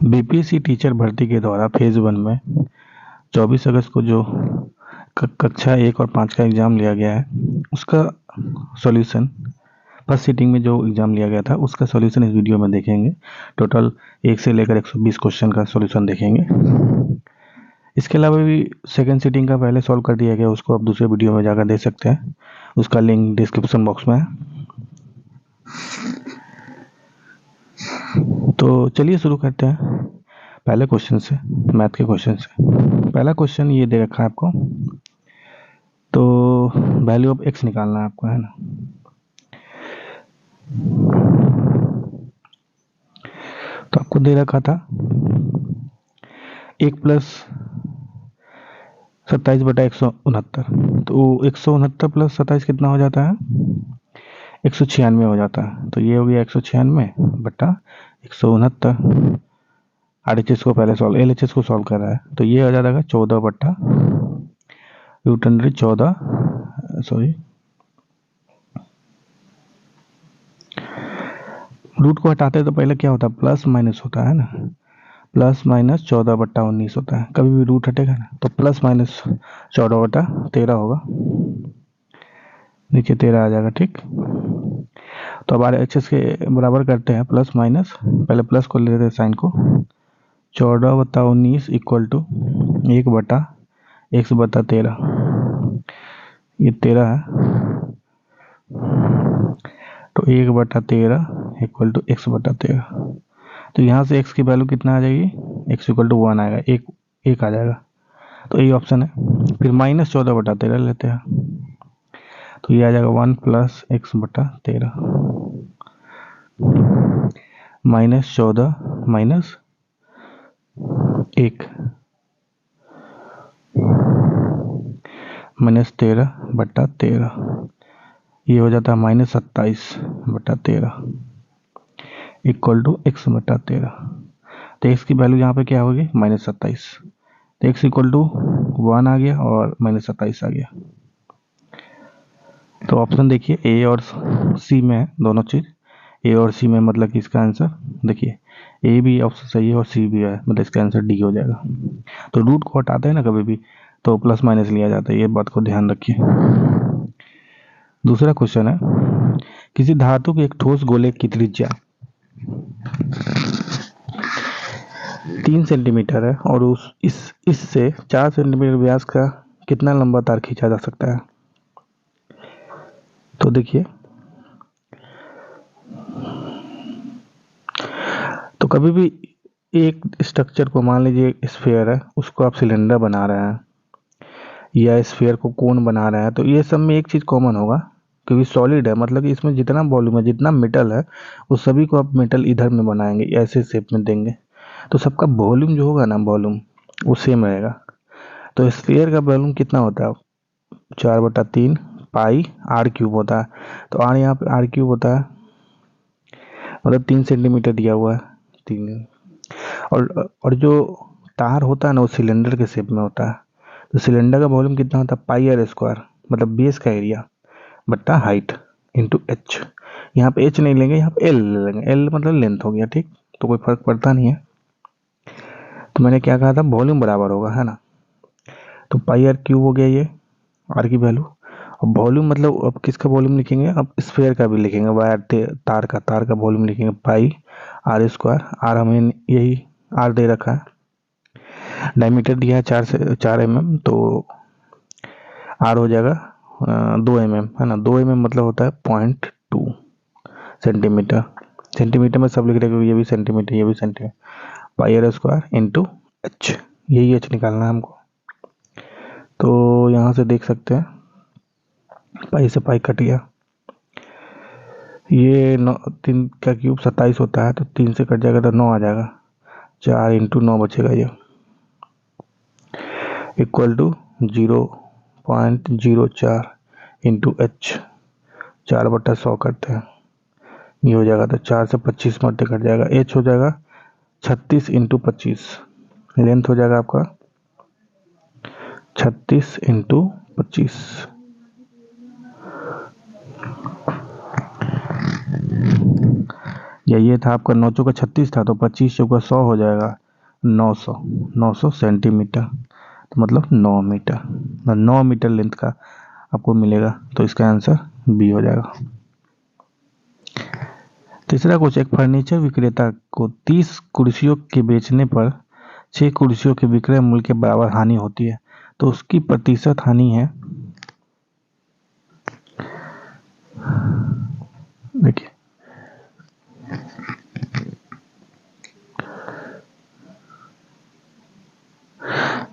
BPSC teacher भर्ती के द्वारा फेज 1 में 24 अगस्त को जो कक्षा 1 और 5 का एग्ज़ाम लिया गया है उसका सॉल्यूशन, फर्स्ट सीटिंग में जो एग्ज़ाम लिया गया था उसका सॉल्यूशन इस वीडियो में देखेंगे। टोटल 1 से लेकर 120 क्वेश्चन का सॉल्यूशन देखेंगे। इसके अलावा भी सेकंड सीटिंग का पहले सॉल्व कर दिया गया, उसको आप दूसरे वीडियो में जाकर देख सकते हैं, उसका लिंक डिस्क्रिप्शन बॉक्स में है। तो चलिए शुरू करते हैं पहले क्वेश्चन से, मैथ के क्वेश्चन से। पहला क्वेश्चन ये दे रखा है आपको, तो वैल्यू ऑफ एक्स निकालना है आपको, है ना। तो आपको दे रखा था 1 प्लस 27/169, तो 169 प्लस 27 कितना हो जाता है, 196 हो जाता है। तो ये हो गया 196/169। RHS को पहले सॉल्व, LHS को सॉल्व कर रहा है, तो ये हो जाएगा 14/√14, सॉरी रूट को हटाते तो पहले क्या होता है, प्लस माइनस होता है ना, प्लस माइनस 14/19 होता है। कभी भी रूट हटेगा ना तो प्लस माइनस 14/13 होगा, नीचे 13 आ जाएगा, ठीक। तो अब RHS के बराबर करते हैं प्लस माइनस, पहले प्लस को ले लेते हैं साइन को, 14/19 इक्वल टू 1/x/13, ये 13 है, तो 1/13 इक्वल टू x/13। तो यहाँ से x की वैल्यू कितना आ जाएगी, x इक्वल टू 1 आएगा, एक आ जाएगा, तो यही ऑप्शन है। फिर माइनस 14/13 लेते हैं, तो ये आ जाएगा 1 plus x/13, minus 14 minus 1 minus 13/13, ये हो जाता है माइनस 27/13 इक्वल टू x/13। तो x की वैल्यू यहाँ पे क्या होगी, माइनस 27, तो x इक्वल टू 1 आ गया और माइनस 27 आ गया। तो ऑप्शन देखिए ए और सी में है दोनों चीज़, ए और सी में, मतलब कि इसका आंसर देखिए ए भी ऑप्शन सही है और सी भी है, मतलब इसका आंसर डी हो जाएगा। तो रूट को हटाते हैं ना कभी भी तो प्लस माइनस लिया जाता है, ये बात को ध्यान रखिए। दूसरा क्वेश्चन है, किसी धातु के एक ठोस गोले की त्रिज्या 3 सेंटीमीटर है और इससे 4 सेंटीमीटर व्यास का कितना लंबा तार खींचा जा सकता है। तो देखिए, तो कभी भी एक स्ट्रक्चर को, मान लीजिए स्फीयर है, उसको आप सिलेंडर बना रहे हैं या स्फीयर को कोन बना रहे हैं, तो ये सब में एक चीज़ कॉमन होगा, क्योंकि सॉलिड है, मतलब कि इसमें जितना वॉल्यूम है, जितना मेटल है, उस सभी को आप मेटल इधर में बनाएंगे, ऐसे शेप में देंगे, तो सबका वॉल्यूम जो होगा ना, वॉल्यूम वो सेम रहेगा। तो स्फीयर का वॉल्यूम कितना होता है, 4/3 पाई r³ होता है। तो r यहाँ पे r³ होता है, मतलब 3 सेंटीमीटर दिया हुआ है, 3। और जो तार होता है ना, वो सिलेंडर के शेप में होता है। तो सिलेंडर का वॉल्यूम कितना होता है, πr², मतलब बेस का एरिया बट्टा हाइट इंटू h। यहाँ पे h नहीं लेंगे, यहाँ पे l ले लेंगे, l मतलब लेंथ हो गया, ठीक। तो कोई फर्क पड़ता नहीं है। तो मैंने क्या कहा था, वॉल्यूम बराबर होगा, है ना। तो πr³ हो गया ये r की वैल्यू। अब वॉल्यूम मतलब अब किसका वॉल्यूम लिखेंगे, अब स्फीयर का भी लिखेंगे, वायर तार का वॉल्यूम लिखेंगे, πr²। r हमें यही r दे रखा है, डायमीटर दिया है 4 mm, तो r हो जाएगा 2 mm, है ना। 2 mm मतलब होता है 0.2 सेंटीमीटर। सेंटीमीटर में सब लिख रहे हैं, ये भी सेंटीमीटर, ये भी सेंटीमीटर, πr² इंटू h, यही h निकालना है हमको। तो यहाँ से देख सकते हैं पाई से पाई कट गया, ये 3 का क्यूब 27 होता है, तो 3 से कट जाएगा तो 9 आ जाएगा, 4 इंटू 9 बचेगा, ये इक्वल टू 0.04 इंटू h, 4/100 करते हैं, ये हो जाएगा, तो 4 से 25 मरते कट जाएगा, h हो जाएगा 36 इंटू 25, लेंथ हो जाएगा आपका 36 इंटू 25। या ये था आपका 9 चौका 36 था, तो 25 चौका 100 हो जाएगा 900 सेंटीमीटर, तो मतलब 9 मीटर, 9 मीटर लेंथ का आपको मिलेगा। तो इसका आंसर बी हो जाएगा। तीसरा क्वेश्चन, एक फर्नीचर विक्रेता को 30 कुर्सियों के बेचने पर 6 कुर्सियों के विक्रय मूल्य के बराबर हानि होती है, तो उसकी प्रतिशत हानि है।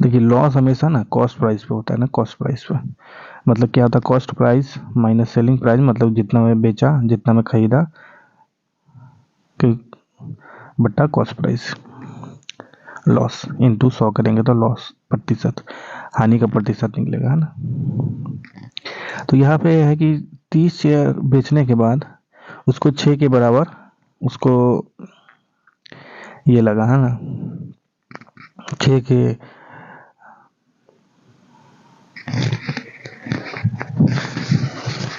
देखिए लॉस हमेशा ना कॉस्ट प्राइस पे होता है ना, कॉस्ट प्राइस पे मतलब क्या होता है, cost price minus selling price, मतलब जितना मैं बेचा, जितना मैं खरीदा, बट्टा कॉस्ट प्राइस, लॉस इंटू 100 करेंगे तो लॉस प्रतिशत, हानि का प्रतिशत निकलेगा, है ना। तो यहाँ पे है कि 30 शेयर बेचने के बाद उसको 6 के बराबर उसको ये लगा, है ना, 6 के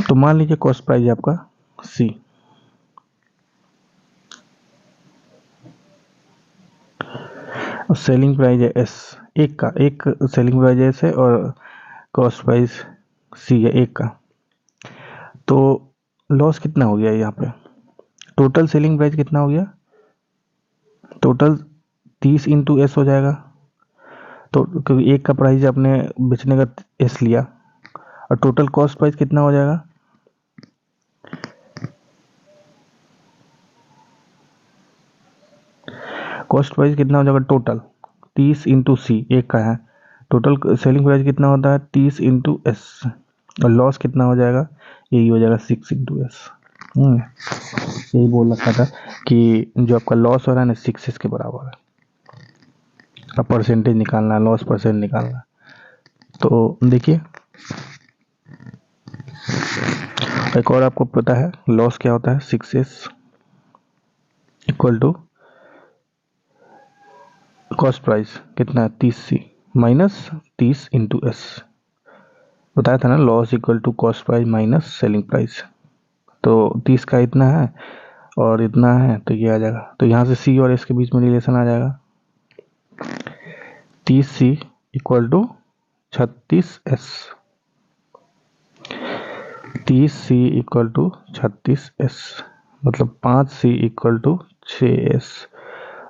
तो मान लीजिए कॉस्ट प्राइस है आपका सी, और सेलिंग प्राइस है एस, एक सेलिंग प्राइस है एस है और कॉस्ट प्राइस सी है एक का। तो लॉस कितना हो गया यहाँ पे, टोटल सेलिंग प्राइस कितना हो गया, टोटल 30 इंटू एस हो जाएगा। तो क्योंकि एक का प्राइस आपने बेचने का एस लिया, और टोटल कॉस्ट प्राइस कितना हो जाएगा, कॉस्ट प्राइस कितना हो जाएगा टोटल 30 इंटू सी, एक का है, टोटल सेलिंग प्राइस कितना होता है 30 इंटू एस, और लॉस कितना हो जाएगा, यही हो जाएगा 6 इंटू एस। यही बोल रखा था कि जो आपका लॉस हो रहा है ना 6 के बराबर है, अब परसेंटेज निकालना है, लॉस परसेंट निकालना है। तो देखिए एक और आपको पता है लॉस क्या होता है, 6s equal to cost price कितना है 30c माइनस 30 इंटू एस, बताया था ना, loss equal to cost price minus selling price. तो 30 का इतना है और इतना है, तो ये आ जाएगा, तो यहाँ से सी और एस के बीच में रिलेशन आ जाएगा, 30c equal to 36s, 30c equal to 36s, मतलब 5c equal to 6s।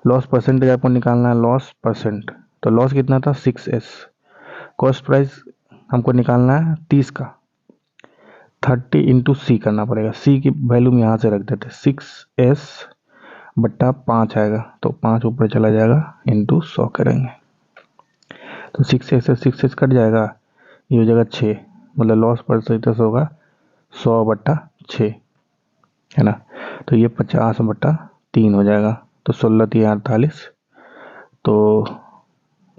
Loss percentage आपको निकालना है, लॉस परसेंट, तो लॉस कितना था 6s, कॉस्ट प्राइस हमको निकालना है 30 का, 30 इंटू सी करना पड़ेगा, सी की वैल्यू में यहाँ से रख देते, 6s बट्टा 5 आएगा, तो 5 ऊपर चला जाएगा इंटू 100 करेंगे, तो 6s से 6s कट जाएगा, ये हो जाएगा 6, मतलब लॉस परसेंटेज होगा 100 बट्टा 6, है ना। तो ये 50 बट्टा 3 हो जाएगा, तो 16 3 48, तो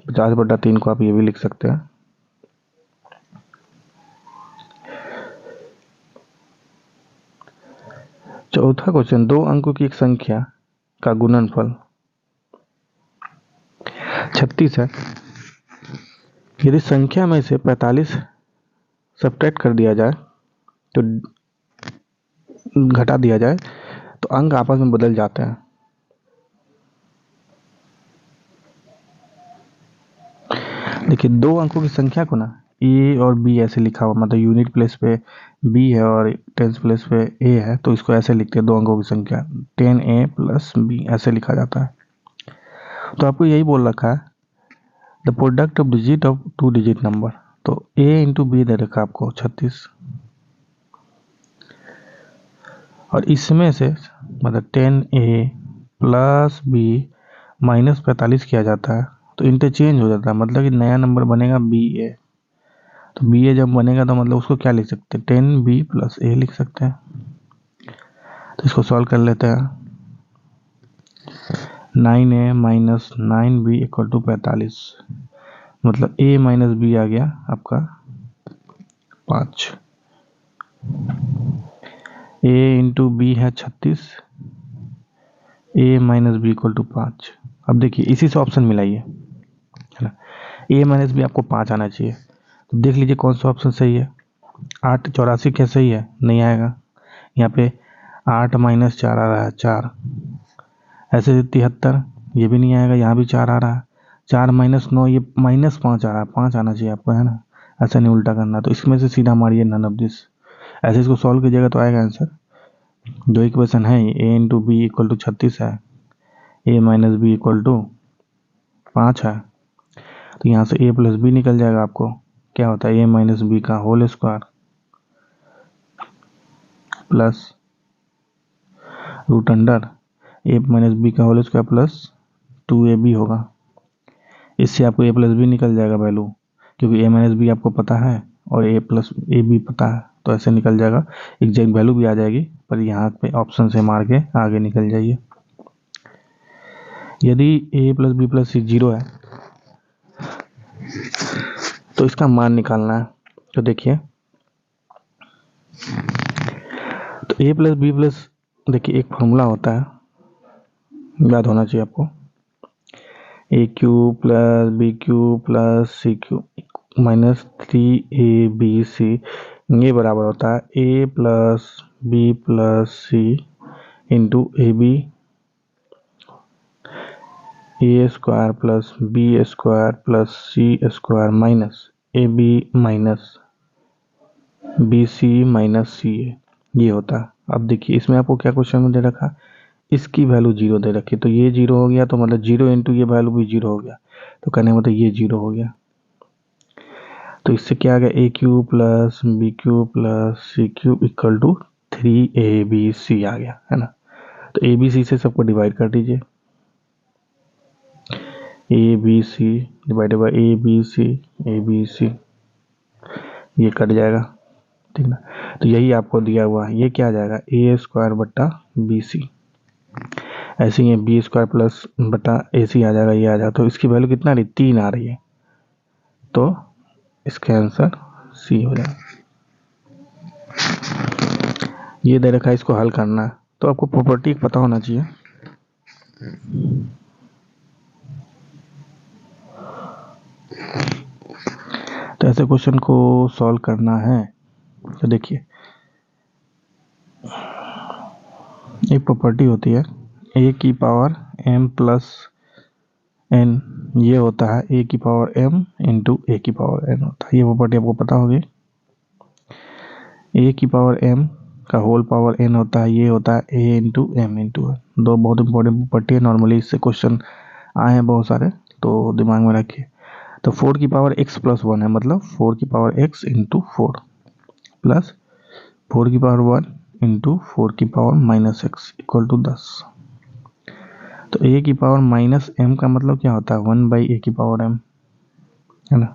50 बट्टा 3 को आप ये भी लिख सकते हैं। चौथा क्वेश्चन, 2 अंकों की एक संख्या का गुणनफल 36 है, यदि संख्या में से 45 सब्ट्रैक्ट कर दिया जाए, तो घटा दिया जाए, तो अंक आपस में बदल जाते हैं। देखिए 2 अंकों की संख्या को ना ए और बी ऐसे लिखा हुआ, मतलब यूनिट प्लेस पे बी है और टेंस प्लेस पे ए है, तो इसको ऐसे लिखते हैं 2 अंकों की संख्या 10a प्लस बी, ऐसे लिखा जाता है। तो आपको यही बोल रखा है the product of digit of 2 digit number, तो ए इंटू बी दे रखा आपको 36, और इसमें से मतलब 10a प्लस बी माइनस 45 किया जाता है, तो इंटरचेंज हो जाता है, मतलब कि नया नंबर बनेगा बी ए, तो बी ए जब बनेगा तो मतलब उसको क्या लिख सकते हैं 10b प्लस ए लिख सकते हैं। तो इसको सॉल्व कर लेते हैं, 9a minus 9b equal to 45, मतलब a माइनस बी आ गया आपका 5, a इंटू बी है 36, a minus b equal to 5। अब देखिए इसी से ऑप्शन मिलाइए, है ना, a माइनस बी आपको 5 आना चाहिए, तो देख लीजिए कौन सा ऑप्शन सही है, 8 84 क्या सही है, नहीं आएगा, यहाँ पे 8 माइनस 4 आ रहा है 4, ऐसे 73, ये भी नहीं आएगा, यहाँ भी 4 आ रहा है, 4 माइनस 9, ये -5 आ रहा है, 5 आना चाहिए आपको, है ना। ऐसा नहीं उल्टा करना, तो इसमें से सीधा मारिए नन ऑफ दिस, ऐसे इसको सॉल्व कीजिएगा तो आएगा आंसर। जो इक्वेशन है ए इंटू बी इक्वल टू 36 है, a minus b equal to 5 है, तो यहाँ से ए प्लस बी निकल जाएगा आपको, क्या होता है ए माइनस बी का whole square plus root under a minus b का होल स्क्वायर प्लस 2ab होगा। इससे आपको ए प्लस बी निकल जाएगा वैल्यू, क्योंकि ए माइनस बी आपको पता है और ए प्लस ए बी पता है, तो ऐसे निकल जाएगा। एग्जैक्ट वैल्यू भी आ जाएगी, पर यहाँ पे ऑप्शन से मार के आगे निकल जाइए। यदि ए प्लस बी प्लस सी 0 है तो इसका मान निकालना है। तो देखिए, तो ए प्लस बी प्लस, देखिए एक फॉर्मूला होता है, याद होना चाहिए आपको, a cube plus b cube plus c cube minus 3abc, ये बराबर होता है a plus b plus c into a b a square plus b square plus c square minus a b minus b c minus c a, ये होता है। अब देखिए इसमें आपको क्या क्वेश्चन में दे रखा, इसकी वैल्यू 0 दे रखी, तो ये 0 हो गया, तो मतलब 0 इंटू ये वैल्यू भी 0 हो गया, तो कहने का मतलब ये 0 हो गया। तो इससे क्या आ गया, a cube plus b cube plus c cube equal to 3abc आ गया, है ना। तो abc से सबको डिवाइड कर दीजिए, abc डिवाइडेड बाई abc ये कट जाएगा, ठीक ना। तो यही आपको दिया हुआ है, ये क्या आ जाएगा ए स्क्वायर बट्टा बी सी, ऐसे ही बी स्क्वायर प्लस बटा ए सी आ जाएगा, ये आ जाएगा। तो इसकी वैल्यू कितना आ रही, 3 आ रही है, तो इसका आंसर सी हो जाएगा। ये दे रखा है, इसको हल करना है, तो आपको प्रॉपर्टी पता होना चाहिए। तो ऐसे क्वेश्चन को सॉल्व करना है, तो देखिए एक प्रॉपर्टी होती है ए की पावर m प्लस n, ये होता है ए की पावर m इंटू ए की पावर n होता है, ये प्रॉपर्टी आपको पता होगी। ए की पावर m का होल पावर n होता है, ये होता है a into m into n, दो बहुत इंपॉर्टेंट प्रॉपर्टी है, नॉर्मली इससे क्वेश्चन आए हैं बहुत सारे, तो दिमाग में रखिए। तो 4 की पावर x प्लस 1 है, मतलब 4 की पावर x इंटू 4 प्लस 4 की पावर 1 इंटू 4 की power minus x equal to 10। तो a की पावर माइनस m का मतलब क्या होता है, 1 बाई a की पावर m, है ना।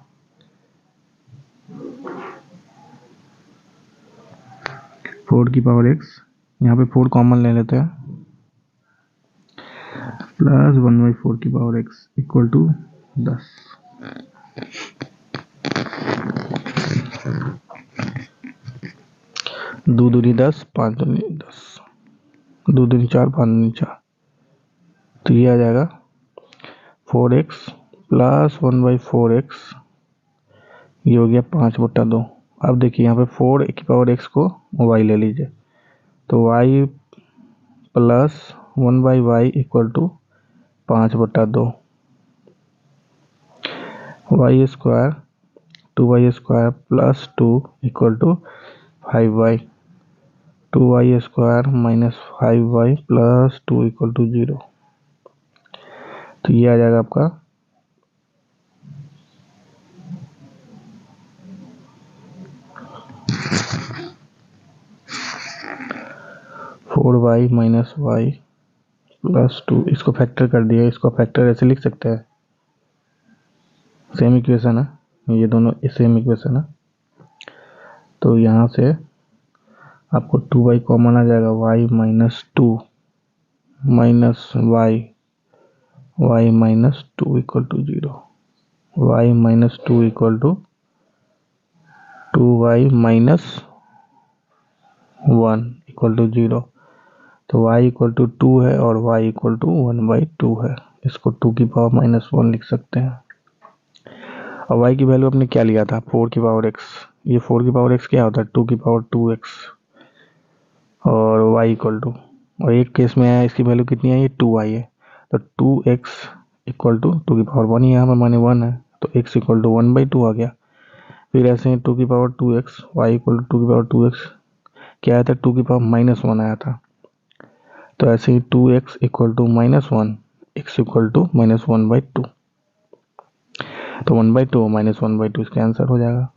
फोर की पावर x, यहाँ पे 4 कॉमन ले लेते हैं, प्लस 1 बाई 4 की पावर x इक्वल टू 10। दो दूनी 10, 5 दूनी 10, 2 दूनी 4, 5 दूनी 4, तो ये आ जाएगा 4x प्लस 1 बाई 4x, ये हो गया 5/2। अब देखिए यहाँ पे 4 की पावर x को y ले लीजिए, तो y plus 1 by y equal to 5/2, y square 2y square plus 2 equal to 5y, 2y square minus 5y plus 2 equal to 0, तो ये आ जाएगा आपका 4y माइनस वाई प्लस 2, इसको फैक्टर कर दिया, इसको फैक्टर ऐसे लिख सकते हैं, सेम इक्वेशन है, ये दोनों सेम इक्वेशन है। तो यहाँ से आपको 2y कॉमन आ जाएगा, y minus 2 minus y minus 2 equal to 0, y minus 2 equal to 2y minus 1 equal to 0, तो y इक्वल टू 2 है और y इक्वल टू 1/2 है, इसको 2 की पावर माइनस 1 लिख सकते हैं। और y की वैल्यू आपने क्या लिया था, 4 की पावर x, ये 4 की पावर x क्या होता है, 2 की पावर 2x, और y इक्वल टू, और एक केस में है इसकी वैल्यू कितनी है, ये 2y है, तो 2x इक्वल टू 2 की पावर 1, यहाँ पर माने 1 है तो x इक्वल टू 1/2 आ गया। फिर ऐसे ही 2 की power 2x, y equal to 2 की पावर 2x, क्या आया था, 2 की पावर -1 आया था। तो ऐसे ही 2x equal to -1, x equal to -1/2, तो 1/2 -1/2 इसका आंसर हो जाएगा।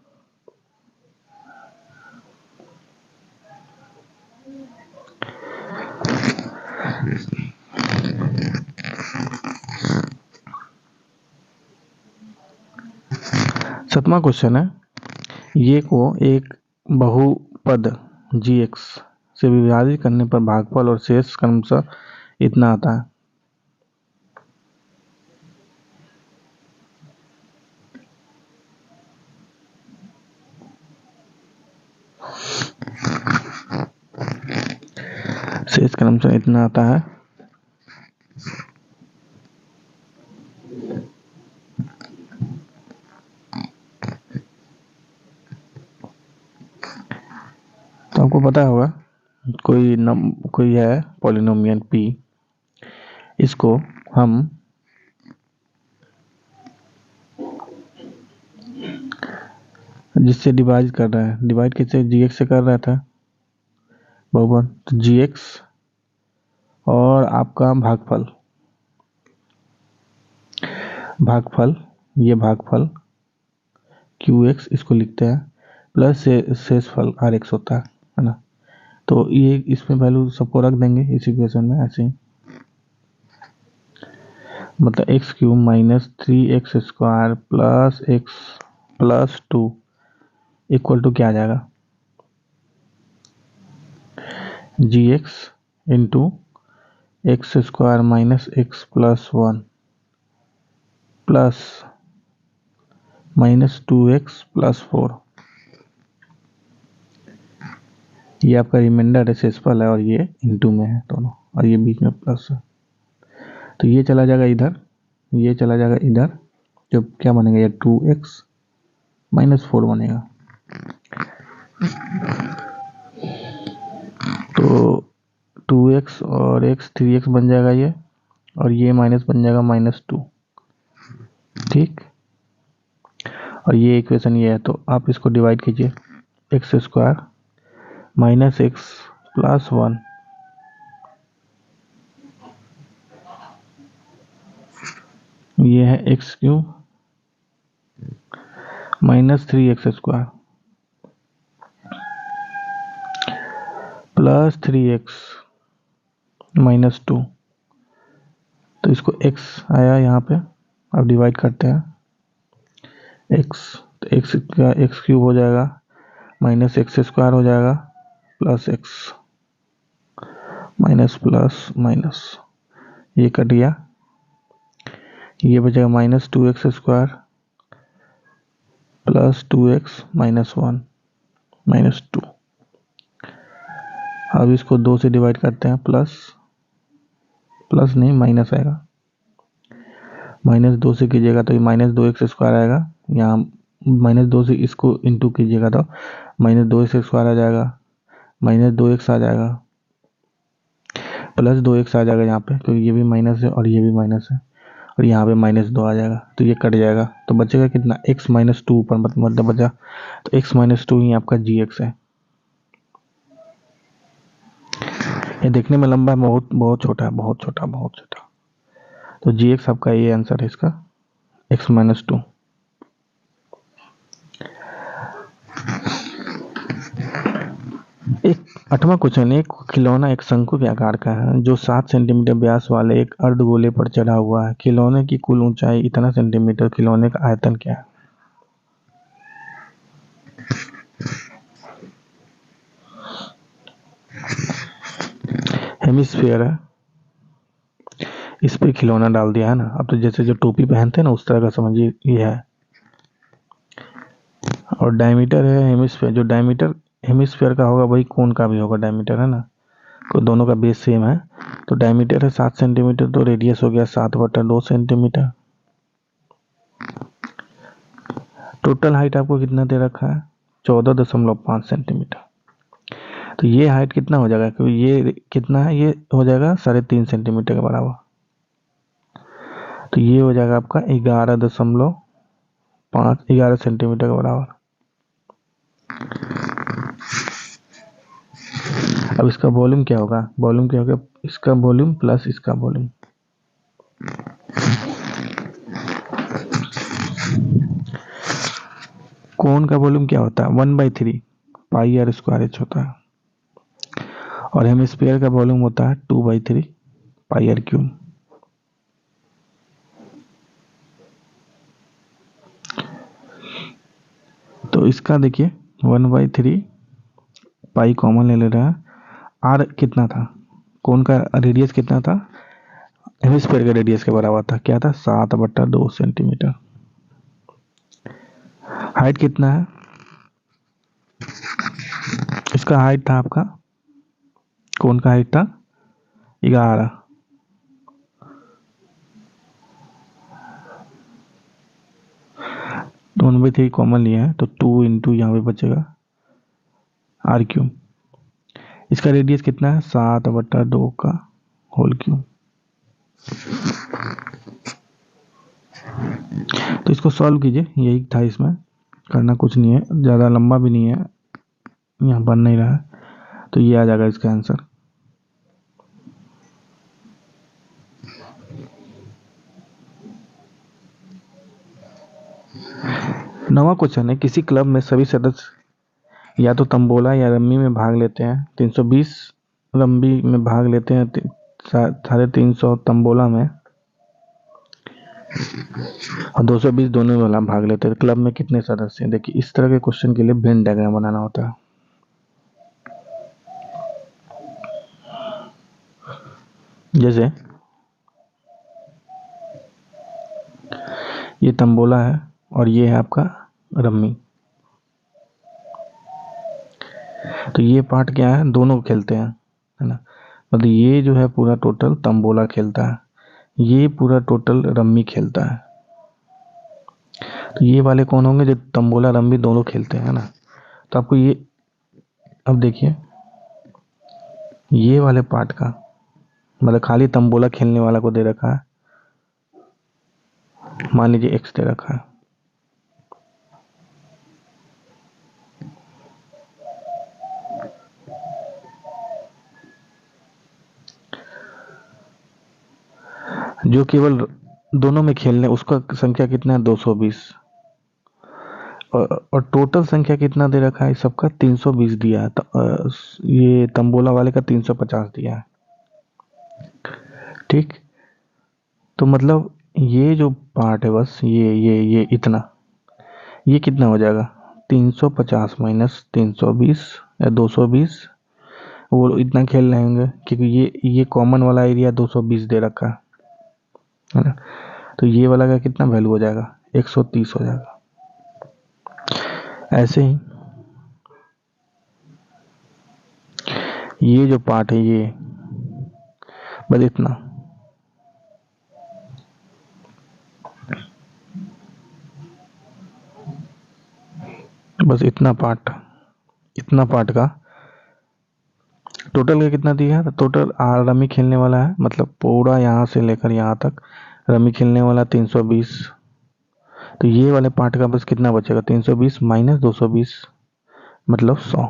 सातवां क्वेश्चन है, ये को एक बहुपद gx से विभाजित करने पर भागफल और शेष क्रमशः इतना आता है। शेष क्रमशः इतना आता है। तो आपको पता होगा कोई है पॉलिनोमियल p, इसको हम जिससे डिवाइड कर रहे हैं, डिवाइड किससे, gx से कर रहा था बहुपद, तो gx और आपका भागफल ये भागफल qx इसको लिखते हैं, प्लस शेषफल rx होता है ना। तो ये इसमें वैल्यू सबको रख देंगे इस इक्वेशन में ऐसे ही, मतलब x³ - 3x² plus x plus 2 equal to क्या आ जाएगा, gx into x² - x plus 1 plus -2x plus 4, ये आपका रिमाइंडर है, शेषफल है, और ये इंटू में है दोनों, और ये बीच में प्लस है, तो ये चला जाएगा इधर, ये चला जाएगा इधर, तो क्या बनेगा, ये 2x - 4 बनेगा। तो 2x और x 3x बन जाएगा ये, और ये माइनस बन जाएगा -2, ठीक। और ये इक्वेशन ये है, तो आप इसको डिवाइड कीजिए, x² - x प्लस 1 ये है x³ - 3x² प्लस 3x - 2, तो इसको x आया यहाँ पे, अब डिवाइड करते हैं x, तो x का x³ हो जाएगा, माइनस x² हो जाएगा, plus x minus plus minus, ये कट गया, ये बचेगा -2x² प्लस 2x - 1 -2। अब इसको 2 से डिवाइड करते हैं, प्लस नहीं माइनस आएगा, -2 से कीजिएगा तो ये -2x² आएगा, यहाँ -2 से इसको इंटू कीजिएगा तो -2x² आ जाएगा, -2x आ जाएगा, प्लस 2x आ जाएगा यहाँ पे, क्योंकि ये भी माइनस है और ये भी माइनस है, और यहाँ पे -2 आ जाएगा, तो ये कट जाएगा, तो बचेगा कितना, x - 2 ऊपर मतलब बचा, तो x - 2 ही आपका gx है। ये देखने में लंबा है, बहुत छोटा है, बहुत छोटा, तो gx आपका ये आंसर है इसका, x - 2। एक 8वां क्वेश्चन, एक खिलौना एक शंकु के आकार का है जो 7 सेंटीमीटर व्यास वाले एक अर्धगोले पर चढ़ा हुआ है। खिलौने की कुल ऊंचाई इतना सेंटीमीटर, खिलौने का आयतन क्या है। हेमिस्फीयर है, इस पे खिलौना डाल दिया है ना, अब तो जैसे जो टोपी पहनते हैं ना उस तरह का समझिए ये है, और डायमीटर है हेमिस्फीयर, जो डायमीटर हेमिस्फीयर का होगा वही कोन का भी होगा डायमीटर, है ना, तो दोनों का बेस सेम है, तो डायमीटर है 7 सेंटीमीटर, तो रेडियस हो गया 7/2 सेंटीमीटर। टोटल हाइट आपको कितना दे रखा है, 14.5 सेंटीमीटर। तो ये हाइट कितना हो जाएगा, क्योंकि ये कितना है, ये हो जाएगा 3.5 सेंटीमीटर के बराबर। तो ये हो जाएगा आपका 11 सेंटीमीटर के बराबर। अब इसका वॉल्यूम क्या होगा, वॉल्यूम क्या होगा, इसका वॉल्यूम प्लस इसका वॉल्यूम। कोन का वॉल्यूम क्या होता है, 1/3 पाई आर स्क्वायर एच होता है, और हेमिस्फीयर का वॉल्यूम होता है 2/3 पाई आर क्यूब। तो इसका देखिए 1/3 पाई कॉमन ले रहा है। आर कितना था, कोन का रेडियस कितना था, हेमिस्फीयर के रेडियस के बराबर था, क्या था 7/2 सेंटीमीटर। हाइट कितना है, इसका हाइट था आपका, कोन का हाइट था 11, तो 1/3 कॉमन लिया है, तो 2 इंटू यहाँ पे बचेगा आर क्यूब। इसका रेडियस कितना है 7/2 का होल क्यूब। तो इसको सॉल्व कीजिए, यही था, इसमें करना कुछ नहीं है, ज़्यादा लंबा भी नहीं है, यहाँ बन नहीं रहा है, तो ये आ जाएगा इसका आंसर। नवा क्वेश्चन है, किसी क्लब में सभी सदस्य या तो तंबोला या रम्मी में भाग लेते हैं। 320 रम्मी में भाग लेते हैं, 350 तंबोला में, और 220 दोनों वाला भाग लेते हैं। क्लब में कितने सदस्य हैं। देखिए इस तरह के क्वेश्चन के लिए वेन डायग्राम बनाना होता है। जैसे ये तंबोला है और ये है आपका रम्मी, तो ये पार्ट क्या है, दोनों खेलते हैं, है ना, मतलब ये जो है पूरा टोटल तंबोला खेलता है, ये पूरा टोटल रम्मी खेलता है। तो ये वाले कौन होंगे, जो तंबोला रम्मी दोनों खेलते हैं, ना। तो आपको ये, अब देखिए ये वाले पार्ट का मतलब खाली तंबोला खेलने वाला को दे रखा है, मान लीजिए x दे रखा है, जो केवल दोनों में खेलने, उसका संख्या कितना है 220, और टोटल संख्या कितना दे रखा है, सबका 320 दिया है, ये तंबोला वाले का 350 दिया है। ठीक, तो मतलब ये जो पार्ट है, बस ये इतना, ये कितना हो जाएगा 350 माइनस 320 या 220, वो इतना खेल रहे होंगे क्योंकि ये कॉमन वाला एरिया 220 दे रखा है ना, तो ये वाला का कितना वैल्यू हो जाएगा 130 हो जाएगा। ऐसे ही ये जो पार्ट है, ये बस इतना, बस इतना पार्ट का टोटल का कितना दिया है, टोटल रमी खेलने वाला है, मतलब पूरा यहाँ से लेकर यहाँ तक रमी खेलने वाला 320, तो ये वाले पार्ट का बस कितना बचेगा 320 माइनस 220 मतलब 100।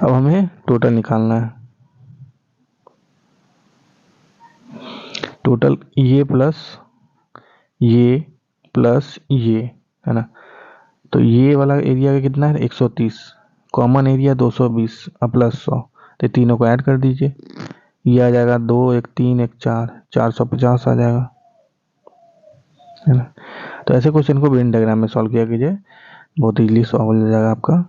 अब हमें टोटल निकालना है, टोटल ये प्लस ये, है ना, तो ये वाला एरिया का कितना है 130, कॉमन एरिया 220 और प्लस 100, तो तीनों को ऐड कर दीजिए, ये आ जाएगा 2 1 3 1 4 450 आ जाएगा, है ना। तो ऐसे क्वेश्चन को वेन डायग्राम में सॉल्व किया कीजिए, बहुत इजीली सॉल्व हो जाएगा आपका।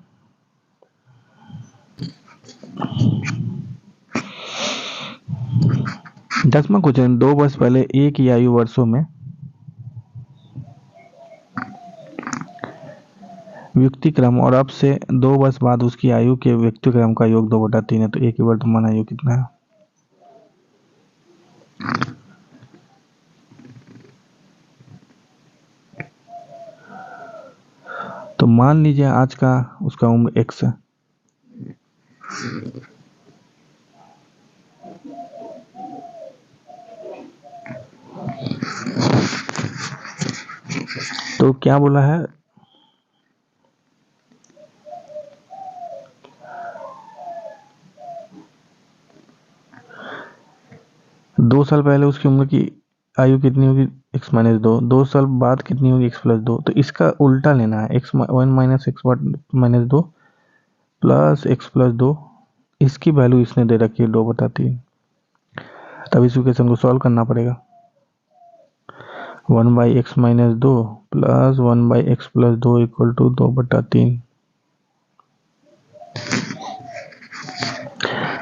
दसवां क्वेश्चन, 2 वर्ष पहले एक ही आयु वर्षों में व्यक्तिक्रम और अब से 2 वर्ष बाद उसकी आयु के व्यक्तिक्रम का योग 2/3 है, तो एक ही वर्तमान आयु कितना है। तो मान लीजिए आज का उसका उम्र x है, तो क्या बोला है, 2 साल पहले उसकी उम्र की आयु कितनी होगी, x माइनस 2, 2 साल बाद कितनी होगी, x प्लस 2। तो इसका उल्टा लेना है, x1 minus x minus 2 plus x plus 2। इसकी वैल्यू इसने दे रखी है 2/3। तब इस इक्वेशन को सॉल्व करना पड़ेगा। 1/x minus 2 plus 1/x plus 2 equal to 2/3।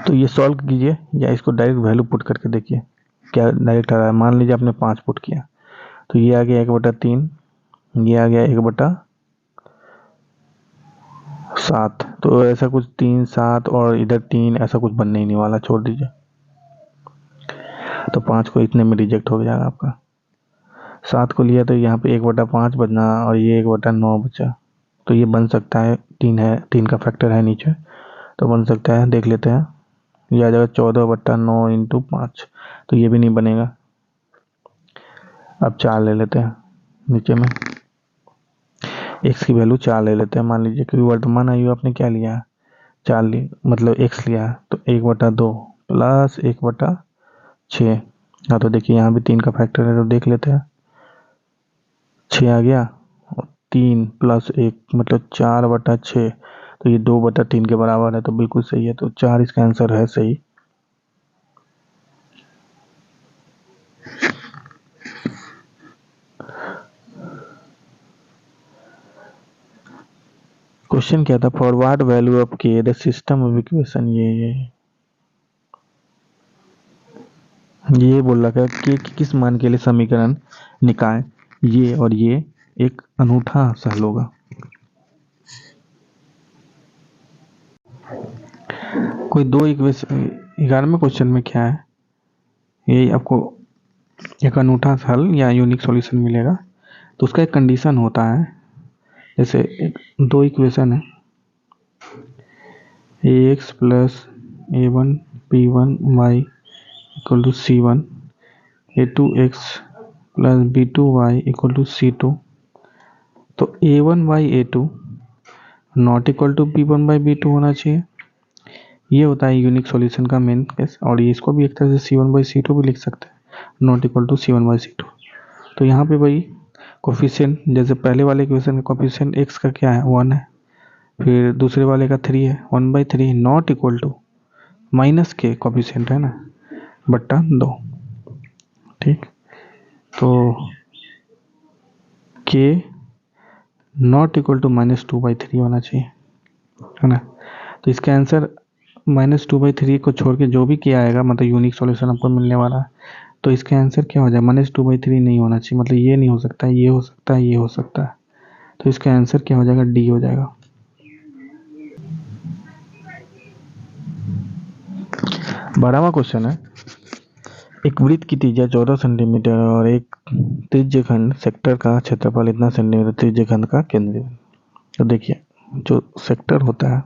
तो ये सॉल्व कीजिए या इसको डायरेक्ट वैल्यू पुट करके देखिए क्या डायरेक्ट आ रहा है। मान लीजिए आपने 5 पुट किया तो ये आ गया 1/3, ये आ गया 1/7। तो ऐसा कुछ 3 7 और इधर 3, ऐसा कुछ बनने ही नहीं वाला, छोड़ दीजिए। तो 5 को इतने में रिजेक्ट हो जाएगा आपका। 7 को लिया तो यहाँ पे 1/5 बचना और ये 1/9 बचा। तो ये बन सकता है, 3 है, 3 का फैक्टर है नीचे, तो बन सकता है, देख लेते हैं। ये आ जाएगा 14/9 इंटू 5। तो ये भी नहीं बनेगा। अब 4 ले लेते हैं नीचे में, x की वैल्यू 4 ले लेते हैं मान लीजिए, क्योंकि वर्तमान आयु आपने क्या लिया है, 4 ली, मतलब x लिया है। तो 1/2 प्लस 1/6। हाँ तो देखिए यहाँ भी 3 का फैक्टर है, तो देख लेते हैं। 6 आ गया, 3 प्लस 1 मतलब 4/6। तो ये 2/3 के बराबर है, तो बिल्कुल सही है। तो 4 इसका आंसर है सही। क्वेश्चन क्या था, फॉरवर्ड वैल्यू ऑफ के द सिस्टम ऑफ इक्वेशन। ये बोल रखा है कि किस मान के लिए समीकरण निकाय ये और ये एक अनूठा सा हल होगा। कोई दो इक्वेशन 11वें क्वेश्चन में क्या है, ये आपको एक अनूठा सा हल या यूनिक सॉल्यूशन मिलेगा। तो उसका एक कंडीशन होता है, जैसे दो इक्वेशन है, ax plus a1 b1 y equal to c1, a2x plus b2y equal to c2। तो a1/a2 not equal to b1/b2 होना चाहिए। ये होता है यूनिक सॉल्यूशन का मेन केस। और ये इसको भी एक तरह से c1/c2 भी लिख सकते हैं, नॉट इक्वल टू c1/c2। तो यहाँ पे भाई कोफिशिएंट, जैसे पहले वाले इक्वेशन का कोफिशिएंट x का क्या है, 1 है, फिर दूसरे वाले का 3 है, 1/3 नॉट इक्वल टू माइनस के कोफिशिएंट है ना, बट्टा 2। ठीक, तो के नॉट इक्वल टू -2/3 होना चाहिए, है ना। तो इसका आंसर -2/3 को छोड़ के जो भी किया आएगा, मतलब यूनिक सॉल्यूशन आपको मिलने वाला है। तो इसका आंसर क्या हो जाए, -2/3 नहीं होना चाहिए, मतलब ये नहीं हो सकता, ये हो सकता है, ये हो सकता है। तो इसका आंसर क्या हो जाएगा, डी हो जाएगा। 12वां क्वेश्चन है, एक वृत्त की त्रिज्या 14 सेंटीमीटर और एक त्रिज्यखंड सेक्टर का क्षेत्रफल इतना सेंटीमीटर, त्रिज्यखंड का केंद्र। तो देखिए जो सेक्टर होता है,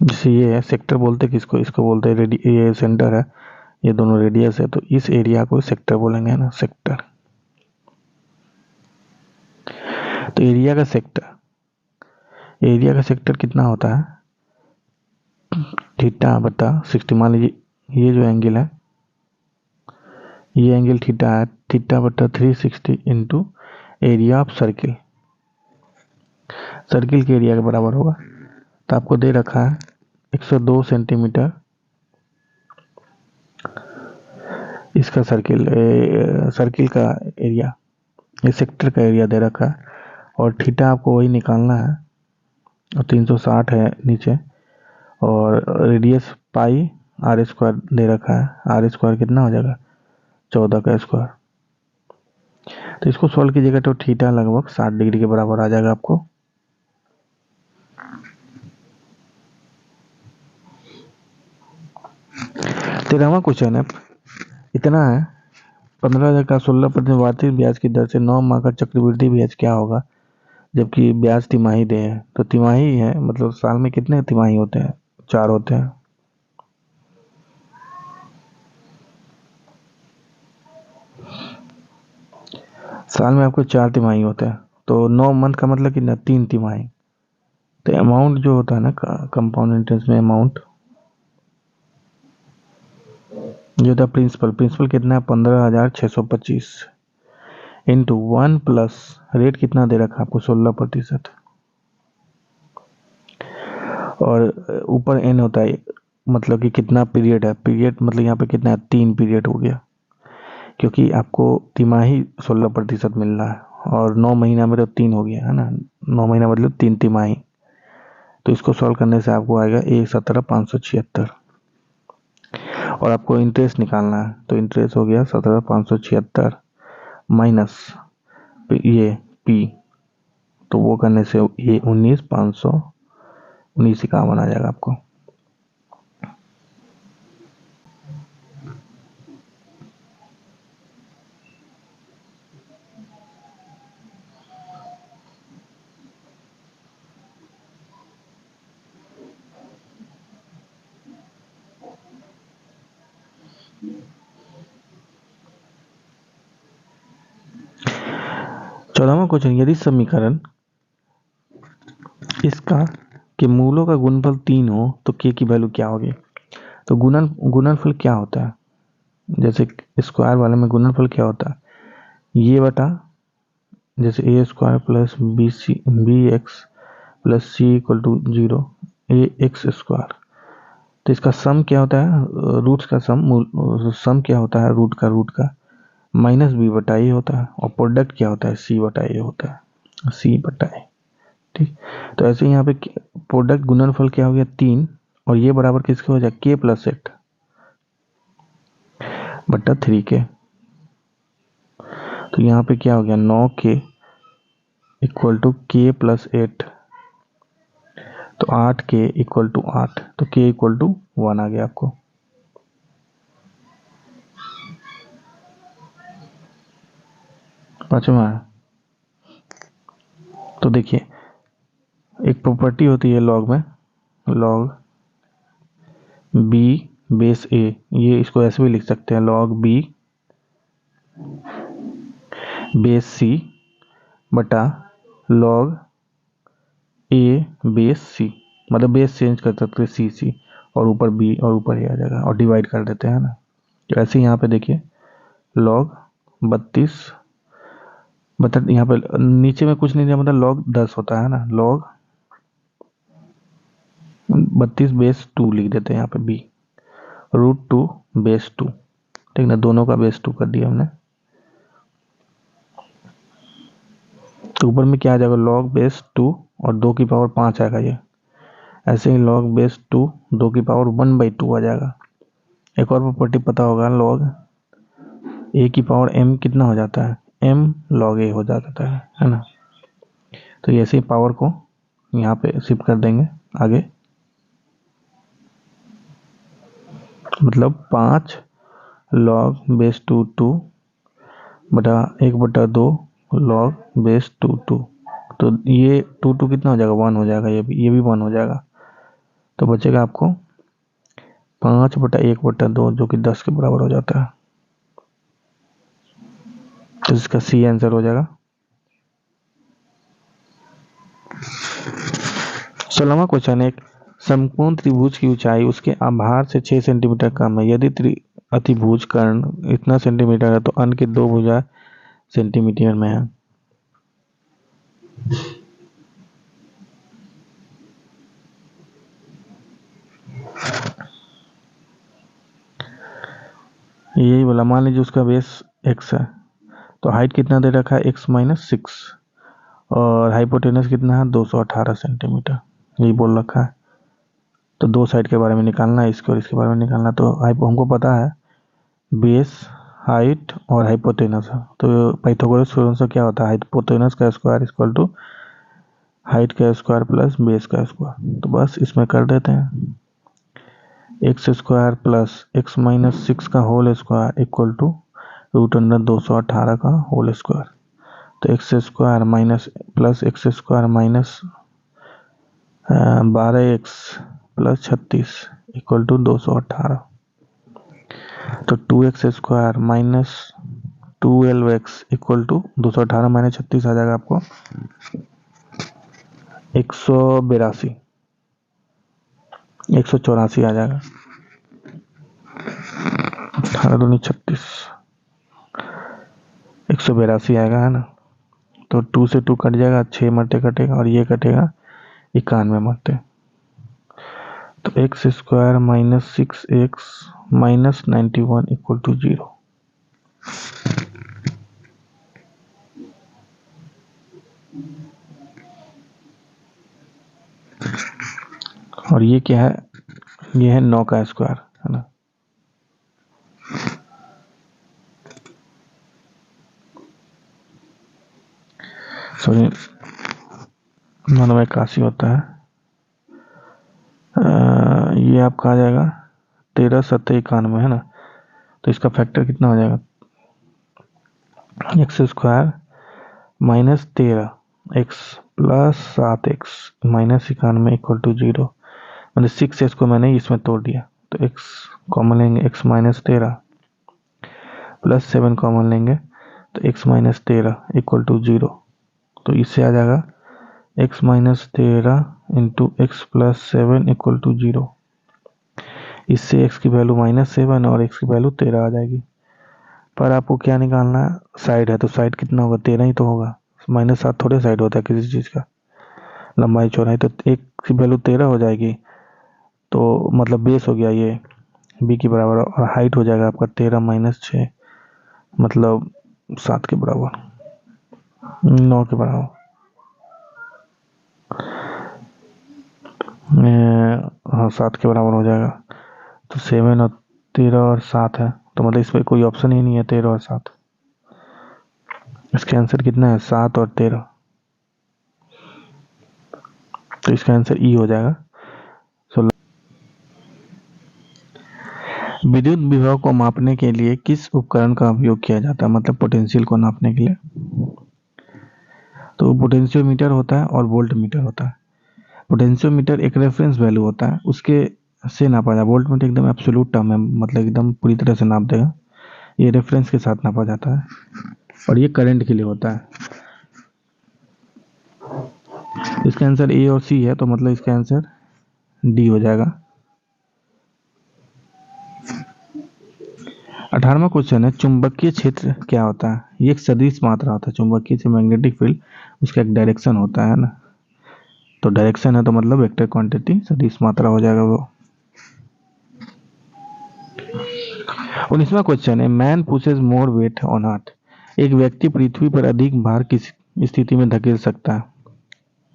जैसे ये है सेक्टर बोलते किसको, इसको बोलते हैं ये सेंटर है, ये दोनों रेडियस है, तो इस एरिया को सेक्टर बोलेंगे, है ना, सेक्टर। तो एरिया का सेक्टर कितना होता है, थीटा बटा 60। मान लीजिए ये जो एंगल है, ये एंगल थीटा है, थीटा बटा 360 into area of circle, circle के एरिया के बराबर होगा। तो आपको दे रखा है 102 सेंटीमीटर इसका सर्किल का एरिया, ये सेक्टर का एरिया दे रखा है, और थीटा आपको वही निकालना है, और 360 है नीचे, और रेडियस पाई r² दे रखा है। r² कितना हो जाएगा, 14 का स्क्वायर। तो इसको सॉल्व कीजिएगा तो थीटा लगभग 60 डिग्री के बराबर आ जाएगा आपको। तेरहवां क्वेश्चन है, इतना है, 15,000 का 16% वार्षिक ब्याज की दर से 9 माह का चक्रवृद्धि ब्याज क्या होगा। जबकि ब्याज तिमाही दे है, तो तिमाही है मतलब साल में कितने तिमाही होते हैं? 4 होते हैं। साल में आपको 4 तिमाही होते हैं, तो 9 मंथ का मतलब कितना? 3 तिमाही। तो अमाउंट जो होता है ना कंपाउंड इंटरेस्ट में अमाउंट, जो था प्रिंसिपल, प्रिंसिपल कितना है? 15,625 इंटू 1 प्लस रेट कितना दे रखा आपको? 16%। और ऊपर एन होता है, मतलब कि कितना पीरियड है, पीरियड मतलब यहाँ पे कितना है? 3 पीरियड हो गया, क्योंकि आपको तिमाही 16% मिल रहा है और 9 महीना में तो 3 हो गया है ना, 9 महीना मतलब 3 तिमाही। तो इसको सॉल्व करने से आपको आएगा 17,576। और आपको इंटरेस्ट निकालना है, तो इंटरेस्ट हो गया 17,576 माइनस ये पी, तो वो करने से ये 19,519 आ जाएगा आपको। चौदहवां क्वेश्चन, यदि समीकरण इसका कि मूलों का गुणनफल 3 हो तो के की वैल्यू क्या होगी? तो गुणनफल क्या होता है? जैसे स्क्वायर वाले में गुणनफल क्या होता है? ये बटा, जैसे a square plus b x plus c equal to 0, a x square. तो इसका सम क्या होता है? रूट्स का सम क्या होता है? रूट का माइनस बी बटा ए होता है। और प्रोडक्ट क्या होता है? सी बटा ए होता है, सी बटा ए। ठीक, तो ऐसे यहाँ पे प्रोडक्ट गुणनफल क्या हो गया? 3, और ये बराबर किसके हो जाए? के प्लस 8 बटा 3 के। तो यहाँ पे क्या हो गया? 9 के इक्वल टू के प्लस 8, तो 8 के इक्वल टू 8, तो के इक्वल टू 1 आ गया आपको। पांचवा, तो देखिए एक प्रॉपर्टी होती है लॉग में, लॉग बी बेस ए, ये इसको ऐसे भी लिख सकते हैं, लॉग बी बेस सी बटा लॉग ए बेस सी, मतलब बेस चेंज कर सकते हैं सी और ऊपर बी और ऊपर ए आ जाएगा और डिवाइड कर देते हैं ना। तो ऐसे यहाँ पे देखिए लॉग 32 बता, यहाँ पे नीचे में कुछ नहीं दिया, मतलब लॉग 10 होता है ना, लॉग 32 बेस 2 लिख देते हैं यहाँ पे बी, √2 बेस 2। ठीक ना, दोनों का बेस 2 कर दिया हमने। तो ऊपर में क्या आ जाएगा? लॉग बेस 2 और 2 की पावर 5 आएगा ये। ऐसे ही लॉग बेस 2 2 की पावर 1/2 आ जाएगा। एक और प्रॉपर्टी पता होगा, लॉग ए की पावर m कितना हो जाता है? m log a हो जाता है ना। तो ऐसे ही पावर को यहाँ पे शिफ्ट कर देंगे आगे, मतलब 5 log बेस 2 2 बटा 1/2 log बेस 2 2। तो ये 2 2 कितना हो जाएगा? 1 हो जाएगा, ये भी 1 हो जाएगा। तो बचेगा आपको 5/1/2 जो कि 10 के बराबर हो जाता है। तो इसका सी आंसर हो जाएगा। 16वां क्वेश्चन, एक समकोण त्रिभुज की ऊंचाई उसके आधार से 6 सेंटीमीटर कम है। यदि अतिभुज कर्ण इतना सेंटीमीटर है तो अन्य के 2 भुजा सेंटीमीटर में है। यही बोला, मान लीजिए उसका बेस x है, तो हाइट कितना दे रखा है? x-6, और हाइपोटेनस कितना है? 218 सेंटीमीटर, यही बोल रखा है। तो दो साइड के बारे में निकालना है, इसके और इसके बारे में निकालना। तो हमको पता है बेस, हाइट और हाइपोटेनस है। तो पाइथागोरस थ्योरम से क्या होता है? हाइपोटेनस का स्क्वायर इक्वल टू हाइट का स्क्वायर प्लस बेस का स्क्वायर। तो बस इसमें कर देते हैं, x² प्लस x-6 का होल स्क्वायर इक्वल टू √218 का होल स्क्वायर। तो x square minus plus x square minus 12x plus 36 equal to 218। तो 2x square minus 12x equal to 218 minus 36 आ जाएगा आपको 182, 184 आ जाएगा। 18 दूनी 36, 182 आएगा, है ना। तो 2 से 2 कट जाएगा, 6 मरते कटेगा और ये कटेगा 91 मरते। तो x square minus 6x minus 91 equal to 0। और ये क्या है, ये है 9 का स्क्वायर, है ना। सॉरी 981 होता है। ये आपका आ जाएगा 13 7 91, है ना। तो इसका फैक्टर कितना हो जाएगा, x square minus 13x plus 7x minus 91 equal to 0। मतलब 6x को मैंने इसमें तोड़ दिया, तो x कॉमन लेंगे, x माइनस 13 प्लस 7 कॉमन लेंगे, तो x माइनस 13 इक्वल टू 0। तो इससे आ जाएगा x minus 13 into x plus 7 equal to 0। इससे x की वैल्यू -7 और x की वैल्यू 13 आ जाएगी। पर आपको क्या निकालना है, साइड है, तो साइड कितना होगा, 13 ही तो होगा। -7 थोड़े साइड होता है किसी चीज़ का, लंबाई चौड़ाई। तो एक की वैल्यू 13 हो जाएगी, तो मतलब बेस हो गया ये b के बराबर, और हाइट हो जाएगा आपका 13 माइनस 6 मतलब 7 के बराबर, 9 के बराबर। हाँ 7 के बराबर हो जाएगा। तो 7 और 13 और 7 है, तो मतलब इसमें कोई ऑप्शन ही नहीं है 13 और 7। इसका आंसर कितना है, 7 और 13। तो इसका आंसर ई हो जाएगा। विद्युत विभव को मापने के लिए किस उपकरण का उपयोग किया जाता है, मतलब पोटेंशियल को नापने के लिए। तो पोटेंशियोमीटर होता है और वोल्ट मीटर होता है। पोटेंशियोमीटर एक रेफरेंस वैल्यू होता है, उसके से नापा जाता है। वोल्ट मीटर एकदम एब्सोल्यूट टर्म है, मतलब एकदम पूरी तरह से नाप देगा। ये रेफरेंस के साथ नापा जाता है, और ये करंट के लिए होता है। इसका आंसर ए और सी है, तो मतलब इसका आंसर डी हो जाएगा। 18वां क्वेश्चन है, चुंबकीय क्षेत्र क्या होता है। ये एक सदिश मात्रा होता है। चुंबकीय क्षेत्र मैग्नेटिक फील्ड, उसका एक डायरेक्शन होता है ना। तो डायरेक्शन है तो मतलब वेक्टर क्वांटिटी, सदिश मात्रा हो जाएगा वो। 19वां क्वेश्चन है, man pushes more weight on earth. एक व्यक्ति पृथ्वी पर अधिक भार किस स्थिति में धकेल सकता है।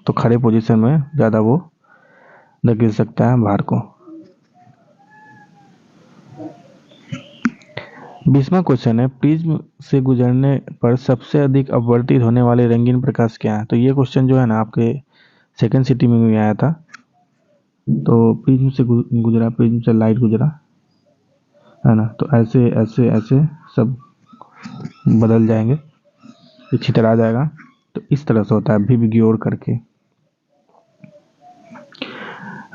तो खड़े पोजीशन में ज्यादा वो धकेल सकता है भार को। 20वां क्वेश्चन है, प्रिज्म से गुजरने पर सबसे अधिक अपवर्तित होने वाले रंगीन प्रकाश क्या है। तो ये क्वेश्चन जो है ना आपके सेकंड सिटी में भी आया था। तो प्रिज्म से गुजरा, प्रिज्म से लाइट गुजरा, है ना। तो ऐसे ऐसे ऐसे सब बदल जाएंगे, छितर आ जाएगा। तो इस तरह से होता है, भी बिग्योर करके।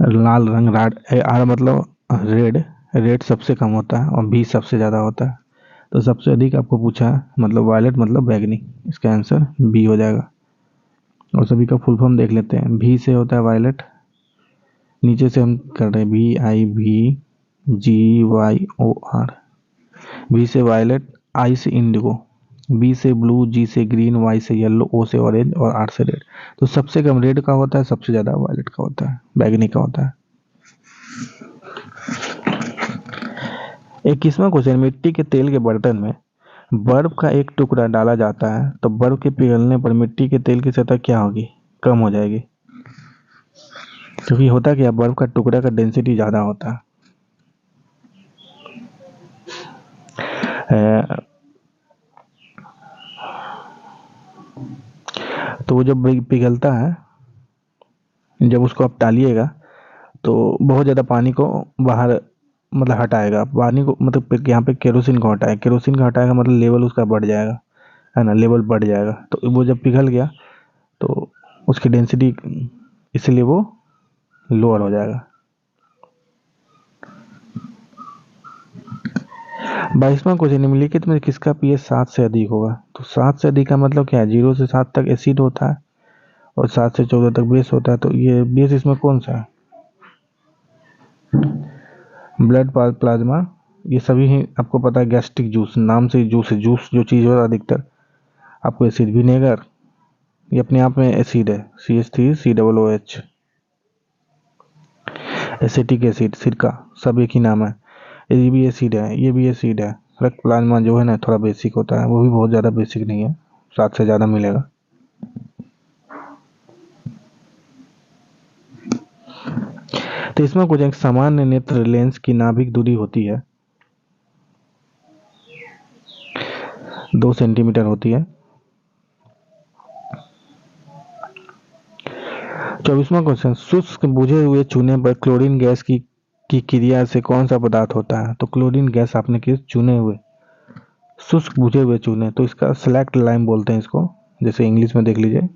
लाल रंग आर मतलब रेड, रेड सबसे कम होता है और भी सबसे ज़्यादा होता है। तो सबसे अधिक आपको पूछा है, मतलब वायलेट मतलब बैगनी। इसका आंसर बी हो जाएगा। और सभी का फुल फॉर्म देख लेते हैं। भी से होता है वायलेट, नीचे से हम कर रहे हैं VIVGYOR। भी से वायलेट, आई से इंडिगो, बी से ब्लू, जी से ग्रीन, वाई से येलो, ओ से ऑरेंज और आर से रेड। तो सबसे कम रेड का होता है, सबसे ज्यादा वायलेट का होता है, बैगनी का होता है। 21वां क्वेश्चन, मिट्टी के तेल के बर्तन में बर्फ का एक टुकड़ा डाला जाता है, तो बर्फ के पिघलने पर मिट्टी के तेल की सतह क्या होगी, कम हो जाएगी। क्योंकि होता क्या, बर्फ का टुकड़ा का डेंसिटी ज्यादा होता है। तो वो जब पिघलता है, जब उसको आप डालिएगा तो बहुत ज़्यादा पानी को बाहर मतलब हटाएगा। पानी को मतलब यहाँ पे केरोसिन को हटाएगा, केरोसिन का हटाएगा मतलब लेवल उसका बढ़ जाएगा, है ना, लेवल बढ़ जाएगा। तो वो जब पिघल गया तो उसकी डेंसिटी, इसलिए वो लोअर हो जाएगा। 22वां क्वेश्चन, निम्नलिखित में किसका पीएच 7 से अधिक होगा? तो 7 से अधिक का मतलब क्या है? 0 से 7 तक एसिड होता है और 7 से 14 तक बेस होता है। तो ये बेस इसमें कौन सा है? ब्लड प्लाज्मा, ये सभी ही आपको पता है। गैस्ट्रिक जूस नाम से जूस है, जूस जो चीज़ होता है अधिकतर आपको एसिड। विनेगर ये अपने आप में एसिड है, CH3COOH। एसिटिक एसिड, सिरका, सब एक ही नाम है। ये भी एसिड है, ये भी एसिड है। रक्त प्लाज्मा जो है ना थोड़ा बेसिक होता है, वो भी बहुत ज़्यादा बेसिक नहीं है, 7 से ज़्यादा मिलेगा। तो इसमें कुछ एक सामान्य नेत्र लेंस की नाभिक दूरी होती है 2 सेंटीमीटर होती है। 24वां क्वेश्चन, शुष्क बुझे हुए चूने पर क्लोरीन गैस की क्रिया से कौन सा पदार्थ होता है? तो क्लोरीन गैस आपने किस चुने हुए शुष्क बुझे हुए चूने, तो इसका सेलेक्ट लाइम बोलते हैं इसको, जैसे इंग्लिश में देख लीजिए।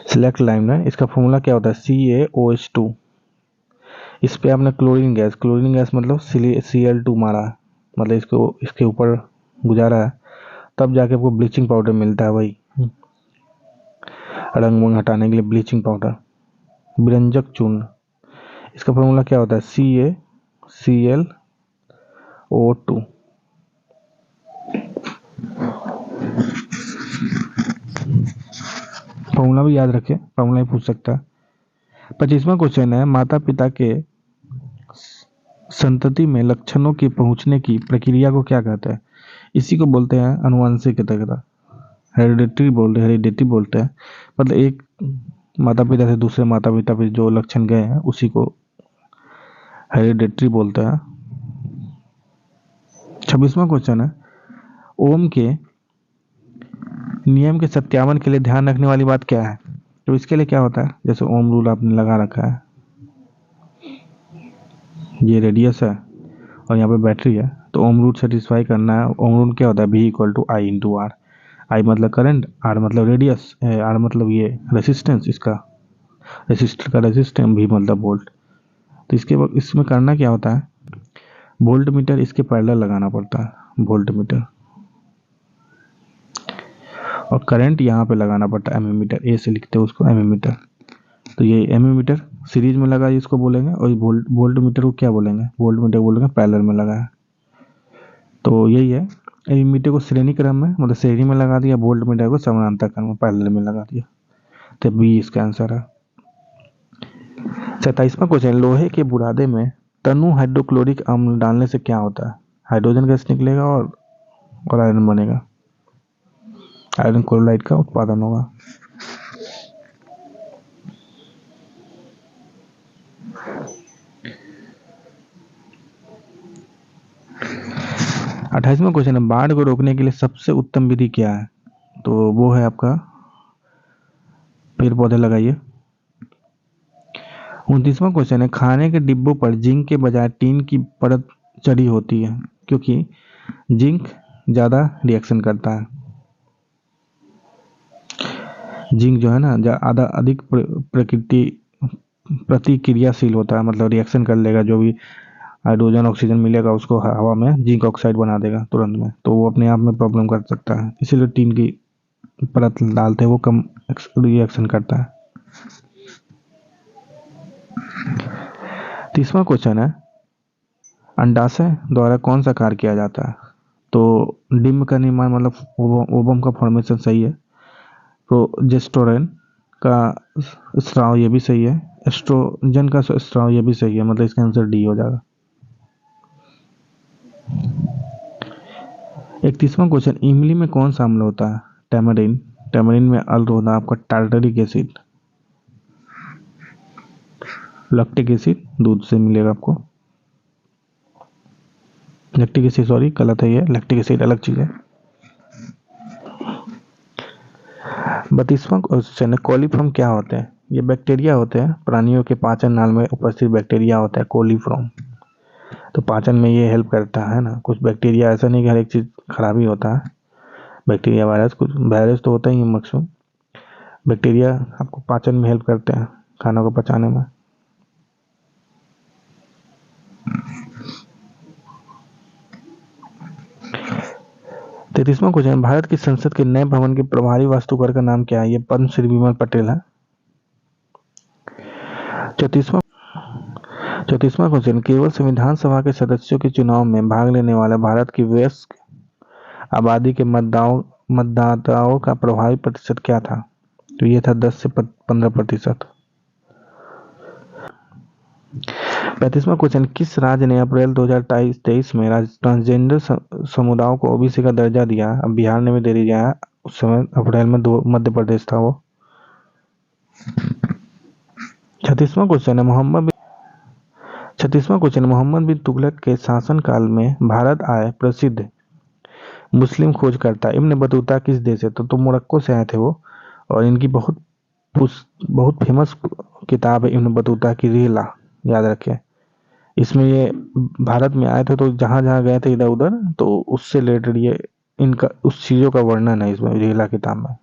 सेलेक्ट लाइम है, इसका फॉर्मूला क्या होता है? CaOH2। इस पे आपने क्लोरीन गैस मतलब Cl2 मारा है, मतलब इसको इसके ऊपर गुजारा है, तब जाके आपको ब्लीचिंग पाउडर मिलता है। वही रंग वंग हटाने के लिए ब्लीचिंग पाउडर, विरंजक चूर्ण। इसका फॉर्मूला क्या होता है? CaClO2। फॉर्मूला भी याद रखें, फॉर्मूला ही पूछ सकता है। 25वां क्वेश्चन है, माता पिता के संतति में लक्षणों के पहुंचने की प्रक्रिया को क्या कहते हैं? इसी को बोलते हैं अनुवांशिकता, हेरिडिटी बोलते हैं। मतलब एक माता पिता से दूसरे माता पिता पे जो लक्षण गए हैं उसी को हेरिडिटी बोलते हैं। 26वां क्वेश्चन है, ओम के नियम के सत्यापन के लिए ध्यान रखने वाली बात क्या है? तो इसके लिए क्या होता है? जैसे ओम रूल आपने लगा रखा है, ये रेडियस है और यहाँ पे बैटरी है, तो ओम रूल सेटिस्फाई करना है। ओम रूल क्या होता है? V=I/R। आई मतलब करंट, आर मतलब रेडियस, आर मतलब ये रेसिस्टेंस, इसका रेसिस्टर का रेसिस्टेंस, भी मतलब वोल्ट। तो इसके बाद इसमें करना क्या होता है? वोल्ट मीटर इसके पैरेलल लगाना पड़ता है, वोल्ट मीटर, और करंट यहाँ पे लगाना पड़ता है एमीमीटर, ए से लिखते हैं उसको एमीमीटर। तो ये एमीमीटर सीरीज में लगा इसको बोलेंगे, और वोल्ट मीटर को क्या बोलेंगे? वोल्ट मीटर बोलेंगे पैरेलल में लगा है। तो यही है, एमीमीटर को श्रेणी क्रम में मतलब श्रेणी में लगा दिया, वोल्ट मीटर को समानांतर क्रम में पैरेलल में लगा दिया। तो बी इसका आंसर है। 27वां क्वेश्चन, लोहे के बुरादे में तनु हाइड्रोक्लोरिक अम्ल डालने से क्या होता है? हाइड्रोजन गैस निकलेगा और आयरन बनेगा, आयरन क्लोराइड का उत्पादन होगा। अट्ठाईसवां क्वेश्चन है, बाढ़ को रोकने के लिए सबसे उत्तम विधि क्या है? तो वो है आपका पेड़ पौधे लगाइए। 29वां क्वेश्चन है, खाने के डिब्बों पर जिंक के बजाय टीन की परत चढ़ी होती है क्योंकि जिंक ज्यादा रिएक्शन करता है। जिंक जो है ना अधिक प्रतिक्रियाशील होता है, मतलब रिएक्शन कर लेगा, जो भी हाइड्रोजन ऑक्सीजन मिलेगा उसको हवा में जिंक ऑक्साइड बना देगा तुरंत में, तो वो अपने आप में प्रॉब्लम कर सकता है, इसीलिए टीन की परत डालते हैं, वो कम रिएक्शन करता है। 30वां क्वेश्चन है, अंडाशय द्वारा कौन सा कार्य किया जाता है? तो डिम्ब का निर्माण मतलब ओवम का फॉर्मेशन सही है। प्रोजेस्टेरोन का स्राव ये भी सही है। एस्ट्रोजन का स्राव ये भी सही है, मतलब इसका आंसर डी हो जाएगा। 31वां क्वेश्चन, इमली में कौन सा अम्ल होता है? टैमरिन। टैमरिन में अम्ल होता है आपका टार्टरिक एसिड। लैक्टिक एसिड दूध से मिलेगा आपको, लैक्टिक एसिड, सॉरी गलत है ये, लैक्टिक एसिड अलग चीज है। 32वां क्वेश्चन है, कोलीफॉर्म क्या होते हैं? ये बैक्टीरिया होते हैं, प्राणियों के पाचन नाल में उपस्थित बैक्टीरिया होता है कोलीफॉर्म। तो पाचन में ये हेल्प करता है ना। कुछ बैक्टीरिया, ऐसा नहीं कि हर एक चीज़ खराब ही होता है, बैक्टीरिया वायरस, कुछ वायरस तो होता ही है मैक्सिमम। बैक्टीरिया आपको पाचन में हेल्प करते हैं, खाना को पचाने में। तैतीसवां क्वेश्चन, भारत की संसद के नए भवन के प्रभारी वास्तुकार का नाम क्या है? ये पद्मश्री विमल पटेल है। चौतीसवां चौतीसवां क्वेश्चन, केवल संविधान सभा के सदस्यों के चुनाव में भाग लेने वाले भारत की वयस्क आबादी के मतदाताओं का प्रभावी प्रतिशत क्या था? तो ये था 10 से 15%। 35वां क्वेश्चन, किस राज्य ने अप्रैल 2023 में ट्रांसजेंडर समुदायों को ओबीसी का दर्जा दिया? अब बिहार ने भी दे दिया है, उस समय अप्रैल में मध्य प्रदेश था वो। 36वां क्वेश्चन है, मोहम्मद बिन तुगलक के शासनकाल में भारत आए प्रसिद्ध मुस्लिम खोजकर्ता इब्न बतूता किस देश से? तो मोरक्को से आए थे वो। और इनकी बहुत फेमस किताब है इब्न बतूता की, रिहला, याद रखें। इसमें ये भारत में आए थे तो जहां जहां गए थे इधर उधर, तो उससे रिलेटेड ये इनका उस चीजों का वर्णन है इसमें, रिहला किताब में।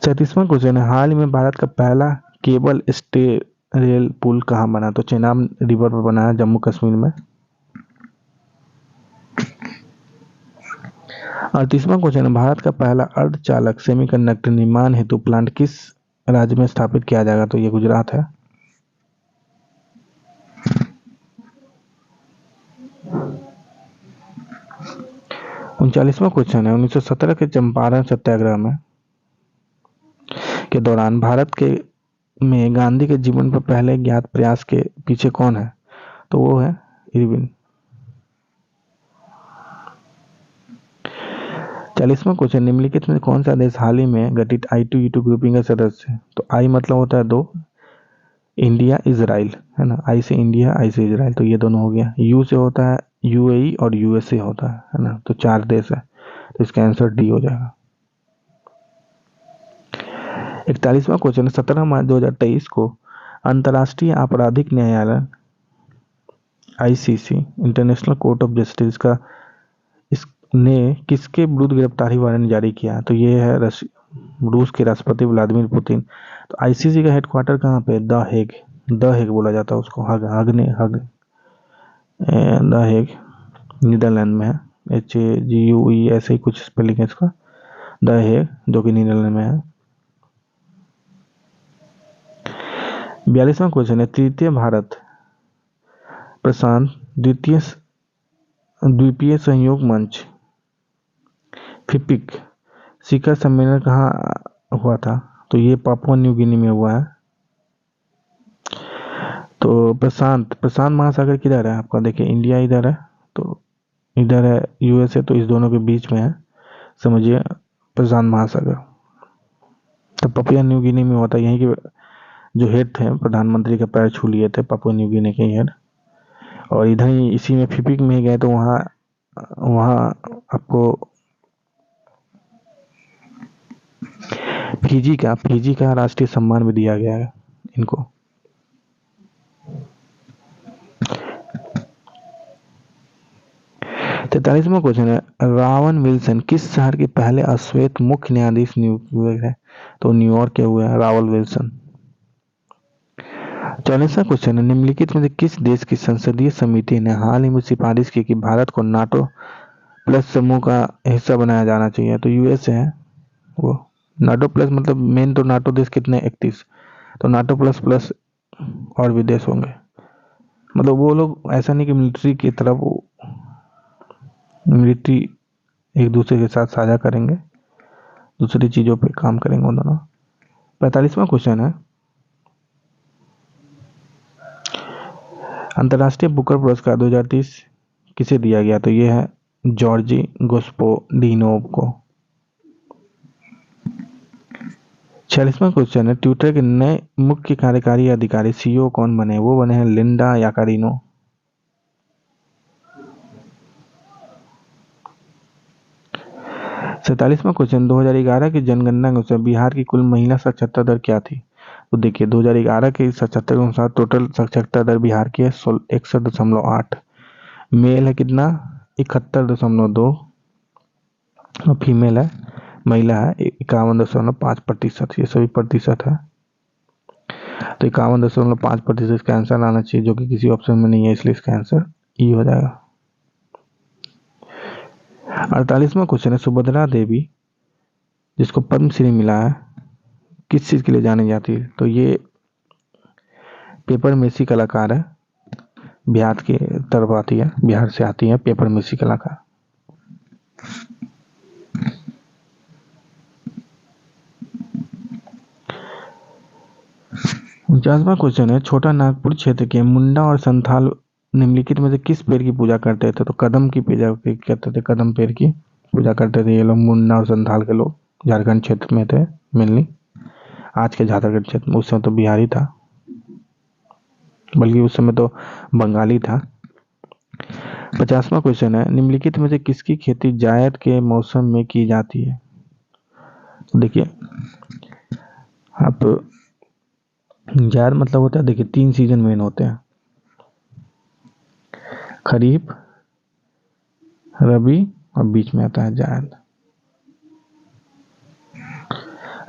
37वां क्वेश्चन है, हाल ही में भारत का पहला केबल स्टे रेल पुल कहाँ बना? तो चेनाब रिवर पर बना है, जम्मू कश्मीर में। 38वां क्वेश्चन है, भारत का पहला अर्धचालक सेमीकंडक्टर निर्माण हेतु प्लांट किस राज्य में स्थापित किया जाएगा? तो ये गुजरात है। 39वां क्वेश्चन है, 1917 के चंपारण सत्याग्रह में के दौरान भारत के में गांधी के जीवन पर पहले ज्ञात प्रयास के पीछे कौन है? तो वो है इरविन। 40वां क्वेश्चन, निम्नलिखित में कौन सा देश हाल ही में गठित I2E2 ग्रुपिंग का सदस्य है? तो आई मतलब होता है दो, इंडिया इजराइल है ना, आई से इंडिया, आई से इजराइल, तो ये दोनों हो गया। यू से होता है यूएई और यूएसए होता है ना, तो 4 देश है, तो इसका आंसर डी हो जाएगा। 41वां क्वेश्चन, 17 मार्च 2023 को अंतर्राष्ट्रीय आपराधिक न्यायालय ICC international court of justice का इसने किसके विरुद्ध गिरफ्तारी वारंट जारी किया? तो ये है रूस के राष्ट्रपति व्लादिमीर पुतिन। तो ICC का हेडक्वार्टर कहाँ पे? द हेग बोला जाता है उसको, द हेग नीदरलैंड में है, HAGUE ऐसे ही कुछ स्पेलिंग है इसका, द हेग, जो कि नीदरलैंड में है। 42वां क्वेश्चन है, तृतीय भारत प्रशांत द्वीपीय सहयोग मंच फिपिक शिखर सम्मेलन कहाँ हुआ था? तो ये पापुआ न्यू गिनी में हुआ है। तो प्रशांत महासागर किधर है आपका? देखिए इंडिया इधर है, तो इधर है USA, तो इस दोनों के बीच में है, समझिए प्रशांत महासागर। तो पापुआ न्यू गिनी में हुआ था, यहीं के जो हेड थे प्रधानमंत्री का पैर छू लिए थे, पापुआ न्यू गिनी के हेड। और इधर ही इसी में फिपिक में ही गए, तो वहाँ आपको फिजी का राष्ट्रीय सम्मान भी दिया गया है इनको। 43वां क्वेश्चन है, रावन विल्सन किस शहर के पहले अश्वेत मुख्य न्यायाधीश नियुक्त हुए हैं? तो न्यूयॉर्क के हुए हैं रावल विल्सन। 44वां क्वेश्चन है, निम्नलिखित में से किस देश की संसदीय समिति ने हाल ही में सिफारिश की कि भारत को नाटो प्लस समूह का हिस्सा बनाया जाना चाहिए? तो USA है वो। नाटो प्लस मतलब मेन तो नाटो देश कितने? 31, तो नाटो प्लस प्लस और भी देश होंगे। मतलब वो लोग ऐसा नहीं कि मिलिट्री की तरफ, मिलिट्री एक दूसरे के साथ साझा करेंगे, दूसरी चीजों पे काम करेंगे वो दोनों। 45वां क्वेश्चन है, अंतर्राष्ट्रीय बुकर पुरस्कार 2030 किसे दिया गया? तो ये है जॉर्जी गोस्पोलिनोव को। 46वां क्वेश्चन है, ट्विटर के नए मुख्य कार्यकारी अधिकारी CEO कौन बने? वो बने हैं लिंडा याकारिनो। 47वां क्वेश्चन, 2011 की जनगणना के अनुसार बिहार की कुल महिला साक्षरता दर क्या थी? तो देखिए 2011 के साक्षरता के अनुसार टोटल साक्षरता दर बिहार की है 61.8। मेल है कितना 71.2 और फीमेल है महिला है 51.5%। ये सभी प्रतिशत है। तो 51.5% इसका आंसर आना चाहिए, जो कि किसी ऑप्शन में नहीं है, इसलिए इसका आंसर ई हो जाएगा। 48वां क्वेश्चन है, सुभद्रा देवी जिसको पद्मश्री मिला है किस चीज के लिए जानी जाती है? तो ये पेपर मेसी कलाकार है, बिहार की तरफ आती है, बिहार से आती है पेपर मेसी कलाकार। 49वां क्वेश्चन है, छोटा नागपुर क्षेत्र के मुंडा और संथाल निम्नलिखित में से किस पेड़ की पूजा करते थे? तो कदम की पूजा करते थे, कदम पेड़ की पूजा करते थे ये लोग, मुंडा और संथाल के लोग झारखंड क्षेत्र में थे मेनली, आज के झारखंड क्षेत्र में। उस समय तो बिहारी था, बल्कि उस समय तो बंगाली था। 50वां क्वेश्चन है, निम्नलिखित में से किसकी खेती जायद के मौसम में की जाती है? देखिए आप जायद मतलब होता है, देखिए 3 सीजन मेन होते हैं, खरीफ, रबी और बीच में आता है जायद।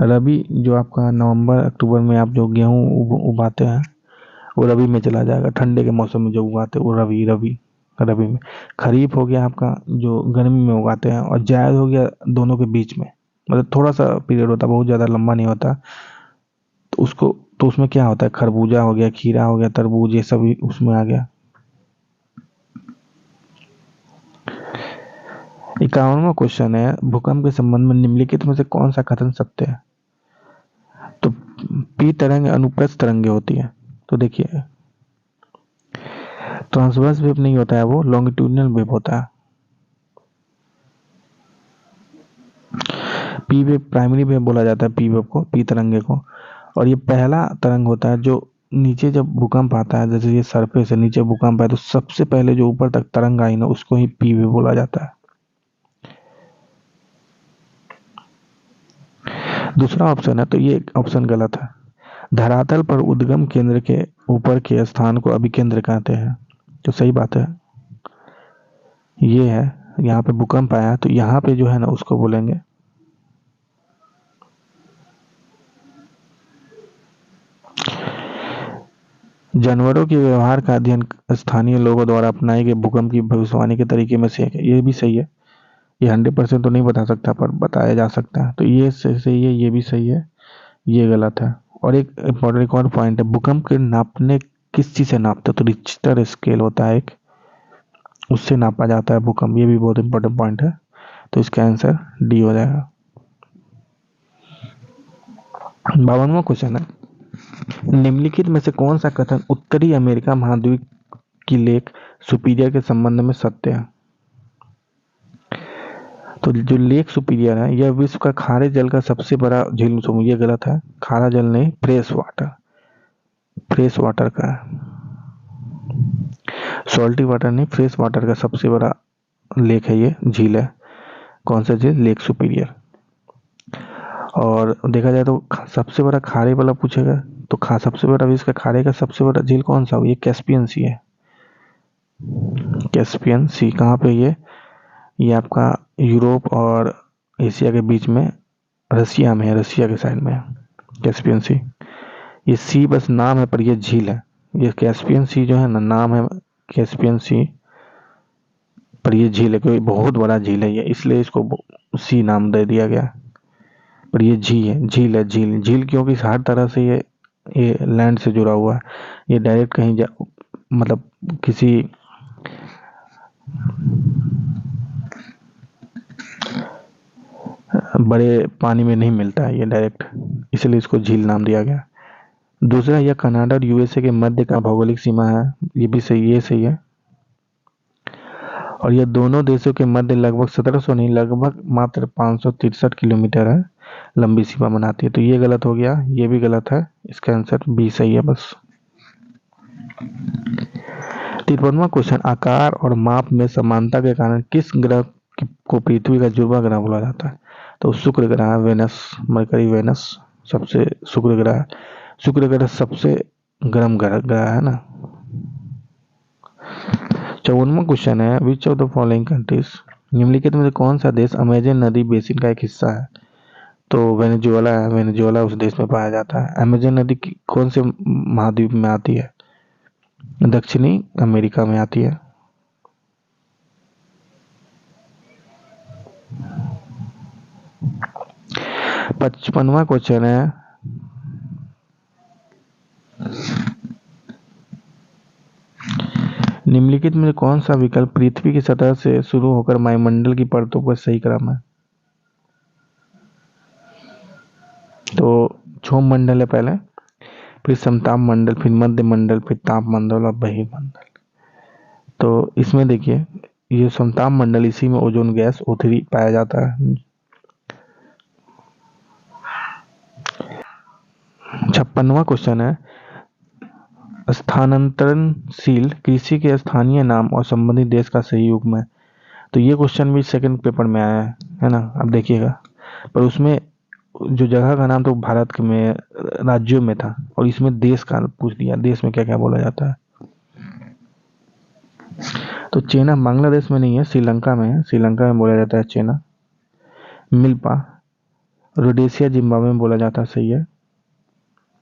रबी जो आपका नवंबर अक्टूबर में आप जो गेहूं उगाते हैं वो रबी में चला जाएगा, ठंडे के मौसम में जो उगाते हैं वो रबी में। खरीफ हो गया आपका जो गर्मी में उगाते हैं, और जायद हो गया दोनों के बीच में, मतलब थोड़ा सा पीरियड होता है, बहुत ज़्यादा लंबा नहीं होता। तो उसमें क्या होता है, खरबूजा हो गया, खीरा हो गया, तरबूज, ये सभी उसमें आ गया। 51वां क्वेश्चन है, भूकंप के संबंध में निम्नलिखित में से कौन सा कथन सत्य है? तो पी तरंग अनुप्रस्थ तरंगे होती है। तो देखिए ट्रांसवर्स वेव नहीं होता है, वो लॉन्गिट्यूडिनल वेव होता है। पी वेव प्राइमरी वेव बोला जाता है, पी वेव को, पी तरंगे को। और ये पहला तरंग होता है जो नीचे जब भूकंप आता है, जैसे ये सरफेस से नीचे भूकंप है तो सबसे पहले जो ऊपर तक तरंग आई ना उसको ही पी वेव बोला जाता है। दूसरा ऑप्शन है, तो ये ऑप्शन गलत है। धरातल पर उद्गम केंद्र के ऊपर के स्थान को अभिकेंद्र कहते हैं, तो सही बात है। ये है, यहाँ पे भूकंप आया तो यहाँ पे जो है ना उसको बोलेंगे जानवरों के व्यवहार का अध्ययन स्थानीय लोगों द्वारा अपनाए गए भूकंप की भविष्यवाणी के तरीके में से एक है। ये भी सही है, ये 100% तो नहीं बता सकता पर बताया जा सकता है, तो ये सही है, ये भी सही है, ये गलत है। और एक इम्पोर्टेंट एक और पॉइंट है, भूकंप के नापने किस चीज से नापते? तो रिक्टर स्केल होता है एक, उससे नापा जाता है भूकंप, ये भी बहुत इंपॉर्टेंट पॉइंट है। तो इसका आंसर डी हो जाएगा। 52वां क्वेश्चन है, निम्नलिखित में से कौन सा कथन उत्तरी अमेरिका महाद्वीप की लेक सुपीरियर के संबंध में सत्य है? तो जो लेक सुपीरियर है यह विश्व का खारे जल का सबसे बड़ा झील समूह, ये गलत है, खारा जल नहीं, फ्रेश वाटर का है, सॉल्टी वाटर नहीं, फ्रेश वाटर का सबसे बड़ा लेक है, ये झील है। कौन सा झील? Lake superior. और देखा जाए तो सबसे बड़ा खारे वाला पूछेगा तो सबसे बड़ा विश्व का खारे का सबसे बड़ा झील कौन सा? ये कैस्पियन सी है, कैस्पियन सी। कहाँ पे ये आपका यूरोप और एशिया के बीच में, रसिया में है, रसिया के साइड में है कैस्पियन सी। ये सी बस नाम है पर ये झील है, ये कैस्पियन सी जो है ना नाम है कैस्पियन सी, पर ये झील है, क्योंकि बहुत बड़ा झील है ये, इसलिए इसको सी नाम दे दिया गया। पर ये झील है, झील क्योंकि हर तरह से ये लैंड से जुड़ा हुआ है, ये डायरेक्ट कहीं मतलब किसी बड़े पानी में नहीं मिलता है ये डायरेक्ट, इसलिए इसको झील नाम दिया गया। दूसरा, यह कनाडा और यूएसए के मध्य का भौगोलिक सीमा है, ये भी सही, ये सही है। और यह दोनों देशों के मध्य लगभग 1700 नहीं, लगभग मात्र 563 किलोमीटर है लंबी सीमा बनाती है, तो ये गलत हो गया, ये भी गलत है, इसका आंसर बी सही है बस। 53वां क्वेश्चन, आकार और माप में समानता के कारण किस ग्रह को पृथ्वी का जुड़वा ग्रह बोला जाता है? तो शुक्र ग्रह, वेनस, मरकरी वेनस सबसे शुक्र ग्रह, शुक्र ग्रह सबसे गर्म ग्रह है ना। 54वां क्वेश्चन है, which of the following countries, निम्नलिखित में से कौन सा देश अमेजन नदी बेसिन का एक हिस्सा है। तो वेनेजुएला है, वेनेजुएला उस देश में पाया जाता है। अमेजन नदी कौन से महाद्वीप में आती है, दक्षिणी अमेरिका में आती है। 55वां क्वेश्चन है, निम्नलिखित में कौन सा विकल्प पृथ्वी की सतह से शुरू होकर वायुमंडल की परतों पर सही क्रम है। तो क्षोभ मंडल है पहले, फिर समताप मंडल, फिर मध्य मंडल, फिर ताप मंडल और बहिर्मंडल। तो इसमें देखिए ये समताप मंडल, इसी में ओजोन गैस O3 पाया जाता है। 56वां क्वेश्चन है, स्थानांतरणशील कृषि के स्थानीय नाम और संबंधित देश का सही युग्म है। तो ये क्वेश्चन भी सेकंड पेपर में आया है ना, अब देखिएगा। पर उसमें जो जगह का नाम तो भारत के में राज्यों में था, और इसमें देश का पूछ दिया, देश में क्या क्या बोला जाता है। तो चेना बांग्लादेश में नहीं है, श्रीलंका में है, श्रीलंका में बोला जाता है चेना। मिल्पा रोडेशिया जिम्बाब्वे में बोला जाता है, सही है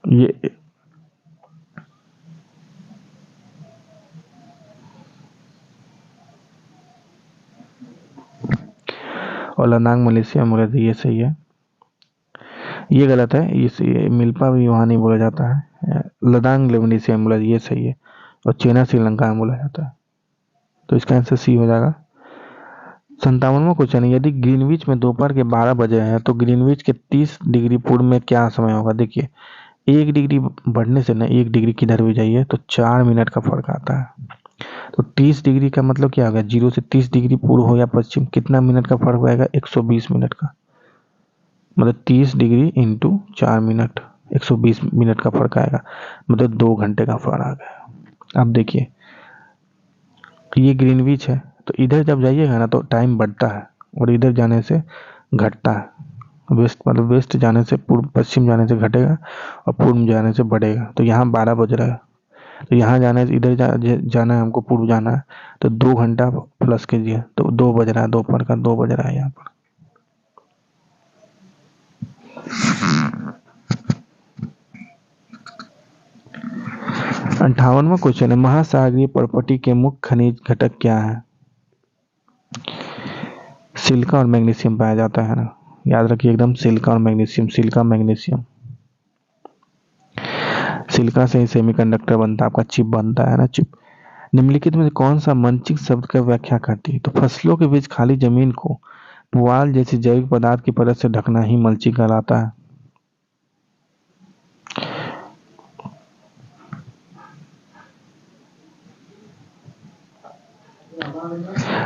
ये। और लद्दाख मलेशिया में बोला जाता है, ये सही है। ये गलत है, ये मिल्पा भी वहाँ नहीं बोला जाता है, लद्दाख मलेशिया में बोला, ये सही है। और चेना श्रीलंका में बोला जाता है, तो इसका आंसर सी हो जाएगा। 57वां क्वेश्चन है, यदि ग्रीनविच में दोपहर के 12 बजे है तो ग्रीनविच के 30 डिग्री पूर्व में क्या समय होगा। देखिए 1 डिग्री बढ़ने से ना 1 डिग्री किधर भी जाइए तो 4 मिनट का फर्क आता है। तो 30 डिग्री का मतलब क्या होगा, 0 से 30 डिग्री पूर्व हो या पश्चिम, कितना मिनट का फर्क आएगा, 120 मिनट का। मतलब 30 डिग्री इंटू 4 मिनट, 120 मिनट का फर्क आएगा, मतलब 2 घंटे का फर्क आ गया। अब देखिए ये ग्रीनविच है, तो इधर जब जाइएगा ना तो टाइम बढ़ता है, और इधर जाने से घटता है। वेस्ट मतलब वेस्ट जाने से पूर्व, पश्चिम जाने से घटेगा, और पूर्व जाने से बढ़ेगा। तो यहाँ 12 बज रहा है, तो यहाँ जाने से इधर जाना है हमको, पूर्व जाना है, तो 2 घंटा प्लस कीजिए, तो 2 बज रहा है, दोपहर का 2 बज रहा है यहाँ पर। अंठावनवा क्वेश्चन है, महासागरीय पर्पटी के मुख्य खनिज घटक क्या है। सिलिका और मैग्नीशियम पाया जाता है ना, याद रखिए एकदम, सिलिका और मैग्नीशियम, सिलिका मैग्नीशियम। सिलिका से ही सेमीकंडक्टर बनता है, आपका चिप बनता है ना, चिप। निम्नलिखित में कौन सा मंचिंग शब्द का व्याख्या करती है। तो फसलों के बीच खाली जमीन को पुआल जैसी जैविक पदार्थ की परत से ढकना ही मल्चिंग कहलाता है।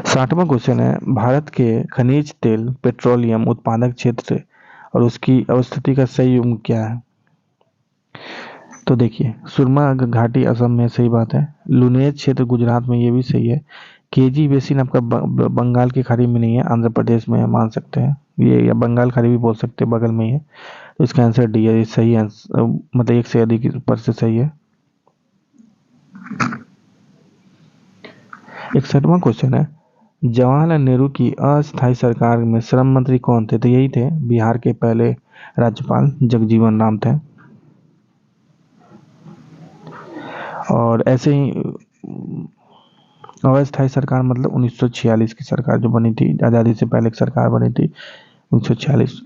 60वां क्वेश्चन है, भारत के खनिज तेल पेट्रोलियम उत्पादक क्षेत्र और उसकी अवस्थिति का सही युग्म क्या है। तो देखिए सुरमा घाटी असम में, सही बात है। लुनेज क्षेत्र गुजरात में, ये भी सही है। केजी बेसिन आपका बंगाल की खाड़ी में नहीं है, आंध्र प्रदेश में है, मान सकते हैं ये, या बंगाल खाड़ी भी बोल सकते हैं, बगल में ही है। तो इसका आंसर डी है, सही आंसर, मतलब एक से अधिक ऊपर से सही है। 61वां क्वेश्चन है, जवाहरलाल नेहरू की अस्थायी सरकार में श्रम मंत्री कौन थे। तो यही थे बिहार के पहले राज्यपाल जगजीवन राम थे। और ऐसे ही अस्थायी सरकार मतलब 1946 की सरकार जो बनी थी, आजादी से पहले एक सरकार बनी थी 1946।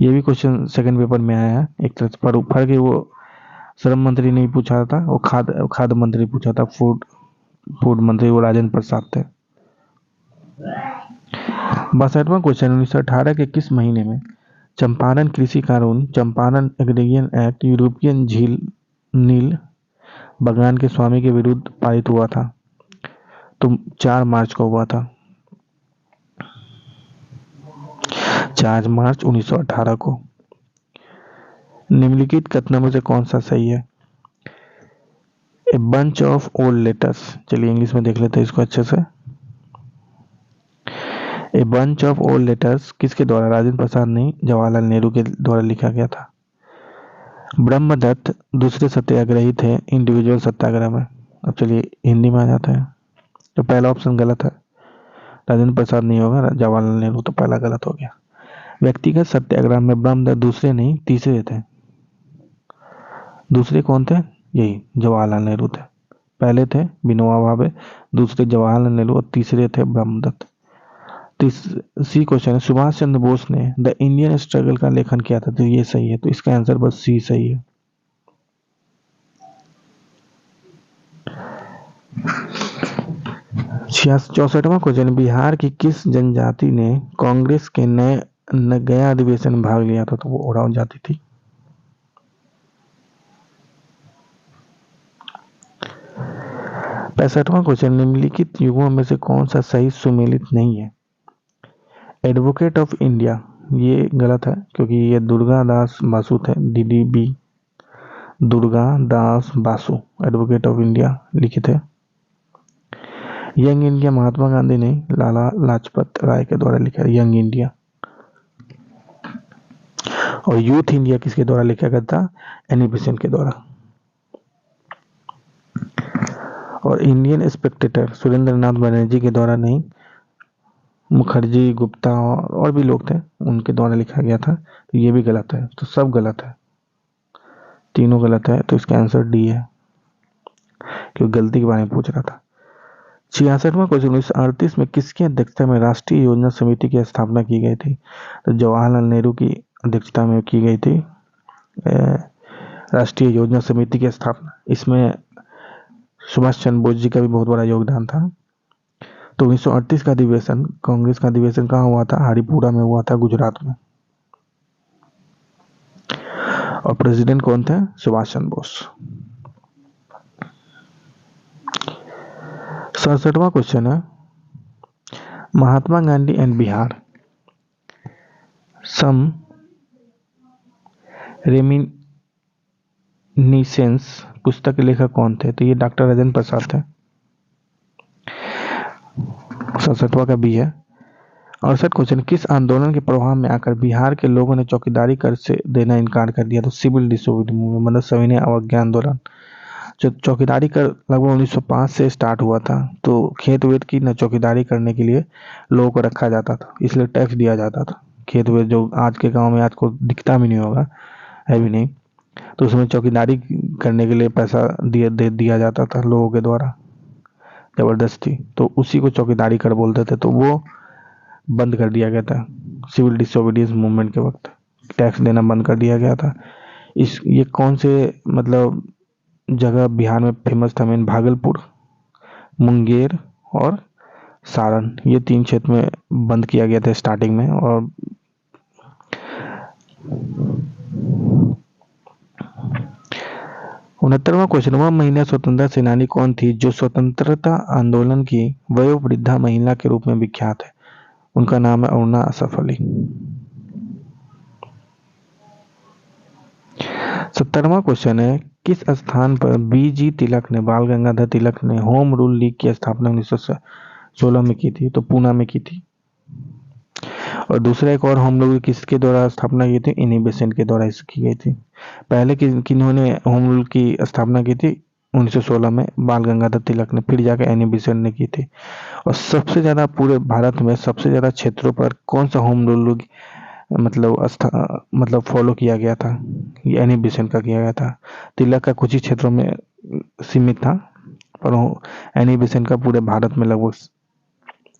ये भी क्वेश्चन सेकंड पेपर में आया है, एक तरह पर फर्क है, वो श्रम मंत्री नहीं पूछा था, वो खाद्य मंत्री पूछा था, फूड मंत्री वो राजेंद्र प्रसाद थे। 62वां क्वेश्चन, 1918 के किस महीने में चंपारण कृषि कानून, चंपारण एग्रीरियन एक्ट, यूरोपियन झील नील बगान के स्वामी के विरुद्ध पारित हुआ था। तो 4 मार्च को हुआ था, 4 मार्च 1918 को। निम्नलिखित कथनों में से कौन सा सही है। A bunch of old letters, चलिए इंग्लिश में देख लेते हैं इसको अच्छे से। A bunch of old letters किसके द्वारा, राजेंद्र प्रसाद नहीं, जवाहरलाल नेहरू के द्वारा लिखा गया था। ब्रह्मदत्त दूसरे सत्याग्रही थे इंडिविजुअल सत्याग्रह में। अब चलिए हिंदी में आ जाते हैं। तो पहला ऑप्शन गलत है, राजेंद्र प्रसाद नहीं होगा, जवाहरलाल नेहरू, तो पहला गलत हो गया। व्यक्तिगत सत्याग्रह में ब्रह्मदत्त दूसरे नहीं तीसरे थे। दूसरे कौन थे, यही जवाहरलाल नेहरू थे। पहले थे विनोबा भावे, दूसरे जवाहरलाल नेहरू और तीसरे थे ब्रह्मदत्त। सी क्वेश्चन है, सुभाष चंद्र बोस ने द इंडियन स्ट्रगल का लेखन किया था, तो ये सही है, तो इसका आंसर बस सी सही है। चौसठवां क्वेश्चन, बिहार की किस जनजाति ने कांग्रेस के नए गया अधिवेशन में भाग लिया था, तो वो ओराव जाति थी। पैंसठवां क्वेश्चन, निम्नलिखित युगों में से कौन सा सही सुमेलित नहीं है। एडवोकेट ऑफ इंडिया, ये गलत है क्योंकि ये दुर्गा दास बासु थे, DDB Durga Das Basu advocate of India लिखे थे। यंग इंडिया महात्मा गांधी नहीं, लाला लाजपत राय के द्वारा लिखा है यंग इंडिया। और यूथ इंडिया किसके द्वारा लिखा गया था, एनी बेसेंट के द्वारा। और इंडियन स्पेक्टेटर सुरेंद्र नाथ बनर्जी के द्वारा नहीं, मुखर्जी गुप्ता और भी लोग थे उनके द्वारा लिखा गया था। तो ये भी गलत है, तो सब गलत है, तीनों गलत है, तो इसका आंसर डी है, क्योंकि गलती के बारे में पूछ रहा था। 66वां क्वेश्चन, 1938 में किसकी अध्यक्षता में राष्ट्रीय योजना समिति की स्थापना की गई थी, तो जवाहरलाल नेहरू की अध्यक्षता में की गई थी राष्ट्रीय योजना समिति की स्थापना। इसमें सुभाष चंद्र बोस जी का भी बहुत बड़ा योगदान था। तो 1938 का अधिवेशन, कांग्रेस का अधिवेशन कहाँ हुआ था, हरिपुरा में हुआ था, गुजरात में। और प्रेसिडेंट कौन थे, सुभाष चंद्र बोस। 67वां क्वेश्चन है, Mahatma Gandhi and Bihar some reminiscence पुस्तक के लेखक कौन थे, तो ये डॉक्टर राजेंद्र प्रसाद थे। 67वां का बी है। 68 क्वेश्चन, किस आंदोलन के प्रभाव में आकर बिहार के लोगों ने चौकीदारी कर से देना इनकार कर दिया, तो सिविल डिसोबीडियंस मूवमेंट, मतलब सविनय अवज्ञा आंदोलन। जो चौकीदारी कर लगभग 1905 से स्टार्ट हुआ था, तो खेत वेत की न चौकीदारी करने के लिए लोगों को रखा जाता था, इसलिए टैक्स दिया जाता था। खेत वेत जो आज के गांव में आज को दिखता भी नहीं होगा, है भी नहीं, तो उसमें चौकीदारी करने के लिए पैसा दिया जाता था लोगों के द्वारा जबरदस्ती, तो उसी को चौकीदारी कर बोलते थे। तो वो बंद कर दिया गया था सिविल डिसोबीडियंस मूवमेंट के वक्त, टैक्स देना बंद कर दिया गया था। ये कौन से मतलब जगह बिहार में फेमस था, मेन भागलपुर, मुंगेर और सारण, ये 3 क्षेत्र में बंद किया गया था स्टार्टिंग में। और 69वां क्वेश्चन, वह महिला स्वतंत्रता सेनानी कौन थी जो स्वतंत्रता आंदोलन की वयोवृद्धा महिला के रूप में विख्यात है, उनका नाम है अरुणा असफ अली। 70वां क्वेश्चन है, किस स्थान पर BG तिलक ने, बाल गंगाधर तिलक ने होम रूल लीग की स्थापना 1916 में की थी, तो पूना में की थी। और दूसरा एक और होम रूल किसके द्वारा स्थापना की थी, एनी बेसेंट के द्वारा इसकी गई थी। पहले किन्होंने होम रूल की स्थापना की थी 1916 में, बाल गंगाधर तिलक ने, फिर जाकर एनी बेसेंट ने की थी। और सबसे ज्यादा पूरे भारत में सबसे ज्यादा क्षेत्रों पर कौन सा होम रूल मतलब फॉलो किया गया था, ये एनी बेसेंट का किया गया था। तिलक का कुछ ही क्षेत्रों में सीमित था, पर एनी बेसेंट का पूरे भारत में लगभग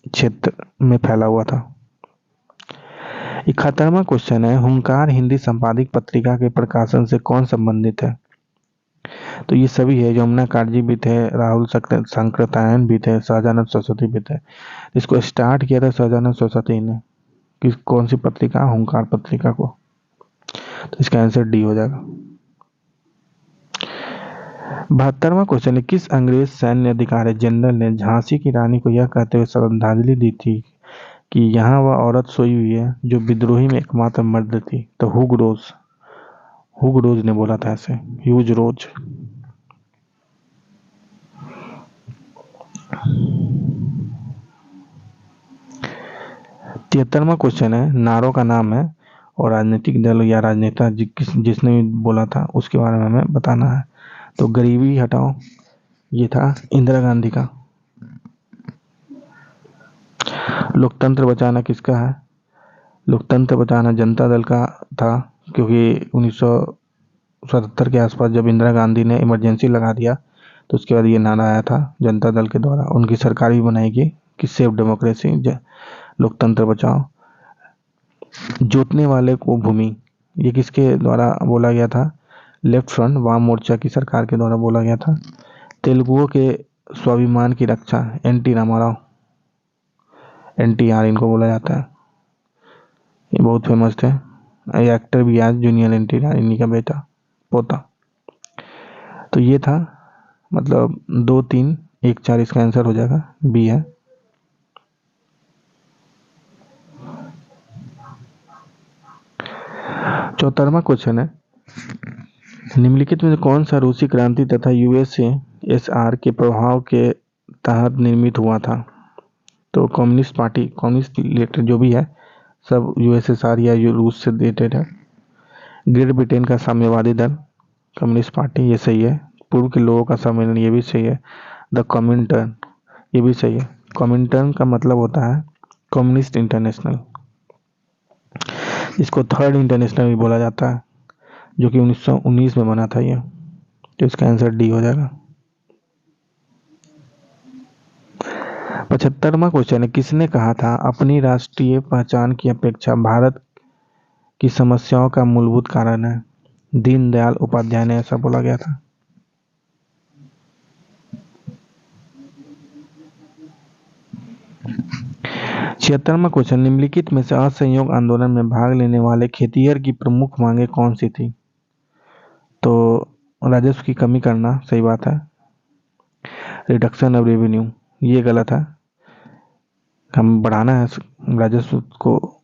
क्षेत्र में फैला हुआ था। 71वां क्वेश्चन है, हुंकार हिंदी संपादित पत्रिका के प्रकाशन से कौन संबंधित है, तो ये सभी है, यमुना काटजी भी थे, राहुल संकृतायन भी थे, सहजानंद सरस्वती भी थे। इसको स्टार्ट किया था सहजानंद सरस्वती ने, कौन सी पत्रिका, हुंकार पत्रिका को, तो इसका आंसर डी हो जाएगा। 72वां क्वेश्चन है, किस अंग्रेज सैन्य अधिकारी जनरल ने झांसी की रानी को यह कहते हुए श्रद्धांजलि दी थी कि यहाँ वह औरत सोई हुई है जो विद्रोही में एकमात्र मर्द थी, तो हुग रोज ने बोला था ऐसे, ह्यूज रोज। 73वां 73वां क्वेश्चन है, नारों का नाम है और राजनीतिक दल या राजनेता जिसने भी बोला था उसके बारे में हमें बताना है। तो गरीबी हटाओ ये था इंदिरा गांधी का। लोकतंत्र बचाना किसका है? लोकतंत्र बचाना जनता दल का था, क्योंकि 1977 के आसपास जब इंदिरा गांधी ने इमरजेंसी लगा दिया तो उसके बाद ये नारा आया था जनता दल के द्वारा। उनकी सरकार भी बनाएगी कि सेफ डेमोक्रेसी, लोकतंत्र बचाओ। जोतने वाले को भूमि, ये किसके द्वारा बोला गया था? लेफ्ट फ्रंट वाम मोर्चा की सरकार के द्वारा बोला गया था। तेलुगुओं के स्वाभिमान की रक्षा, एनटी रामाराव, NTR इनको बोला जाता है। ये बहुत फेमस थे। ये एक्टर भी आज जूनियर NTR इन्हीं का बेटा पोता। तो ये था, मतलब 2 3 1 4 इसका आंसर हो जाएगा, बी है। चौथावां क्वेश्चन है, निम्नलिखित में से कौन सा रूसी क्रांति तथा USSR के प्रभाव के तहत निर्मित हुआ था? तो कम्युनिस्ट पार्टी, कम्युनिस्ट रिलेटेड जो भी है सब USSR या रूस से रिलेटेड है। ग्रेट ब्रिटेन का साम्यवादी दल, कम्युनिस्ट पार्टी, ये सही है। पूर्व के लोगों का सम्मेलन, ये भी सही है। द कॉमिंटर्न, ये भी सही है। कॉमिंटर्न का मतलब होता है कम्युनिस्ट इंटरनेशनल, इसको थर्ड इंटरनेशनल भी बोला जाता है, जो कि 1919 में बना था ये। तो इसका आंसर डी हो जाएगा। 75वां क्वेश्चन है, किसने कहा था अपनी राष्ट्रीय पहचान की अपेक्षा भारत की समस्याओं का मूलभूत कारण है? दीनदयाल उपाध्याय ने ऐसा बोला गया था। छिहत्तरवां क्वेश्चन, निम्नलिखित में से असहयोग आंदोलन में भाग लेने वाले खेतिहर की प्रमुख मांगे कौन सी थी? तो राजस्व की कमी करना, सही बात है। रिडक्शन ऑफ रेवेन्यू, ये गलत है। हम बढ़ाना है राजस्व को।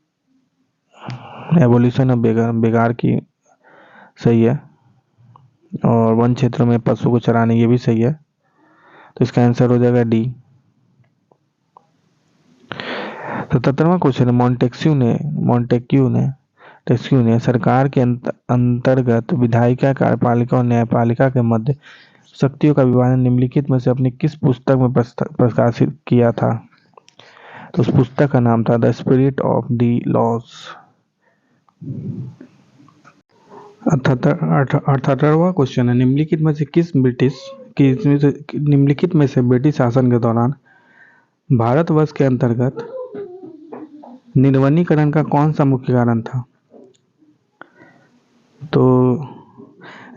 एबोलिशन ऑफ बेगार की, सही है। और वन क्षेत्रों में पशु को चराने, ये भी सही है। तो इसका आंसर हो जाएगा डी। 77वां क्वेश्चन है, टेस्क्यू ने सरकार के अंतर्गत विधायिका, कार्यपालिका और न्यायपालिका के मध्य शक्तियों का विभाजन निम्नलिखित में से अपनी किस पुस्तक में प्रकाशित किया था? तो उस पुस्तक का नाम था the spirit of the laws. 78वां क्वेश्चन है, निम्नलिखित में से ब्रिटिश शासन के दौरान भारतवर्ष के अंतर्गत निर्वनीकरण का कौन सा मुख्य कारण था? तो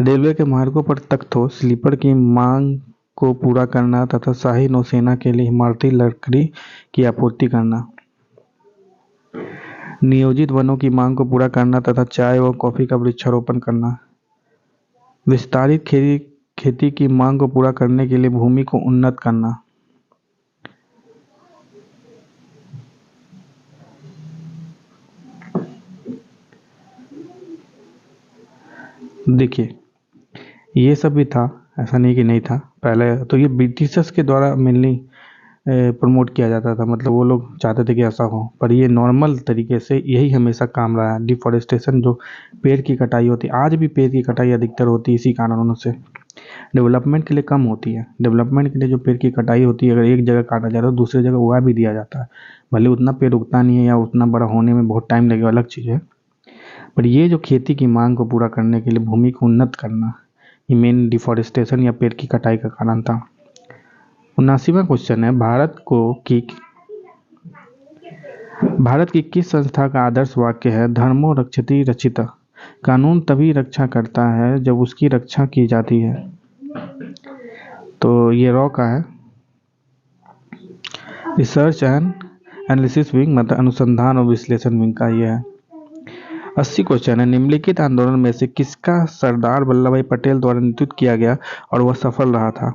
रेलवे के मार्गों पर तख्तों, स्लीपर की मांग को पूरा करना तथा शाही नौसेना के लिए इमारती लकड़ी की आपूर्ति करना, नियोजित वनों की मांग को पूरा करना तथा चाय व कॉफी का वृक्षारोपण करना, विस्तारित खेती की मांग को पूरा करने के लिए भूमि को उन्नत करना। देखिए ये सब भी था, ऐसा नहीं कि नहीं था। पहले तो ये ब्रिटिशर्स के द्वारा मेनली प्रमोट किया जाता था, मतलब वो लोग चाहते थे कि ऐसा हो, पर ये नॉर्मल तरीके से यही हमेशा काम रहा है। डिफॉरेस्टेशन, जो पेड़ की कटाई होती है, आज भी पेड़ की कटाई अधिकतर होती है इसी कारणों से। डेवलपमेंट के लिए कम होती है। डेवलपमेंट के लिए जो पेड़ की कटाई होती है, अगर एक जगह काटा जाए तो दूसरी जगह उगा भी दिया जाता है। भले उतना पेड़ उगता नहीं है या उतना बड़ा होने में बहुत टाइम लगेगा, अलग चीज़ है, पर ये जो खेती की मांग को पूरा करने के लिए भूमि को उन्नत करना, ये मेन डिफॉरेस्टेशन या पेड़ की कटाई का कारण था। 79वां क्वेश्चन है, भारत की किस संस्था का आदर्श वाक्य है धर्मो रक्षति रक्षिता? कानून तभी रक्षा करता है जब उसकी रक्षा की जाती है। तो ये रॉ का है, रिसर्च एंड एनालिसिस विंग, मतलब अनुसंधान और विश्लेषण विंग का ये है। 80 क्वेश्चन है, निम्नलिखित आंदोलन में से किसका सरदार वल्लभ भाई पटेल द्वारा नेतृत्व किया गया और वह सफल रहा था?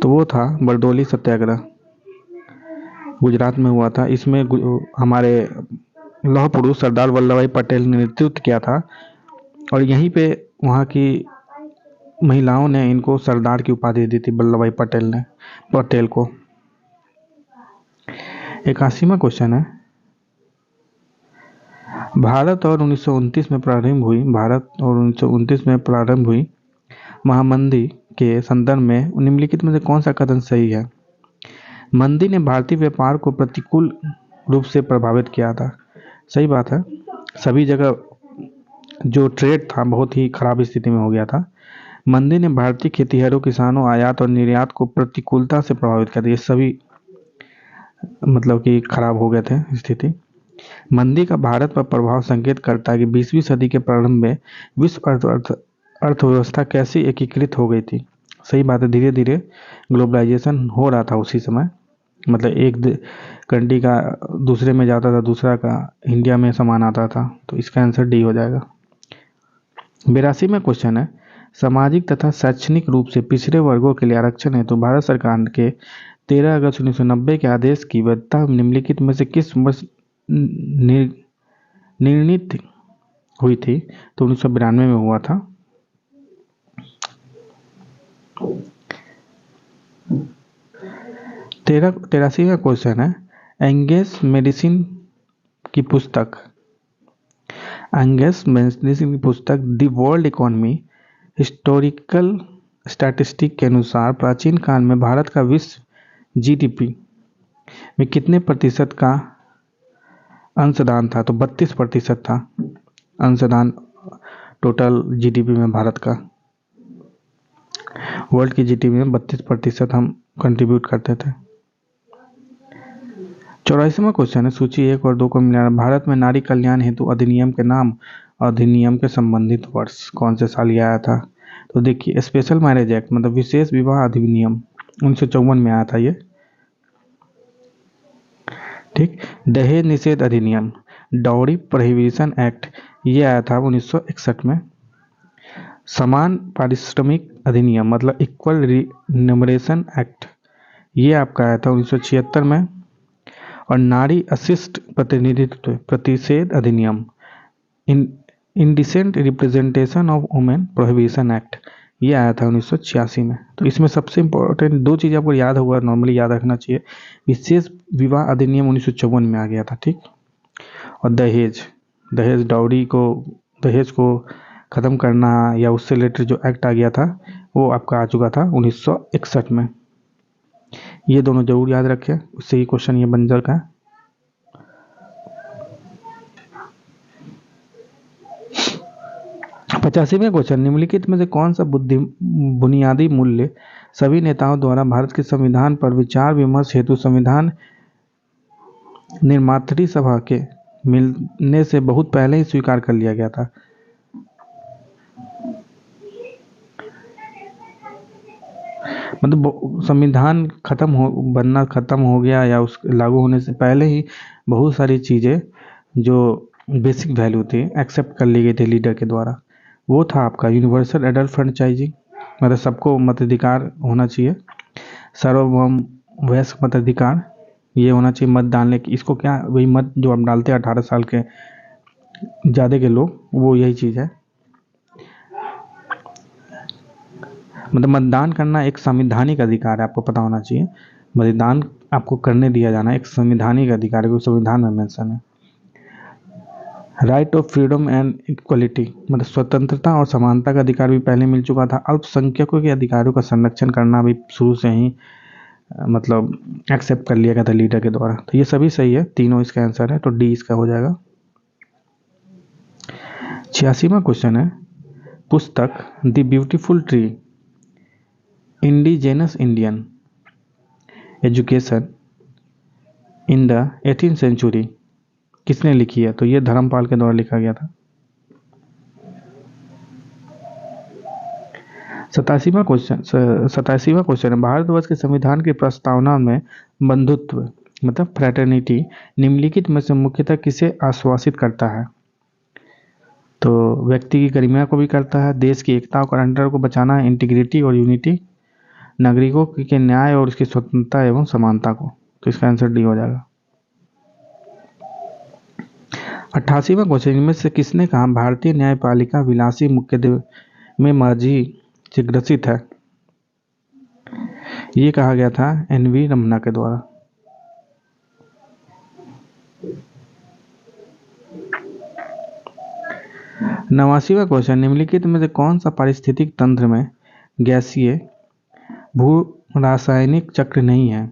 तो वो था बरदौली सत्याग्रह, गुजरात में हुआ था। इसमें हमारे लौह पुरुष सरदार वल्लभ भाई पटेल ने नेतृत्व किया था और यहीं पे वहाँ की महिलाओं ने इनको सरदार की उपाधि दी थी, वल्लभ भाई पटेल को। 81वां क्वेश्चन है, भारत और 1929 में प्रारंभ हुई महामंदी के संदर्भ में निम्नलिखित में से कौन सा कथन सही है? मंदी ने भारतीय व्यापार को प्रतिकूल रूप से प्रभावित किया था। सही बात है, सभी जगह जो ट्रेड था बहुत ही खराब स्थिति में हो गया था। मंदी ने भारतीय खेतीहरों, किसानों, आयात और निर्यात को प्रतिकूलता से प्रभावित कर दिया। ये सभी मतलब कि खराब हो गए थे स्थिति। मंदी का भारत पर प्रभाव संकेत करता है कि 20वीं सदी के प्रारंभ में विश्व अर्थव्यवस्था कैसी एकीकृत हो गई थी। सही बात है, धीरे धीरे ग्लोबलाइजेशन हो रहा था उसी समय। मतलब एक कंट्री का दूसरे में जाता था, दूसरा का इंडिया में सामान आता था। तो इसका आंसर डी हो जाएगा। 82वां क्वेश्चन है, सामाजिक तथा शैक्षणिक रूप से पिछड़े वर्गों के लिए आरक्षण हेतु भारत सरकार के 13 अगस्त 1990 के आदेश की वैधता निम्नलिखित में से किस वर्ष निर्णित हुई थी? तो 1992 में हुआ था। 83वां क्वेश्चन है, एंगस मेडिसिन की पुस्तक the world economy historical statistic के अनुसार प्राचीन काल में भारत का विश्व जीडीपी में कितने प्रतिशत का अंशदान था? तो 32% था अंशदान टोटल जीडीपी में भारत का। वर्ल्ड की जीडीपी में 32% हम कंट्रीब्यूट करते थे। 84वां क्वेश्चन है, सूची 1 और 2 को मिलाना। भारत में नारी कल्याण हेतु अधिनियम के नाम, अधिनियम के संबंधित वर्ष कौन से साल आया था? तो देखिए, स्पेशल मैरिज एक्ट मतलब विशेष विवाह अधिनियम 1954 में आया था ये। ठीक, दहेज निषेध अधिनियम डाउरी प्रोहिबिशन एक्ट ये आया था 1961 में। समान पारिश्रमिक अधिनियम मतलब इक्वल रिम्यूनरेशन एक्ट ये आपका आया था 1976 में। और नारी अशिष्ट प्रतिनिधित्व प्रतिषेध अधिनियम indecent representation of women prohibition act ये आया था 1986 में। तो इसमें सबसे इम्पोर्टेंट 2 चीज़ आपको याद होगा, नॉर्मली याद रखना चाहिए। विशेष विवाह अधिनियम 1954 में आ गया था। ठीक, और दहेज डाउरी को, दहेज को ख़त्म करना या उससे रिलेटेड जो एक्ट आ गया था वो आपका आ चुका था 1961 में। ये दोनों जरूर याद रखें, उससे ही क्वेश्चन ये बन जाएगा। पचासीवें क्वेश्चन, निम्नलिखित में से कौन सा बुनियादी मूल्य सभी नेताओं द्वारा भारत के संविधान पर विचार विमर्श हेतु संविधान निर्मात्री सभा के मिलने से बहुत पहले ही स्वीकार कर लिया गया था? मतलब संविधान बनना खत्म हो गया या उस लागू होने से पहले ही बहुत सारी चीज़ें जो बेसिक वैल्यू थी एक्सेप्ट कर ली गई थी लीडर के द्वारा। वो था आपका यूनिवर्सल एडल्ट फ्रेंचाइजिंग मतलब सबको मताधिकार होना चाहिए। सार्वभौम वयस्क मताधिकार ये होना चाहिए। मत डालने की, इसको क्या, वही मत जो हम डालते हैं 18 साल के ज़्यादा के लोग, वो यही चीज़ है। मतलब मतदान करना एक संवैधानिक अधिकार है, आपको पता होना चाहिए। मतदान आपको करने दिया जाना एक संवैधानिक अधिकार है, संविधान में मेंशन है। Right of freedom and equality मतलब स्वतंत्रता और समानता का अधिकार भी पहले मिल चुका था। अल्पसंख्यकों के अधिकारों का संरक्षण करना भी शुरू से ही मतलब एक्सेप्ट कर लिया गया था लीडर के द्वारा। तो ये सभी सही है, तीनों इसका आंसर है, तो डी इसका हो जाएगा। 86वां क्वेश्चन है, पुस्तक the beautiful tree indigenous Indian education in the 18th century किसने लिखी है? तो ये धर्मपाल के द्वारा लिखा गया था। 87वां क्वेश्चन है, भारतवर्ष के संविधान की प्रस्तावना में बंधुत्व मतलब फ्रेटर्निटी निम्नलिखित में से मुख्यतः किसे आश्वासित करता है? तो व्यक्ति की गरिमा को भी करता है, देश की एकता और अखंडता को बचाना है, इंटीग्रिटी और यूनिटी, नागरिकों के न्याय और उसकी स्वतंत्रता एवं समानता को। तो इसका आंसर डी हो जाएगा। 88वां क्वेश्चन, इनमें से किसने कहा भारतीय न्यायपालिका विलासी मुकदमे में मांझी से ग्रसित है? ये कहा गया था एन वी रमन्ना के द्वारा। 89वां क्वेश्चन, निम्नलिखित में से कौन सा पारिस्थितिक तंत्र में गैसीय भू रासायनिक चक्र नहीं है?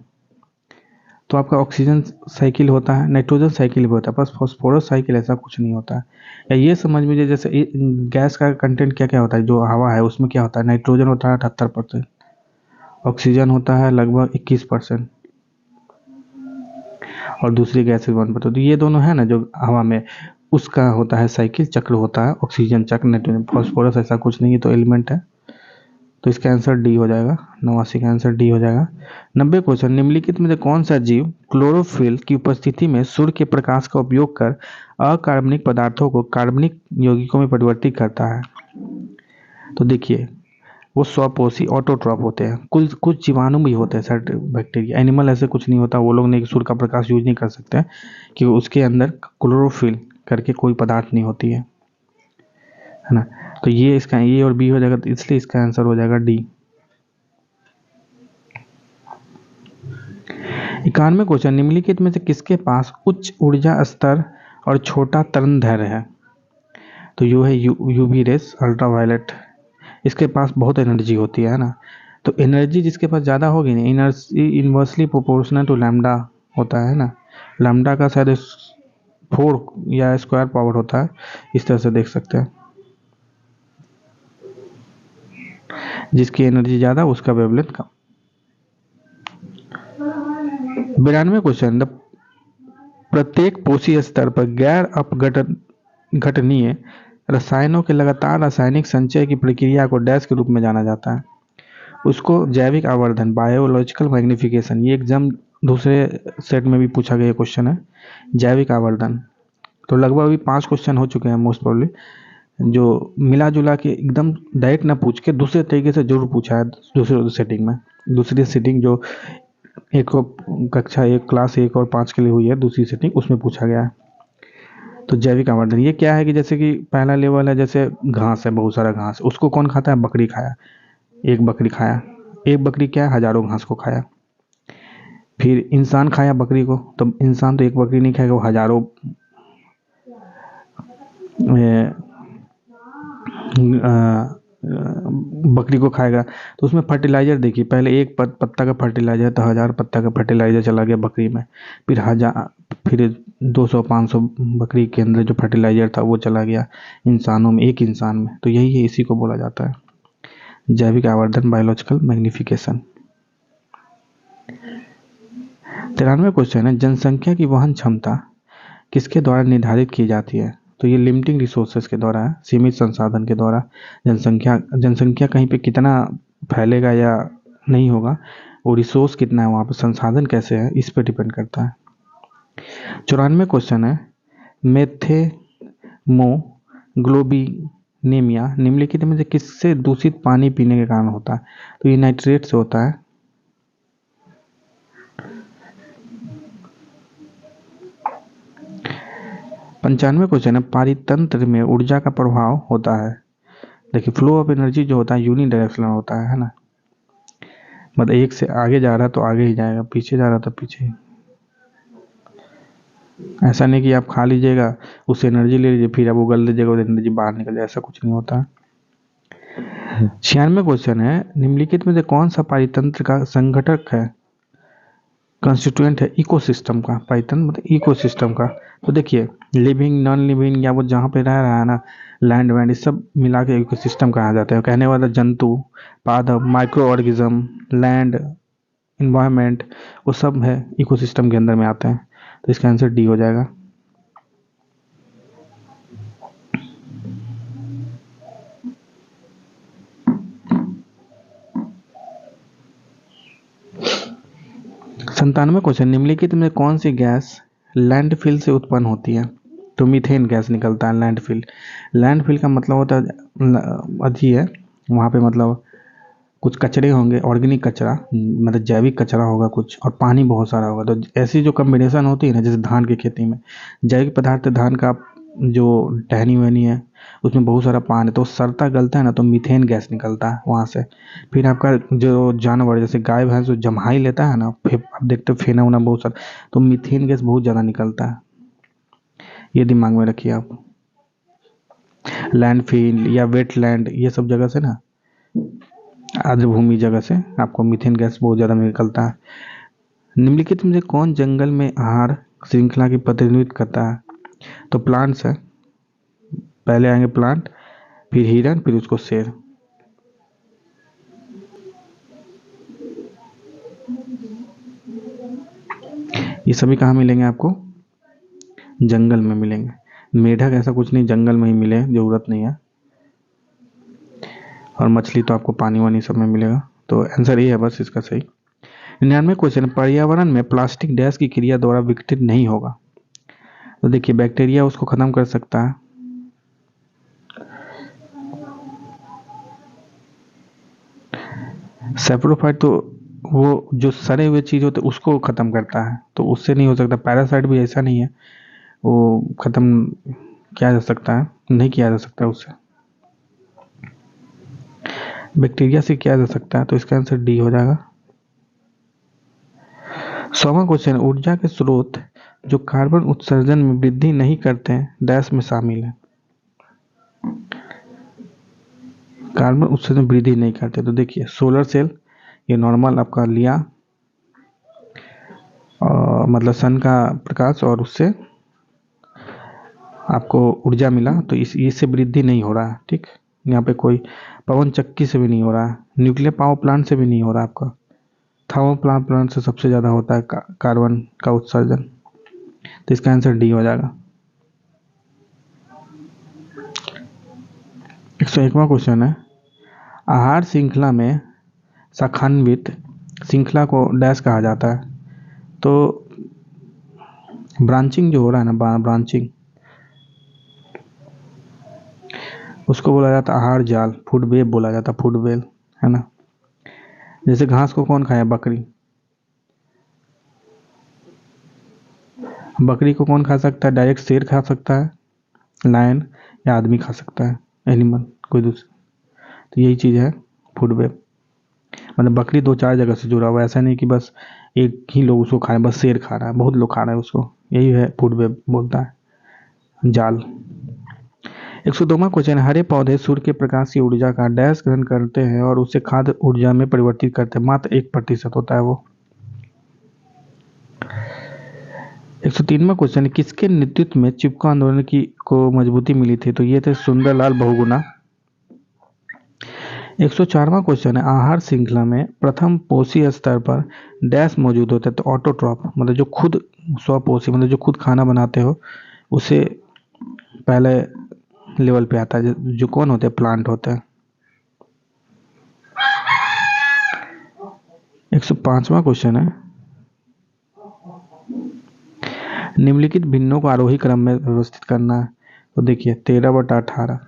तो आपका ऑक्सीजन साइकिल होता है, नाइट्रोजन साइकिल भी होता है, बस फॉस्फोरस साइकिल ऐसा कुछ नहीं होता है। या ये समझ लीजिए जैसे गैस का कंटेंट क्या क्या होता है, जो हवा है उसमें क्या होता है, नाइट्रोजन होता है 78%, ऑक्सीजन होता है लगभग 21% और दूसरी गैसेज 1%। तो ये दोनों है ना जो हवा में, उसका होता है साइकिल चक्र होता है, ऑक्सीजन चक्र, नाइट्रोजन, फॉस्फोरस ऐसा कुछ नहीं है, तो एलिमेंट है। तो इसका आंसर डी हो जाएगा, 89 का आंसर डी हो जाएगा। 90 क्वेश्चन, निम्नलिखित में से कौन सा जीव क्लोरोफिल की उपस्थिति में सूर्य के प्रकाश का उपयोग कर अकार्बनिक पदार्थों को कार्बनिक यौगिकों में परिवर्तित करता है? तो देखिए, वो स्वपोषी ऑटोट्रॉप होते हैं। कुछ कुछ जीवाणु भी होते हैं, सर्टेन बैक्टीरिया, एनिमल ऐसे कुछ नहीं होता, वो लोग नहीं, सूर्य का प्रकाश यूज नहीं कर सकते क्योंकि उसके अंदर क्लोरोफिल करके कोई पदार्थ नहीं होती है ना। तो ये इसका ए और बी हो जाएगा, तो इसलिए इसका आंसर हो जाएगा डी। 91 क्वेश्चन, निम्नलिखित में से किसके पास उच्च ऊर्जा स्तर और छोटा तरंग दैर्ध्य है? तो यू है यूवी रेस, अल्ट्रावायलेट, इसके पास बहुत एनर्जी होती है ना। तो एनर्जी जिसके पास ज़्यादा होगी ना, energy inversely proportional to lambda होता है ना। लैम्डा का शायद 4 या स्क्वायर पावर होता है, इस तरह से देख सकते हैं। जिसकी एनर्जी ज़्यादा उसका वेवलेंथ कम। 92 क्वेश्चन, प्रत्येक पोषी स्तर पर गैर अपघटनीय रसायनों के लगातार रासायनिक संचय की प्रक्रिया को डैश के रूप में जाना जाता है? उसको जैविक आवर्धन, बायोलॉजिकल मैग्निफिकेशन। ये एग्जाम दूसरे सेट में भी पूछा गया क्वेश्चन है, जैविक आवर्धन। तो लगभग अभी 5 क्वेश्चन हो चुके हैं मोस्ट प्रोबेबली, जो मिला जुला के एकदम डायरेक्ट ना पूछ के दूसरे तरीके से जरूर पूछा है दूसरे सेटिंग में। दूसरी सेटिंग जो एक कक्षा 1 क्लास 1 और 5 के लिए हुई है, दूसरी सेटिंग उसमें पूछा गया है। तो जैविक आवर्धन ये क्या है कि जैसे कि पहला लेवल है, जैसे घास है, बहुत सारा घास, उसको कौन खाता है? बकरी खाया, एक बकरी खाया, एक बकरी क्या है, हजारों घास को खाया। फिर इंसान खाया बकरी को, तो इंसान तो एक बकरी नहीं खाएगा, वो हजारों बकरी को खाएगा। तो उसमें फर्टिलाइजर देखिए, पहले एक पत्ता का फर्टिलाइजर था, 1000 पत्ता का फर्टिलाइजर चला गया बकरी में, फिर 200-500 बकरी के अंदर जो फर्टिलाइजर था वो चला गया इंसानों में, एक इंसान में। तो यही है, इसी को बोला जाता है जैविक आवर्धन, बायोलॉजिकल मैग्निफिकेशन। 93 क्वेश्चन है, जनसंख्या की वहन क्षमता किसके द्वारा निर्धारित की जाती है? तो ये लिमिटिंग रिसोर्सेज के द्वारा है, सीमित संसाधन के द्वारा। जनसंख्या कहीं पे कितना फैलेगा या नहीं होगा, वो रिसोर्स कितना है वहाँ पे, संसाधन कैसे है, इस पे डिपेंड करता है। 94 क्वेश्चन है, मेथेमोग्लोबिनेमिया निम्नलिखित में से किससे दूषित पानी पीने के कारण होता है? तो ये नाइट्रेट से होता है। 95 क्वेश्चन है, पारितंत्र में ऊर्जा का प्रभाव होता है। देखिए, फ्लो ऑफ एनर्जी जो होता है यूनिडायरेक्शनल होता है ना, मतलब एक से आगे जा रहा है तो आगे ही जाएगा, पीछे जा रहा तो पीछे। ऐसा नहीं कि आप खा लीजिएगा, उससे एनर्जी ले लीजिए, फिर आप उगल दीजिएगा, वो एनर्जी बाहर निकल जाए, ऐसा कुछ नहीं होता। 96 क्वेश्चन है, निम्नलिखित में से कौन सा पारितंत्र का संघटक है, कंस्टिट्यूएंट है इकोसिस्टम का? पाइथन मतलब इकोसिस्टम का। तो देखिए, लिविंग, नॉन लिविंग, या वो जहाँ पे रह रहा है ना, लैंड वैंड, ये सब मिला के इकोसिस्टम कहा जाता है। कहने वाला जंतु, पादप, माइक्रो ऑर्गेनिज्म, लैंड, इन्वायरमेंट, वो सब है इकोसिस्टम के अंदर में आते हैं। तो इसका आंसर डी हो जाएगा। संतानवे क्वेश्चन, निम्नलिखित में कौन सी गैस लैंडफिल से उत्पन्न होती है? तो मीथेन गैस निकलता है लैंडफिल। लैंडफिल का मतलब होता है अथी है, वहाँ पे मतलब कुछ कचरे होंगे, ऑर्गेनिक कचरा, मतलब जैविक कचरा होगा कुछ, और पानी बहुत सारा होगा। तो ऐसी जो कम्बिनेशन होती है ना, जैसे धान की खेती में जैविक पदार्थ, धान का जो टहनी वहनी है उसमें बहुत सारा पानी, तो सड़ता गलता है ना, तो मीथेन गैस निकलता है वहाँ से। फिर आपका जो जानवर जैसे गाय भैंस जो जम्हाई लेता है ना, फिर आप देखते हो फेना उना बहुत सारा, तो मीथेन गैस बहुत ज़्यादा निकलता है, ये दिमाग में रखिए आप। लैंडफिल या वेटलैंड, ये सब जगह से ना, आर्द्रभूमि जगह से आपको मीथेन गैस बहुत ज़्यादा निकलता है। निम्नलिखित में से कौन जंगल में आहार श्रृंखला की प्रतिनिधित्व करता है? तो प्लांट्स है, पहले आएंगे प्लांट, फिर हिरन, फिर उसको शेर। ये सभी कहाँ मिलेंगे आपको? जंगल में मिलेंगे। मेढक ऐसा कुछ नहीं, जंगल में ही मिले, जरूरत नहीं है। और मछली तो आपको पानी वानी सब में मिलेगा। तो आंसर ये है बस इसका सही। 99 क्वेश्चन, पर्यावरण में प्लास्टिक डैश की क्रिया द्वारा विघटित नहीं होगा। तो देखिए, बैक्टीरिया उसको खत्म कर सकता है, सेप्रोफाइट तो वो जो सड़े हुए चीज होते उसको खत्म करता है, तो उससे नहीं हो सकता। पैरासाइट भी ऐसा नहीं है, वो खत्म किया जा सकता है, नहीं किया जा सकता उससे। बैक्टीरिया से किया जा सकता है, तो इसका आंसर डी हो जाएगा। 100वां क्वेश्चन, ऊर्जा के स्रोत जो कार्बन उत्सर्जन में वृद्धि नहीं करते हैं डैश में शामिल है। कार्बन उत्सर्जन में वृद्धि नहीं करते, तो देखिए सोलर सेल, ये नॉर्मल आपका लिया, मतलब सन का प्रकाश और उससे आपको ऊर्जा मिला, तो इससे वृद्धि नहीं हो रहा है। ठीक, यहाँ पे कोई पवन चक्की से भी नहीं हो रहा है, न्यूक्लियर पावर प्लांट से भी नहीं हो रहा, आपका थर्मल प्लांट से सबसे ज़्यादा होता है कार्बन का उत्सर्जन। तो इसका आंसर डी हो जाएगा। 101वां क्वेश्चन है, आहार श्रृंखला में शाखान्वित श्रृंखला को डैश कहा जाता है। तो ब्रांचिंग जो हो रहा है ना, ब्रांचिंग, उसको बोला जाता है आहार जाल, फूड वेब बोला जाता है, फूड वेल, है ना। जैसे घास को कौन खाया? बकरी। बकरी को कौन खा सकता है? डायरेक्ट शेर खा सकता है, लायन, या आदमी खा सकता है, एनिमल कोई दूसरा। तो यही चीज़ है फूड वेब। मतलब बकरी 2-4 जगह से जुड़ा हुआ है, ऐसा नहीं कि बस एक ही लोग उसको खा रहे हैं, बस शेर खा रहा है, बहुत लोग खा रहे हैं उसको, यही है फूड वेब बोलता है, जाल। 102वां क्वेश्चन, हरे पौधे सूर्य के प्रकाश की ऊर्जा का डैश ग्रहण करते हैं और उसे खाद्य ऊर्जा में परिवर्तित करते हैं, मात्र 1% होता है वो। 103वां क्वेश्चन, किसके नेतृत्व में चिपको आंदोलन की को मजबूती मिली थी? तो ये थे सुंदरलाल बहुगुणा। 104वां क्वेश्चन है, आहार श्रृंखला में प्रथम पोषी स्तर पर डैश मौजूद होता है? तो ऑटोट्रॉफ, मतलब जो खुद स्वपोषी, मतलब जो खुद खाना बनाते हो, उसे पहले लेवल पे आता है, जो कौन होते हैं? प्लांट होते हैं। 105वां क्वेश्चन है, निम्नलिखित भिन्नों को आरोही क्रम में व्यवस्थित करना है। तो देखिए 13/18,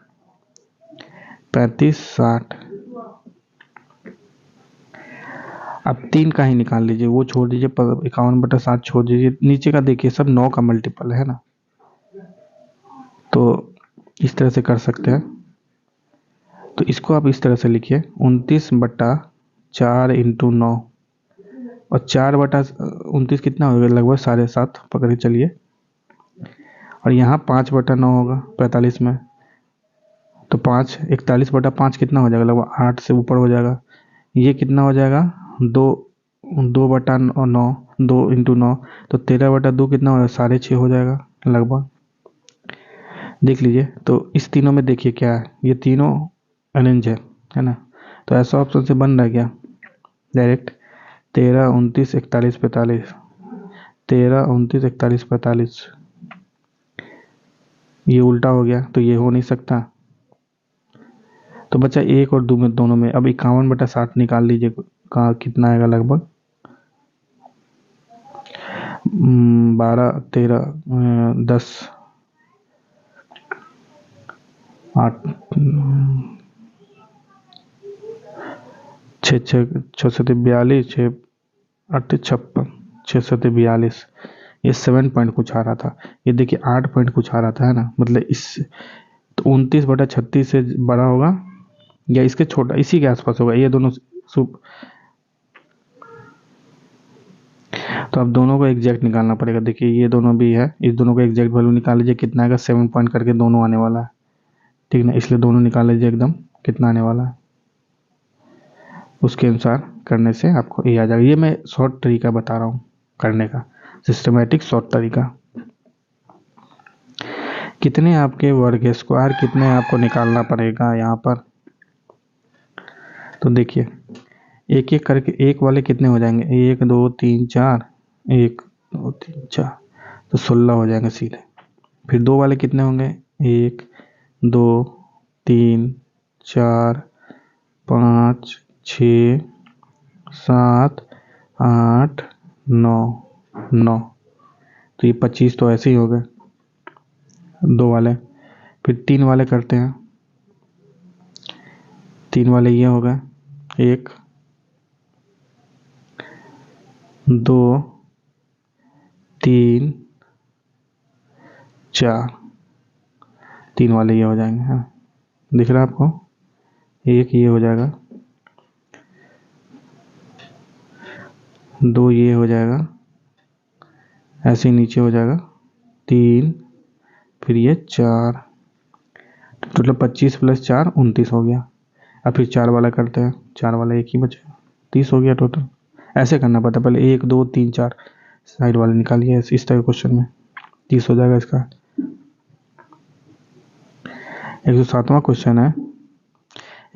35, 60। अब 3 का ही निकाल लीजिए, वो छोड़ दीजिए, 51/7 छोड़ दीजिए, नीचे का देखिए सब 9 का मल्टीपल है ना, तो इस तरह से कर सकते हैं। तो इसको आप इस तरह से लिखिए, 29/4 × 9, और 4/29 कितना होगा? लगभग 7.5 पकड़ के चलिए। और यहाँ 5/9 होगा 45 में, तो 5, 41/5 कितना हो जाएगा? लगभग 8 से ऊपर हो जाएगा। ये कितना हो जाएगा? 2/9, 2 × 9, तो 13/2 कितना हो जाएगा? 6.5 हो जाएगा लगभग। देख लीजिए, तो इस तीनों में देखिए क्या है, ये तीनों अरेंज है ना। तो ऐसा ऑप्शन से बन रहा है क्या? डायरेक्ट 13, 29, 41, 45, 13, 29, 41, 45, ये उल्टा हो गया, तो ये हो नहीं सकता। तो बच्चा 1 और 2 में, दोनों में अब 51/60 निकाल लीजिए, कहाँ कितना आएगा? लगभग 12, 13, 10, 8, 6, 6, 7, 42, 6, 8, 56, 6, 7, 42, ये 7 पॉइंट कुछ आ रहा था, ये देखिए 8 पॉइंट कुछ आ रहा था, है ना। मतलब इस, तो 29/36 से बड़ा होगा या इसके छोटा, इसी के आसपास होगा, ये दोनों सुप। तो अब दोनों को एग्जैक्ट निकालना पड़ेगा। देखिए ये दोनों भी है, इस दोनों को एग्जैक्ट वैल्यू निकाल लीजिए, कितना आएगा? 7 पॉइंट करके दोनों आने वाला है। ठीक। ठीक ना, इसलिए दोनों निकाल लीजिए एकदम कितना आने वाला है, उसके अनुसार करने से आपको ये आ जाएगा। ये मैं शॉर्ट तरीका बता रहा हूँ करने का, सिस्टमेटिक शॉर्ट तरीका। कितने आपके वर्ग स्क्वायर कितने आपको निकालना पड़ेगा यहाँ पर, तो देखिए एक एक करके एक वाले कितने हो जाएंगे, 1 2 3 4, 1 2 3 4, तो 16 हो जाएंगे सीधे। फिर दो वाले कितने होंगे, 1 2 3 4 5 6 7 8 9 9, तो ये 25 तो ऐसे ही हो गए दो वाले। फिर तीन वाले करते हैं, तीन वाले ये हो गए, 1 2 3 4, तीन वाले ये हो जाएंगे, हाँ दिख रहा है आपको, एक ये हो जाएगा, दो ये हो जाएगा, ऐसे ही नीचे हो जाएगा 3, फिर ये 4, टोटल 25 + 4 29 हो गया। अब फिर 4 वाला करते हैं, 4 वाला एक ही बचेगा, 30 हो गया टोटल। ऐसे करना पड़ता है, पहले 1 2 3 4 साइड वाले निकालिए, इस तरह क्वेश्चन में 30 हो जाएगा इसका। 107वां क्वेश्चन है,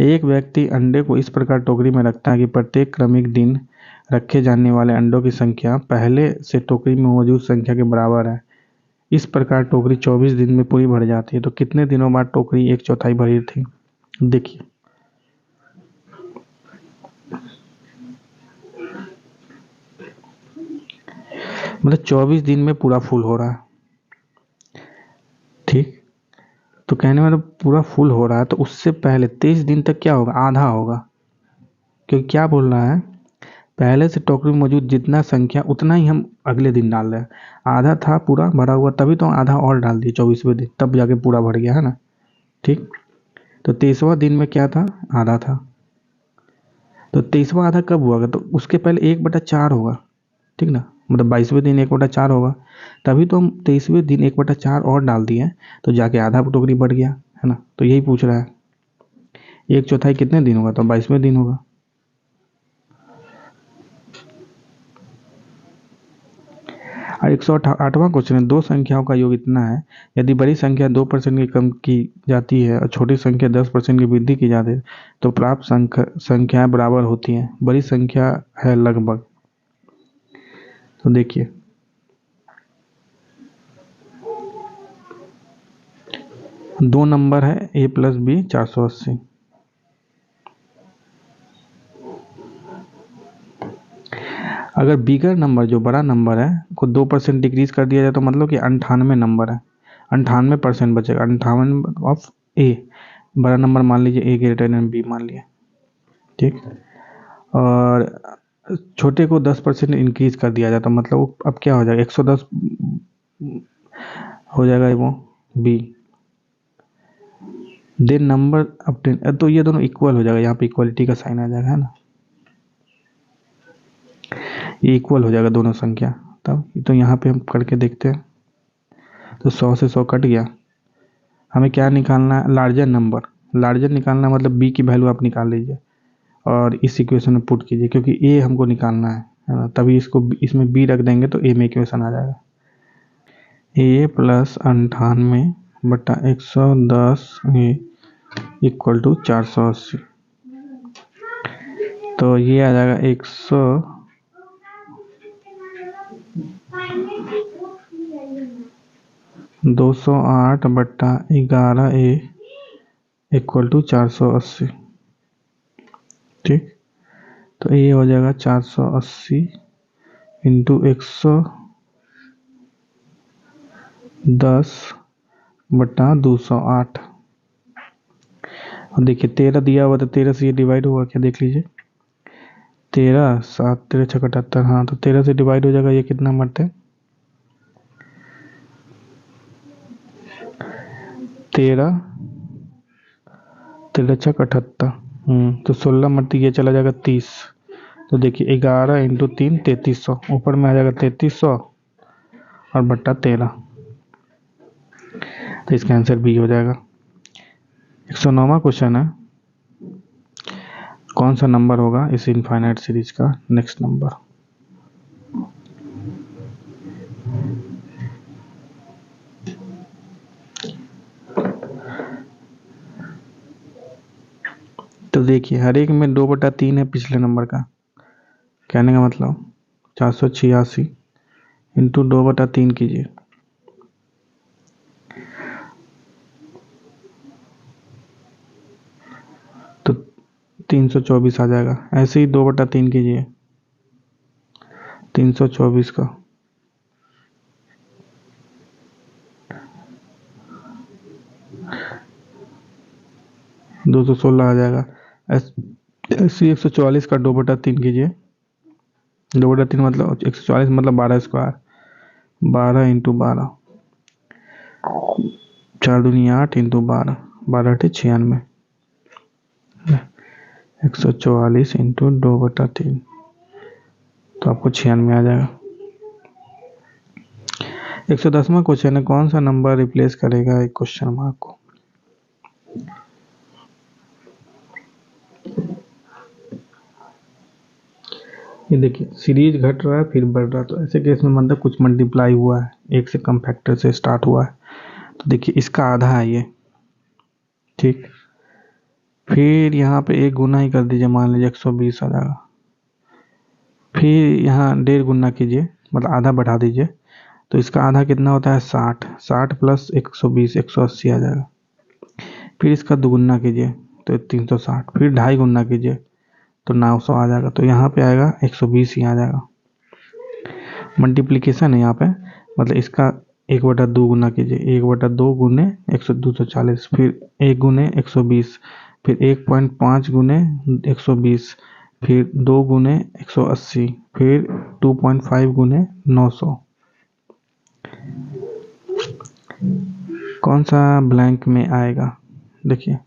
एक व्यक्ति अंडे को इस प्रकार टोकरी में रखता है कि प्रत्येक क्रमिक दिन रखे जाने वाले अंडों की संख्या पहले से टोकरी में मौजूद संख्या के बराबर है। इस प्रकार टोकरी 24 दिन में पूरी भर जाती है, तो कितने दिनों बाद टोकरी 1/4 भरी थी। देखिए मतलब 24 दिन में पूरा फुल हो रहा है, ठीक, तो कहने मतलब पूरा फुल हो रहा है, तो उससे पहले 23 दिन तक क्या होगा, आधा होगा, क्योंकि क्या बोल रहा है, पहले से टोकरी में मौजूद जितना संख्या उतना ही हम अगले दिन डाल रहे हैं। आधा था पूरा भरा हुआ, तभी तो आधा और डाल दिए 24वें दिन, तब जाके पूरा भर गया है ना, ठीक। तो 23वां दिन में क्या था, आधा था, तो 23वां आधा कब हुआ, तो उसके पहले 1/4 होगा, ठीक ना, मतलब 22वें दिन 1/4 होगा, तभी तो हम 23वें दिन 1/4 और डाल दिए, तो जाके आधा टोकरी बढ़ गया है ना। तो यही पूछ रहा है 1/4 कितने दिन होगा, तो 22वें दिन होगा। और 108वां क्वेश्चन है, दो संख्याओं का योग इतना है, यदि बड़ी संख्या 2% की कम की जाती है और छोटी संख्या 10% की वृद्धि की जाती है, तो प्राप्त संख्याएं बराबर होती हैं। बड़ी संख्या है लगभग, तो देखिए दो नंबर है a + b 480, अगर बिगर नंबर जो बड़ा नंबर है को 2% डिक्रीज कर दिया जाए, तो मतलब कि 98 नंबर है, 98% बचेगा, 58 ऑफ ए, बड़ा नंबर मान लीजिए a ग्रेटर देन b मान लिया, ठीक, और छोटे को 10% इंक्रीज कर दिया जाए, तो मतलब अब क्या हो जाएगा, 110 हो जाएगा वो b, देन नंबर अब 10, तो ये दोनों इक्वल हो जाएगा, यहाँ पे इक्वलिटी का साइन आ जाएगा, है ना, ये इक्वल हो जाएगा दोनों संख्या। तब तो यहाँ पे हम करके देखते हैं, तो 100 से 100 कट गया, हमें क्या निकालना है, लार्जर नंबर, लार्जर निकालना मतलब b की वैल्यू आप निकाल लीजिए और इस इक्वेशन में पुट कीजिए, क्योंकि a हमको निकालना है ना, तभी इसको इसमें b रख देंगे तो a में इक्वेशन आ जाएगा, a + 98/110 = 480, तो ये आ जाएगा 208/11a = 480, ठीक, तो ये हो जाएगा 480 × 110/208, और देखिए 13 दिया हुआ, तो 13 से ये डिवाइड हुआ क्या, देख लीजिए, 13 7 13 6 78, हाँ, तो 13 से डिवाइड हो जाएगा, ये कितना मरते, 13 13 6 78, तो 16 मरती ये चला जाएगा 30, तो देखिए 11 × 3 3300, ऊपर में आ जाएगा 3300 और बट्टा 13, तो इसका आंसर बी हो जाएगा। 109वां क्वेश्चन है, कौन सा नंबर होगा इस इनफाइनाइट सीरीज का नेक्स्ट नंबर। तो देखिए हर एक में 2/3 है पिछले नंबर का, कहने का मतलब 486 इंटू 2/3 कीजिए तो 324 आ जाएगा। ऐसे ही 2/3 कीजिए 324 का 216 आ जाएगा। ऐसे 144 का 2/3 कीजिए, 2/3 मतलब 144 मतलब 12 स्क्वायर, 12 इंटू 12, 4 दूनी 8 इंटू 12, 12 8 96, 144 इंटू 2/3 तो आपको 96 आ जाएगा। 110वां क्वेश्चन है, कौन सा नंबर रिप्लेस करेगा एक क्वेश्चन मार्क को। ये देखिए सीरीज घट रहा है फिर बढ़ रहा है, तो ऐसे केस में मतलब कुछ मल्टीप्लाई हुआ है, एक से कम फैक्टर से स्टार्ट हुआ है। तो देखिए इसका आधा है ये, ठीक। फिर यहाँ पे एक गुना ही कर दीजिए, मान लीजिए 120 आ जाएगा। फिर यहाँ 1.5 गुना कीजिए, मतलब आधा बढ़ा दीजिए, तो इसका आधा कितना होता है 60, 60 प्लस 120 180 आ जाएगा। फिर इसका दुगुना कीजिए तो 360, फिर 2.5 गुना कीजिए तो 900 आ जाएगा। तो यहाँ पे आएगा 120 ही आ जाएगा। मल्टीप्लीकेशन है यहाँ पे, मतलब इसका 1/2 गुना कीजिए, 1/2 गुने 240, फिर 1 गुने 120, फिर 1.5 गुने 120, फिर 2 गुने 180, फिर 2.5 गुने 900। कौन सा ब्लैंक में आएगा देखिए,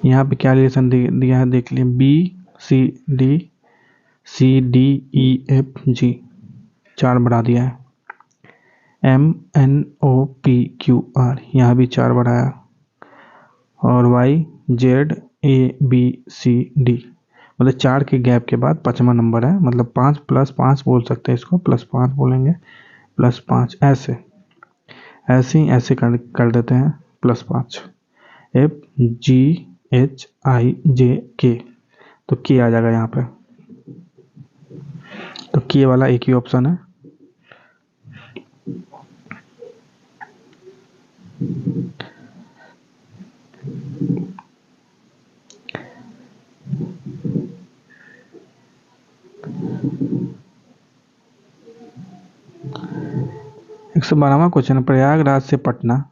यहाँ पे क्या रिलेशन दिया है देख लिए, BCD चार बढ़ा दिया है, MNOPQR यहाँ भी 4 बढ़ाया, और YZABCD मतलब 4 के गैप के बाद 5वां नंबर है, मतलब 5 + 5 बोल सकते हैं इसको, +5 बोलेंगे, +5 ऐसे ऐसे ही ऐसे कर देते हैं, +5 FGHIJK, तो के आ जाएगा यहाँ पे। तो के वाला एक ही ऑप्शन है। एक 112वां क्वेश्चन, प्रयागराज से पटना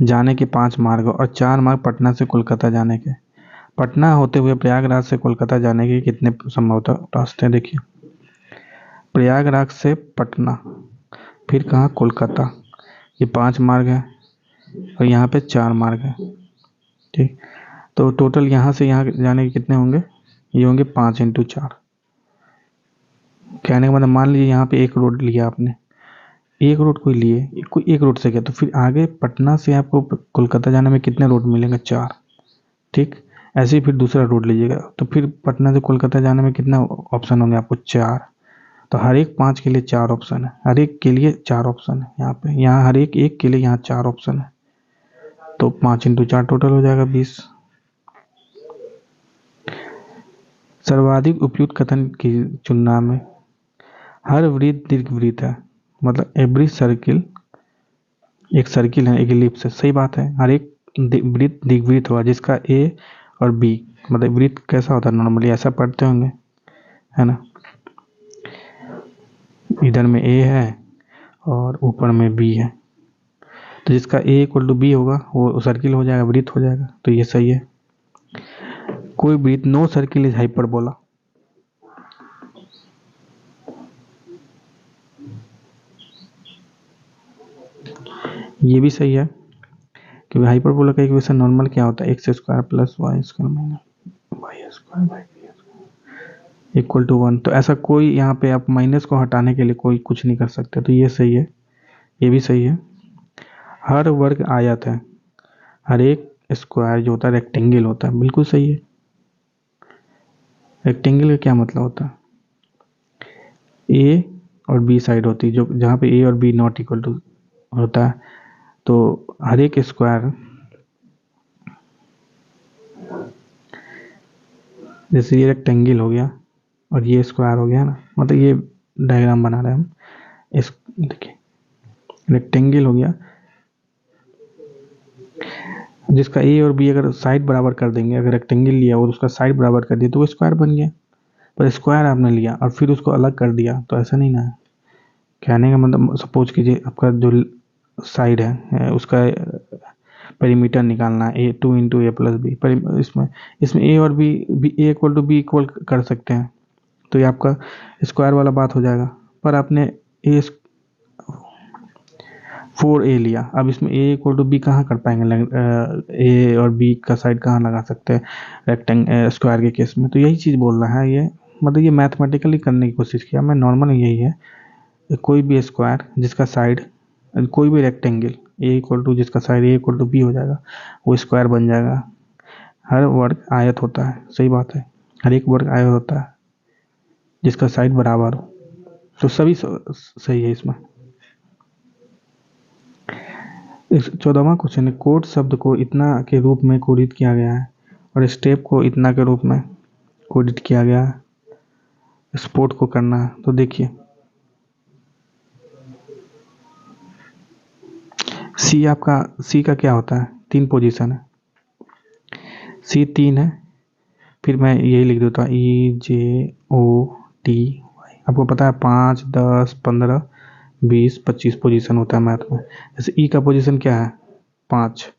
जाने के 5 मार्ग और 4 मार्ग पटना से कोलकाता जाने के। पटना होते हुए प्रयागराज से कोलकाता जाने के कितने संभवतः रास्ते हैं देखिए। प्रयागराज से पटना, फिर कहाँ कोलकाता, ये 5 मार्ग है और यहाँ पे 4 मार्ग है, ठीक। तो टोटल यहाँ से यहाँ जाने के कितने होंगे, ये होंगे 5 × 4। कहने का मतलब मान लीजिए यहाँ पे एक रोड लिया आपने, एक रोड कोई लिए, कोई एक रोड से गया, तो फिर आगे पटना से आपको कोलकाता जाने में कितने रोड मिलेंगे, 4, ठीक। ऐसे ही फिर दूसरा रोड लीजिएगा, तो फिर पटना से कोलकाता जाने में कितना ऑप्शन होंगे आपको, 4। तो हर एक 5 के लिए 4 ऑप्शन है, हर एक के लिए 4 ऑप्शन है यहाँ पे, यहाँ हर एक एक के लिए यहाँ 4 ऑप्शन है, तो 5 × 4 टोटल हो जाएगा 20। सर्वाधिक उपयुक्त कथन की चुनना में, हर वृत्त दीर्घवृत्त है, मतलब एवरी सर्किल एक सर्किल है, एक एलिप्स है, सही बात है। हर एक वृत्त दीर्घवृत्त हुआ जिसका ए और बी, मतलब वृत्त कैसा होता है नॉर्मली ऐसा पढ़ते होंगे, है ना। इधर में ए है और ऊपर में बी है, तो जिसका ए = बी होगा वो सर्किल हो जाएगा, वृत्त हो जाएगा, तो ये सही है। कोई वृत्त, नो सर्किल इज हाइपरबोला, ये भी सही है, क्योंकि हाइपरबोला का इक्वेशन नॉर्मल क्या होता है, x² + y² - y² = 1। तो ऐसा कोई यहाँ पे आप माइनस को हटाने के लिए कोई कुछ नहीं कर सकते, तो ये सही है, ये भी सही है। हर वर्ग आयत है, हर एक स्क्वायर जो होता है रेक्टेंगल होता है। बिल्कुल सही है। रेक्टेंगल का क्या मतलब होता है? ए और बी साइड होती है, जो जहाँ पे ए और बी नॉट इक्वल टू होता है, तो हर एक स्क्वायर, जैसे ये रेक्टेंगल हो गया और ये स्क्वायर हो गया ना, मतलब ये डायग्राम बना रहे हैं हम। इस देखिए रेक्टेंगल हो गया जिसका ए और बी अगर साइड बराबर कर देंगे, अगर रेक्टेंगल लिया और उसका साइड बराबर कर दिया तो वो स्क्वायर बन गया। पर स्क्वायर आपने लिया और फिर उसको अलग कर दिया, तो ऐसा नहीं ना है। कहने का मतलब, सपोज कीजिए आपका जो साइड है उसका पेरीमीटर निकालना है, a two into a plus b. इसमें इसमें ए और b a equal to b equal कर सकते हैं, तो ये आपका स्क्वायर वाला बात हो जाएगा। पर आपने ए 4a लिया, अब इसमें a इक्वल टू बी कहाँ कर पाएंगे? ए और बी का साइड कहाँ लगा सकते हैं स्क्वायर के केस में? तो यही चीज़ बोल रहा है ये, मतलब ये मैथमेटिकली करने की कोशिश किया मैं। नॉर्मल यही है, कोई भी स्क्वायर जिसका साइड, कोई भी रेक्टेंगल ए इक्वल टू जिसका side a equal to b हो जाएगा, वो स्क्वायर बन जाएगा। हर वर्ग आयत होता है, सही बात है, हर एक वर्ग आयत होता है जिसका साइड बराबर हो। तो सभी सही है इसमें। 14वां क्वेश्चन है, कोड शब्द को इतना के रूप में कोडित किया गया है और स्टेप को इतना के रूप में कोडित किया गया है। स्पोर्ट को करना है, तो देखिए सी का क्या होता है? 3 पोजीशन है, सी 3 है। फिर मैं यही लिख देता हूँ EJOTY। आपको पता है 5, 10, 15, 20, 25 पोजीशन होता है मैथ में। जैसे ई का पोजीशन क्या है? 5।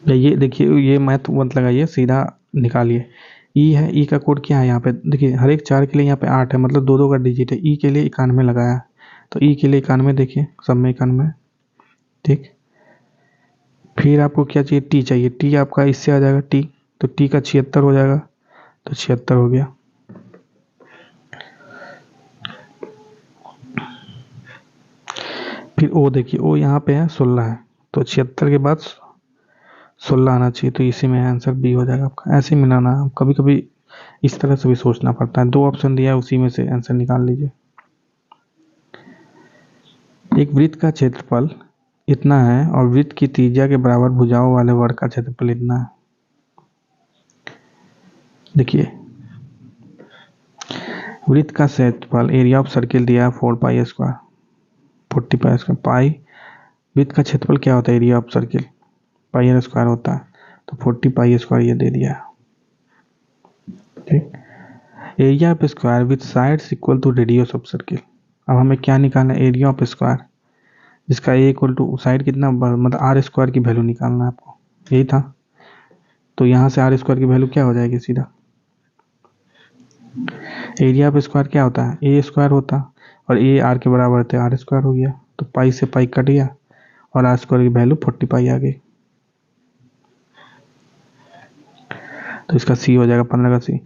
ये देखिए, ये मैथ मत लगाइए, सीधा निकालिए। ई है, ई का कोड क्या है यहाँ पे? देखिए हर एक 4 के लिए यहाँ पे 8 है, मतलब 2 2 का डिजिट है। ई के लिए 91 लगाया, तो ई के लिए 91, देखिए सब में 91। ठीक, फिर आपको क्या चाहिए? टी चाहिए। टी आपका इससे आ जाएगा टी, तो टी का 76 हो जाएगा, तो 76 हो गया। फिर ओ देखिए, ओ यहाँ पे है 16 है, तो 76 के बाद 16 आना चाहिए, तो इसी में आंसर बी हो जाएगा आपका। ऐसे ही मिलाना, कभी कभी इस तरह से भी सोचना पड़ता है। 2 ऑप्शन दिया है, उसी में से आंसर निकाल लीजिए। एक वृत्त का क्षेत्रफल इतना है और वृत्त की त्रिज्या के बराबर भुजाओं वाले वर्ग का क्षेत्रफल इतना है। देखिए वृत्त का क्षेत्रफल, एरिया ऑफ सर्किल दिया है 4 पाई स्क्वायर, 40 पाई स्क्वायर। पाई वृत्त का क्षेत्रफल क्या होता है? Area of circle pi r square होता है, तो 40 पाई स्क्वायर ये दे दिया है। ठीक, area of square with sides equal to radius of circle. अब हमें क्या निकालना है? एरिया ऑफ स्क्वायर जिसका ए इक्वल टू साइड कितना, मतलब आर स्क्वायर की वैल्यू निकालना है आपको, यही था। तो यहाँ से आर स्क्वायर की वैल्यू क्या हो जाएगी? सीधा एरिया ऑफ स्क्वायर क्या होता है? ए स्क्वायर होता, और ए आर के बराबर होता है, आर स्क्वायर हो गया, तो पाई से पाई कट गया और आर स्क्वायर की वैल्यू 40 पाई आ गई, तो इसका सी हो जाएगा 15 का सी।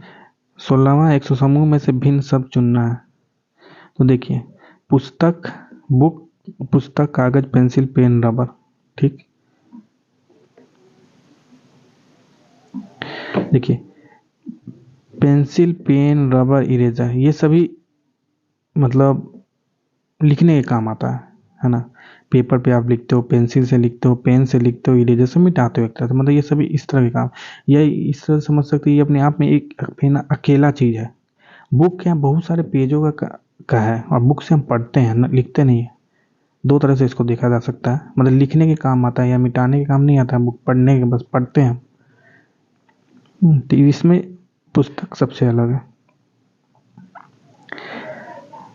16वां, 100 समूह में से भिन्न शब्द चुनना है। तो देखिए पुस्तक, बुक, पुस्तक, कागज, पेंसिल, पेन, रबर। ठीक, देखिए पेंसिल, पेन, रबर, इरेजर, ये सभी मतलब लिखने के काम आता है ना। पेपर पे आप लिखते हो, पेंसिल से लिखते हो, पेन से लिखते हो, इरेजर से मिटाते हो एक तरह से, मतलब ये सभी इस तरह के काम। यह इस तरह समझ सकते हैं, ये अपने आप में एक अकेला चीज है। बुक क्या, बहुत सारे पेजों का है, और बुक से हम पढ़ते हैं ना, लिखते नहीं है। 2 तरह से इसको देखा जा सकता है, मतलब लिखने के काम आता है या मिटाने के काम नहीं आता है। बुक पढ़ने के, बस पढ़ते हैं। तो इसमें पुस्तक सबसे अलग है।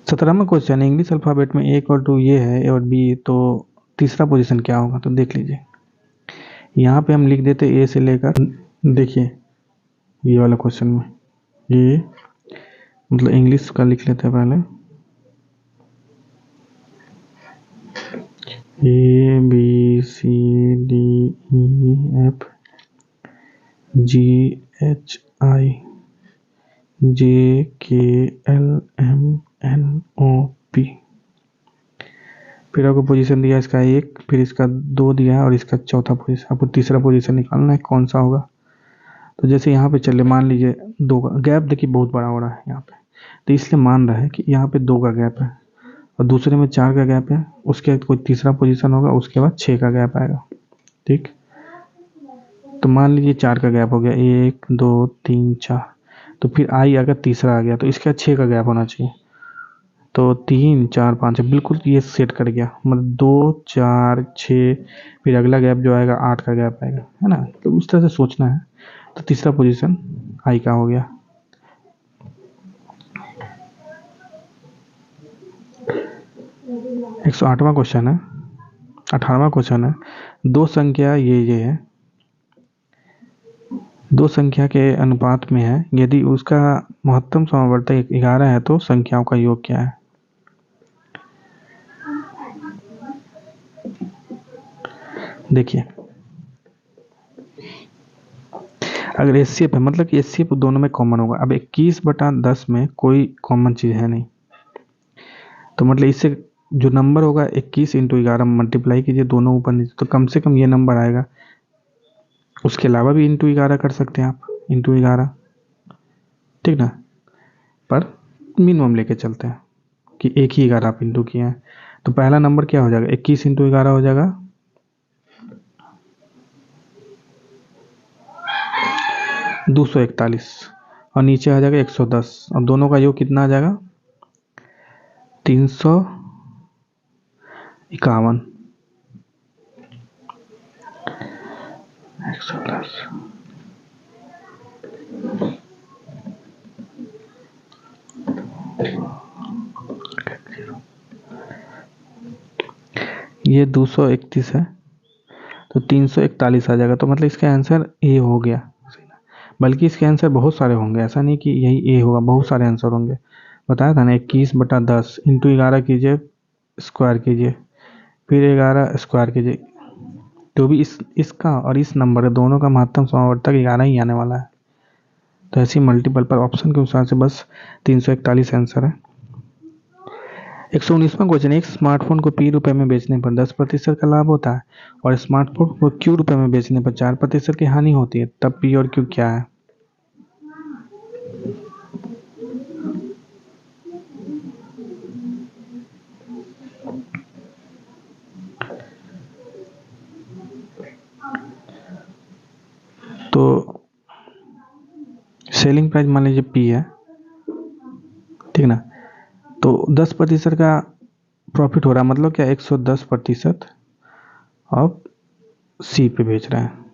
17वां क्वेश्चन, इंग्लिश अल्फाबेट में ए इक्वल टू ये है और बी, तो तीसरा पोजीशन क्या होगा? तो देख लीजिए, यहाँ पे हम लिख देते ए से लेकर, देखिए ये वाला क्वेश्चन में ये, मतलब इंग्लिश का लिख लेते हैं पहले, a b c d e f GHIJKLMNOP। फिर आपको पोजीशन दिया इसका 1, फिर इसका 2 दिया है और इसका चौथा पोजीशन। आपको तीसरा पोजीशन निकालना है कौन सा होगा। तो जैसे यहाँ पे चले, मान लीजिए 2 का गैप, देखिए बहुत बड़ा हो रहा है यहाँ पे, तो इसलिए मान रहा है कि यहाँ पे 2 का गैप है और दूसरे में 4 का गैप है, उसके बाद कोई तीसरा पोजीशन होगा, उसके बाद 6 का गैप आएगा। ठीक, तो मान लीजिए 4 का गैप हो गया, 1 2 3 4, तो फिर आई अगर तीसरा आ गया तो इसका 6 का गैप होना चाहिए। तो 3 4 5 बिल्कुल ये सेट कर गया, मतलब 2 4 6, फिर अगला गैप जो आएगा 8 का गैप आएगा, है ना। तो उस तरह से सोचना है। तो तीसरा पोजीशन आई का हो गया। 108वां क्वेश्चन है, 18वां क्वेश्चन है। दो संख्या ये है, दो संख्या के अनुपात में है, यदि उसका महत्तम समावर्तक 11 है तो संख्याओं का योग क्या है। देखिए, अगर एचसीएफ है, मतलब कि एचसीएफ दोनों में कॉमन होगा। अब 21/10 में कोई कॉमन चीज है नहीं, तो मतलब इससे जो नंबर होगा 21 × 11 मल्टीप्लाई कीजिए दोनों ऊपर नीचे, तो कम से कम ये नंबर आएगा। उसके अलावा भी × 11 कर सकते हैं आप, × 11, ठीक ना। पर मिनिमम लेके चलते हैं कि एक ही 11 आप इंटू किए हैं। तो पहला नंबर क्या हो जाएगा, 21 × 11 हो जाएगा 241, और नीचे आ जाएगा 110, और दोनों का योग कितना आ जाएगा 351। 110, ये 231 है, तो 341 आ जाएगा। तो मतलब इसका आंसर ए हो गया, बल्कि इसके आंसर बहुत सारे होंगे, ऐसा नहीं कि यही ए होगा, बहुत सारे आंसर होंगे। बताया था ना, 21/10 × 11 कीजिए, स्क्वायर कीजिए, फिर 11 स्क्वायर कीजिए, तो भी इसका और इस नंबर दोनों का महत्तम समावर्तक 11 ही आने वाला है। तो ऐसी मल्टीपल पर ऑप्शन के अनुसार से बस 341 आंसर है। 119वां क्वेश्चन, एक स्मार्टफोन को P रुपए में बेचने पर 10% का लाभ होता है और स्मार्टफोन को Q रुपए में बेचने पर 4% की हानि होती है, तब P और Q क्या है। तो सेलिंग प्राइस मान लीजिए P है, ठीक ना। तो 10% का प्रॉफिट हो रहा है, मतलब क्या 110% आप C पे बेच रहे हैं,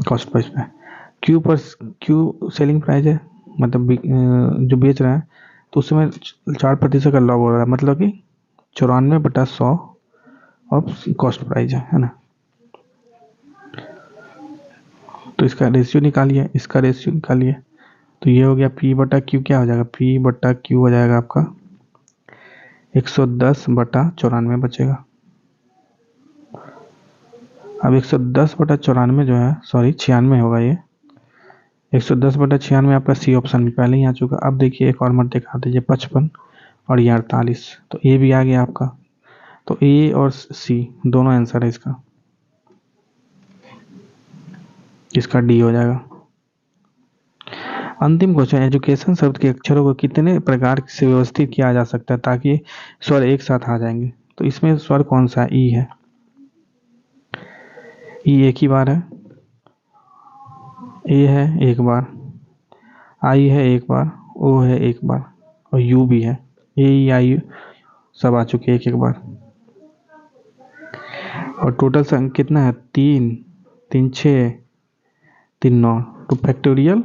कॉस्ट प्राइस पे। Q सेलिंग प्राइस है, मतलब जो बेच रहे हैं, तो उसमें 4% का लाभ हो रहा है, मतलब कि 94/100 ऑफ कॉस्ट प्राइस है ना। तो इसका रेशियो निकालिए, इसका रेशियो निकालिए, तो ये हो गया P/Q, क्या हो जाएगा P/Q हो जाएगा आपका 110/94 बचेगा। अब 110/94 जो है, सॉरी 96 होगा ये, 110/96 आपका सी ऑप्शन में पहले ही आ चुका। अब देखिए एक और मत दिखा दीजिए, 55 और ये 48, तो ए भी आ गया आपका। तो ए और सी दोनों आंसर है इसका, इसका डी हो जाएगा। अंतिम क्वेश्चन, एजुकेशन शब्द के अक्षरों को कितने प्रकार से व्यवस्थित किया जा सकता है ताकि स्वर एक साथ आ जाएंगे। तो इसमें स्वर कौन सा है, ई है, ई एक ही बार है, ए है एक बार, आई है एक बार, ओ है एक बार, और यू भी है। ए ई आई सब आ चुके एक एक बार। और टोटल संख्या कितना है, 3 3 6 3 9, तो फैक्टोरियल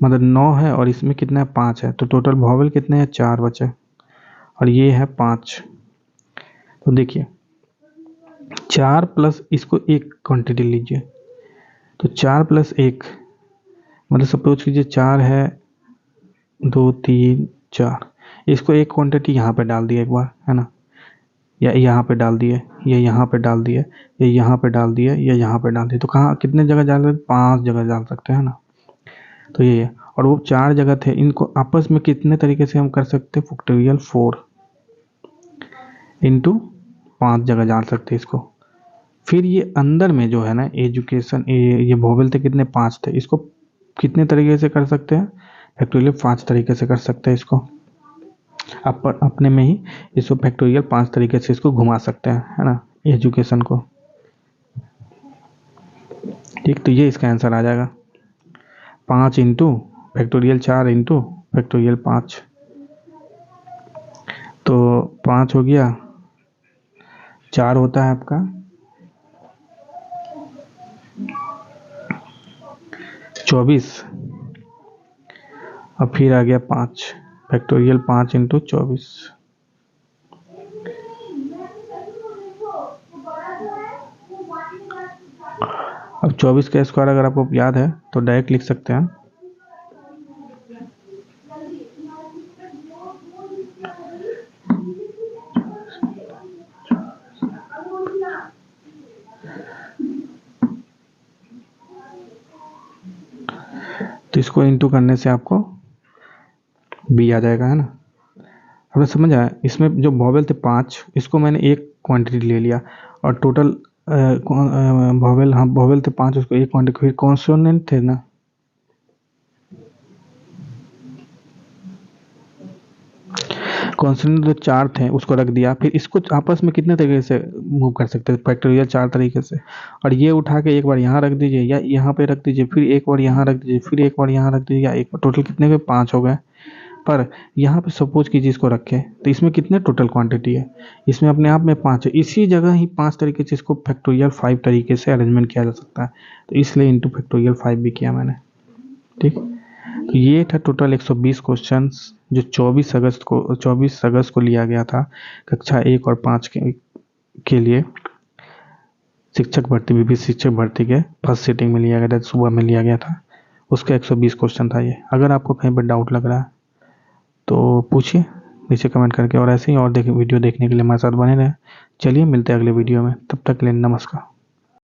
मतलब 9 है, और इसमें कितना है 5 है, तो टोटल वॉवेल कितने हैं 4 बचे, और ये है 5। तो देखिए 4 प्लस इसको एक क्वांटिटी लीजिए, तो 4 + 1 मतलब सपोज कीजिए 4 है, 2 3 4, इसको एक क्वांटिटी यहाँ पे डाल दिया एक बार, है ना। या यहाँ पे डाल दिए, या यहाँ पे डाल दिए, या यहाँ पे डाल दिए, या यहाँ पे डाल दिए, तो कहाँ कितने जगह डाल सकते? 5 जगह डाल सकते हैं ना। तो ये है। और वो 4 जगह थे, इनको आपस में कितने तरीके से हम कर सकते हैं? फैक्टोरियल 4 इंटू 5 जगह डाल सकते हैं इसको। फिर ये अंदर में जो है ना एजुकेशन, ये वोवेल थे कितने? 5 थे। इसको कितने तरीके से कर सकते हैं? फैक्टोरियल 5 तरीके से कर सकते हैं इसको। अपने में ही इसको फैक्टोरियल 5 तरीके से इसको घुमा सकते हैं, है ना, एजुकेशन को। ठीक, तो ये इसका आंसर आ जाएगा 5 इंटू फैक्टोरियल 4 इंटू फैक्टोरियल 5। तो 5 हो गया, 4 होता है आपका 24, और फिर आ गया 5 फैक्टोरियल 5 इंटू 24। अब 24 का स्क्वायर अगर आपको याद है तो डायरेक्ट लिख सकते हैं। तो इसको इंटू करने से आपको बी आ जाएगा, है ना। आपने समझ आया? इसमें जो वोवेल थे 5, इसको मैंने एक क्वांटिटी ले लिया, और टोटल वोवेल, हाँ वोवेल थे 5, उसको एक क्वांटिटी। फिर कॉन्सोनेंट थे ना, कॉन्सोनेंट जो 4 थे उसको रख दिया। फिर इसको आपस में कितने तरीके से मूव कर सकते हैं? फैक्टोरियल 4 तरीके से। और ये उठा के एक बार यहाँ रख दीजिए, या यहाँ पे रख दीजिए, फिर एक बार यहाँ रख दीजिए, फिर एक बार यहाँ रख दीजिए, या एक टोटल कितने के? 5 हो गए। पर यहाँ पे सपोज कीजिए इसको रखें, तो इसमें कितने टोटल क्वांटिटी है? इसमें अपने आप में 5 है। इसी जगह ही 5 तरीके से इसको फैक्टोरियल 5 तरीके से अरेंजमेंट किया जा सकता है, तो इसलिए इंटू फैक्टोरियल 5 भी किया मैंने। ठीक, तो ये था टोटल 120 क्वेश्चंस जो 24 अगस्त को लिया गया था कक्षा 1 और 5 के लिए शिक्षक भर्ती, विभिन्न शिक्षक भर्ती के फर्स्ट सीटिंग में लिया गया था, सुबह में लिया गया था। उसका 120 क्वेश्चन था ये। अगर आपको कहीं पर डाउट लग रहा है तो पूछिए नीचे कमेंट करके, और ऐसे ही और वीडियो देखने के लिए हमारे साथ बने रहें। चलिए मिलते हैं अगले वीडियो में, तब तक के लिए नमस्कार।